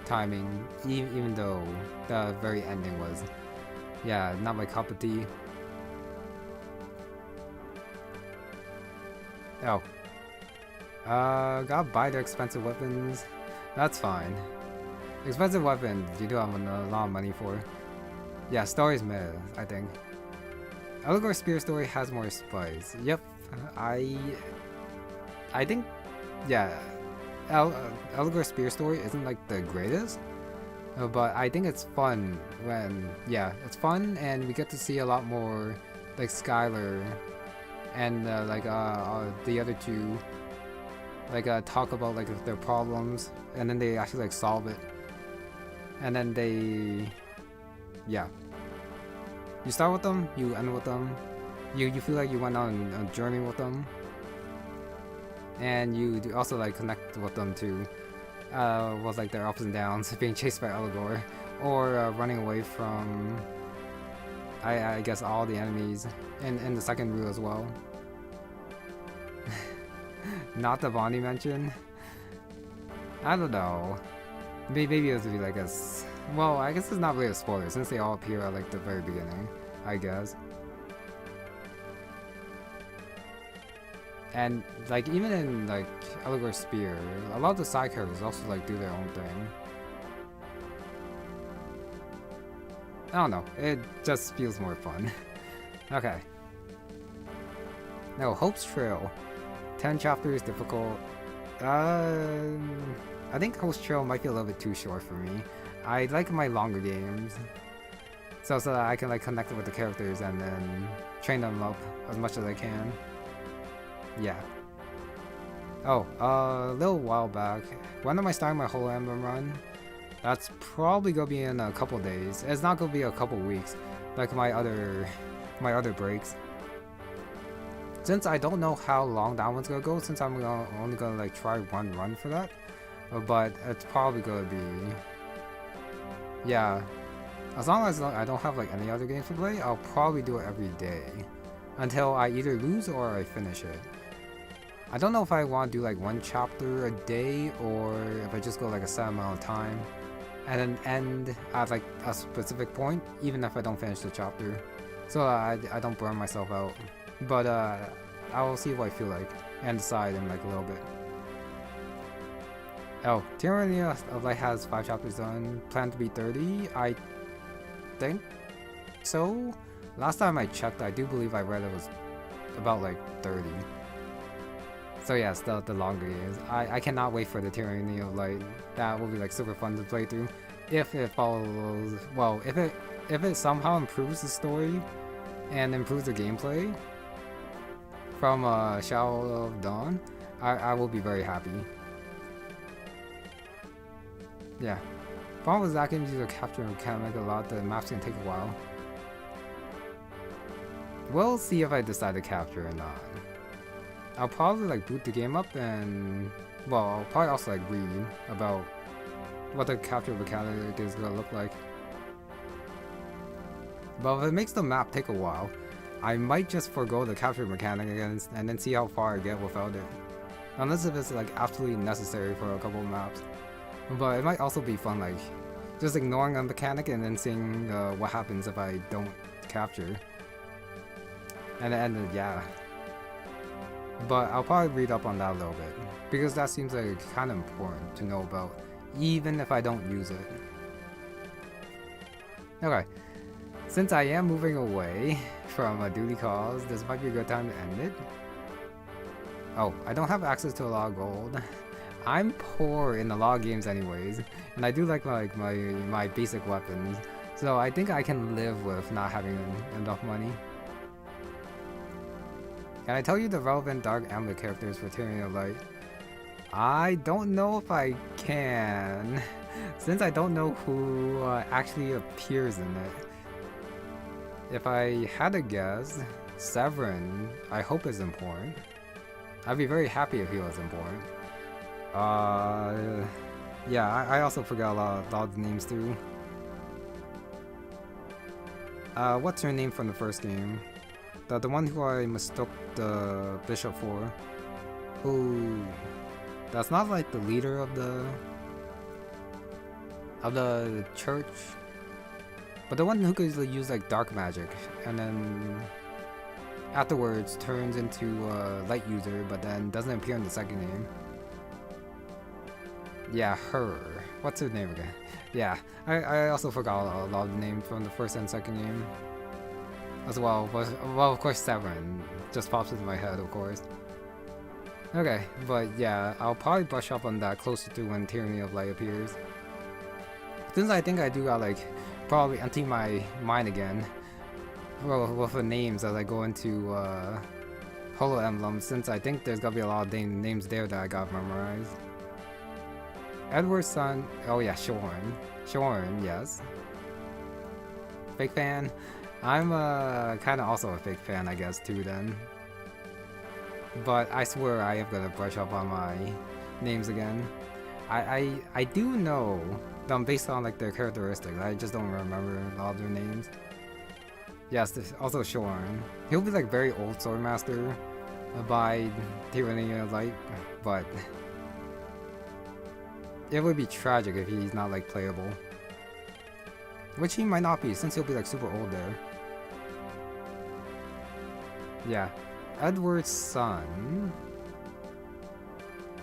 timing, even though the very ending was, yeah, not my cup of tea. Oh. Gotta buy the expensive weapons. That's fine. Expensive weapons, you do have a lot of money for. Yeah, story's meh, I think. Eligor Spear story has more spice. Yep, I think, yeah, Eligor Spear story isn't like the greatest, but I think it's fun when, yeah, it's fun, and we get to see a lot more like Skylar and the other two like talk about like their problems, and then they actually like solve it, and then they, yeah, you start with them, you end with them, you feel like you went on a journey with them, and you also like connect with them too, with like their ups and downs, being chased by Eligor, or running away from I guess all the enemies in the second route as well. Not the Bonnie mention. I don't know. Maybe it would be like a. Well, I guess it's not really a spoiler since they all appear at like the very beginning, I guess. And like even in like Eligor Spear, a lot of the side characters also like do their own thing. I don't know. It just feels more fun. Okay. No, Hope's Trail. 10 chapters difficult. I think Hope's Trail might be a little bit too short for me. I like my longer games, so that I can like connect with the characters and then train them up as much as I can. Yeah. Oh, a little while back. When am I starting my whole Emblem run? That's probably gonna be in a couple days. It's not gonna be a couple weeks, like my other breaks. Since I don't know how long that one's gonna go, since I'm only gonna like try one run for that, but it's probably gonna be, yeah. As long as I don't have like any other games to play, I'll probably do it every day until I either lose or I finish it. I don't know if I want to do like one chapter a day or if I just go like a set amount of time and then end at like a specific point, even if I don't finish the chapter, so I don't burn myself out. But I will see what I feel like and decide in like a little bit. Oh, Tyranny of Light has 5 chapters done. Planned to be 30, I think so. Last time I checked, I do believe I read it was about like 30. So yes, the longer games. I cannot wait for the Tyranny of Light. That will be like super fun to play through. If it follows, well, if it somehow improves the story and improves the gameplay from Shadow of Dawn, I will be very happy. Yeah. Problem with that game is you capture mechanic a lot. The maps can take a while. We'll see if I decide to capture or not. I'll probably like boot the game up and, well, I'll probably also like read about what the capture mechanic is gonna look like. But if it makes the map take a while, I might just forego the capture mechanic again and then see how far I get without it. Unless if it's like absolutely necessary for a couple of maps. But it might also be fun, like just ignoring a mechanic and then seeing what happens if I don't capture. And yeah. But I'll probably read up on that a little bit, because that seems like kind of important to know about, even if I don't use it. Okay, since I am moving away from a duty cause, this might be a good time to end it. Oh, I don't have access to a lot of gold. I'm poor in a lot of games anyways, and I do like my basic weapons, so I think I can live with not having enough money. Can I tell you the relevant Dark Amulet characters for Tyranny of Light? I don't know if I can, since I don't know who actually appears in it. If I had to guess, Severin, I hope is important. I'd be very happy if he was important. Yeah, I also forgot a lot of the names too. What's her name from the first game? The one who I mistook the bishop for. Who... That's not like the leader of the church. But the one who could use like dark magic and then afterwards turns into a light user but then doesn't appear in the second game. Yeah, her. What's her name again? Yeah, I also forgot a lot of the names from the first and second game. As well, but, well, of course, Severin just pops into my head, of course. Okay, but yeah, I'll probably brush up on that closer to when Tyranny of Light appears. Since I think I do got like probably empty my mind again, well, with the names as I go into Holo Emblem, since I think there's gonna be a lot of names there that I got memorized. Edward's son, oh yeah, Shorn. Shorn, yes. Fake fan. I'm kind of also a fake fan, I guess, too then. But I swear I am gonna brush up on my names again. I do know them based on like their characteristics. I just don't remember a lot of their names. Yes, also Shorn. He'll be like very old Swordmaster by Tyranny of Light, but it would be tragic if he's not like playable. Which he might not be, since he'll be like super old there. Yeah, Edward's son.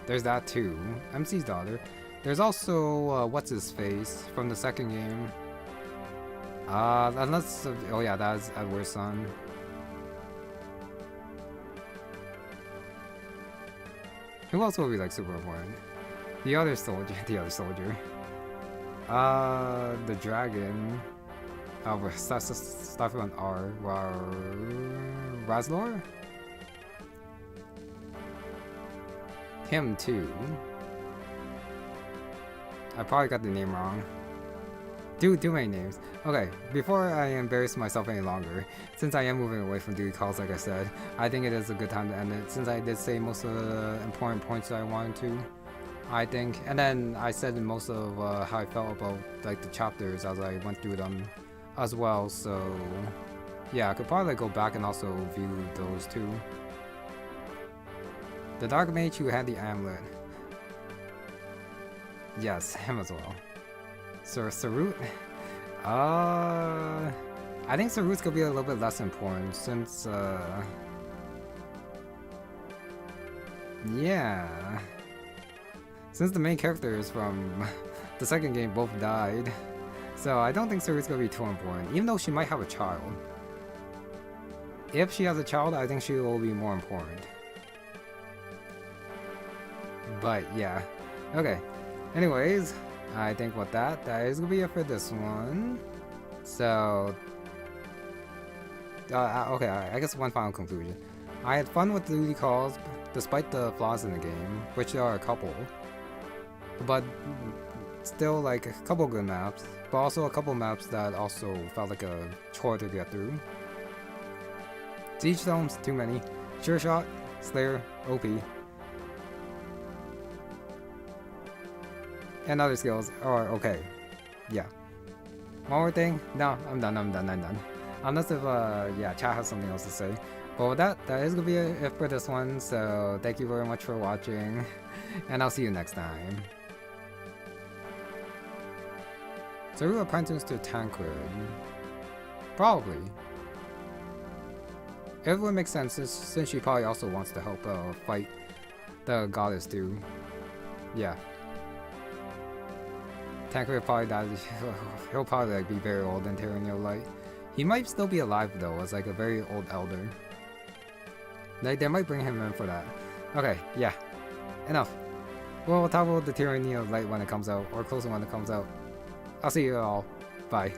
There's that too. MC's daughter. There's also what's his face from the second game. Unless oh yeah, that's Edward's son. Who else will be like super important? The other soldier. The other soldier. The dragon. Stuff on R. Razlor? Him too. I probably got the name wrong. Too many names. Okay, before I embarrass myself any longer, since I am moving away from duty calls like I said, I think it is a good time to end it, since I did say most of the important points that I wanted to. I think, and then I said most of how I felt about like the chapters as I went through them as well, so yeah, I could probably go back and also view those too. The Dark Mage who had the amulet. Yes, him as well. Sarut? I think Sarut's gonna be a little bit less important since yeah. Since the main characters from the second game both died, so I don't think Sarut's gonna be too important, even though she might have a child. If she has a child, I think she will be more important. But yeah. Okay. Anyways, I think with that is gonna be it for this one. So, okay, I guess one final conclusion. I had fun with the duty calls, despite the flaws in the game, which there are a couple. But still, like, a couple good maps, but also a couple maps that also felt like a chore to get through. Siege Domes, too many. Sure Shot, Slayer, OP. And other skills are okay. Yeah. One more thing? No, I'm done. Unless if, yeah, chat has something else to say. But with that is gonna be it for this one, so thank you very much for watching, and I'll see you next time. So who apprentice to Tancred? Probably. It would make sense since she probably also wants to help fight the goddess too. Yeah. Tancred probably dies. He'll probably like be very old in Tyrannial Light. He might still be alive though, as like a very old elder. Like they might bring him in for that. Okay, yeah. Enough. We'll talk about the Tyranny of Light when it comes out, or closer when it comes out. I'll see you all. Bye.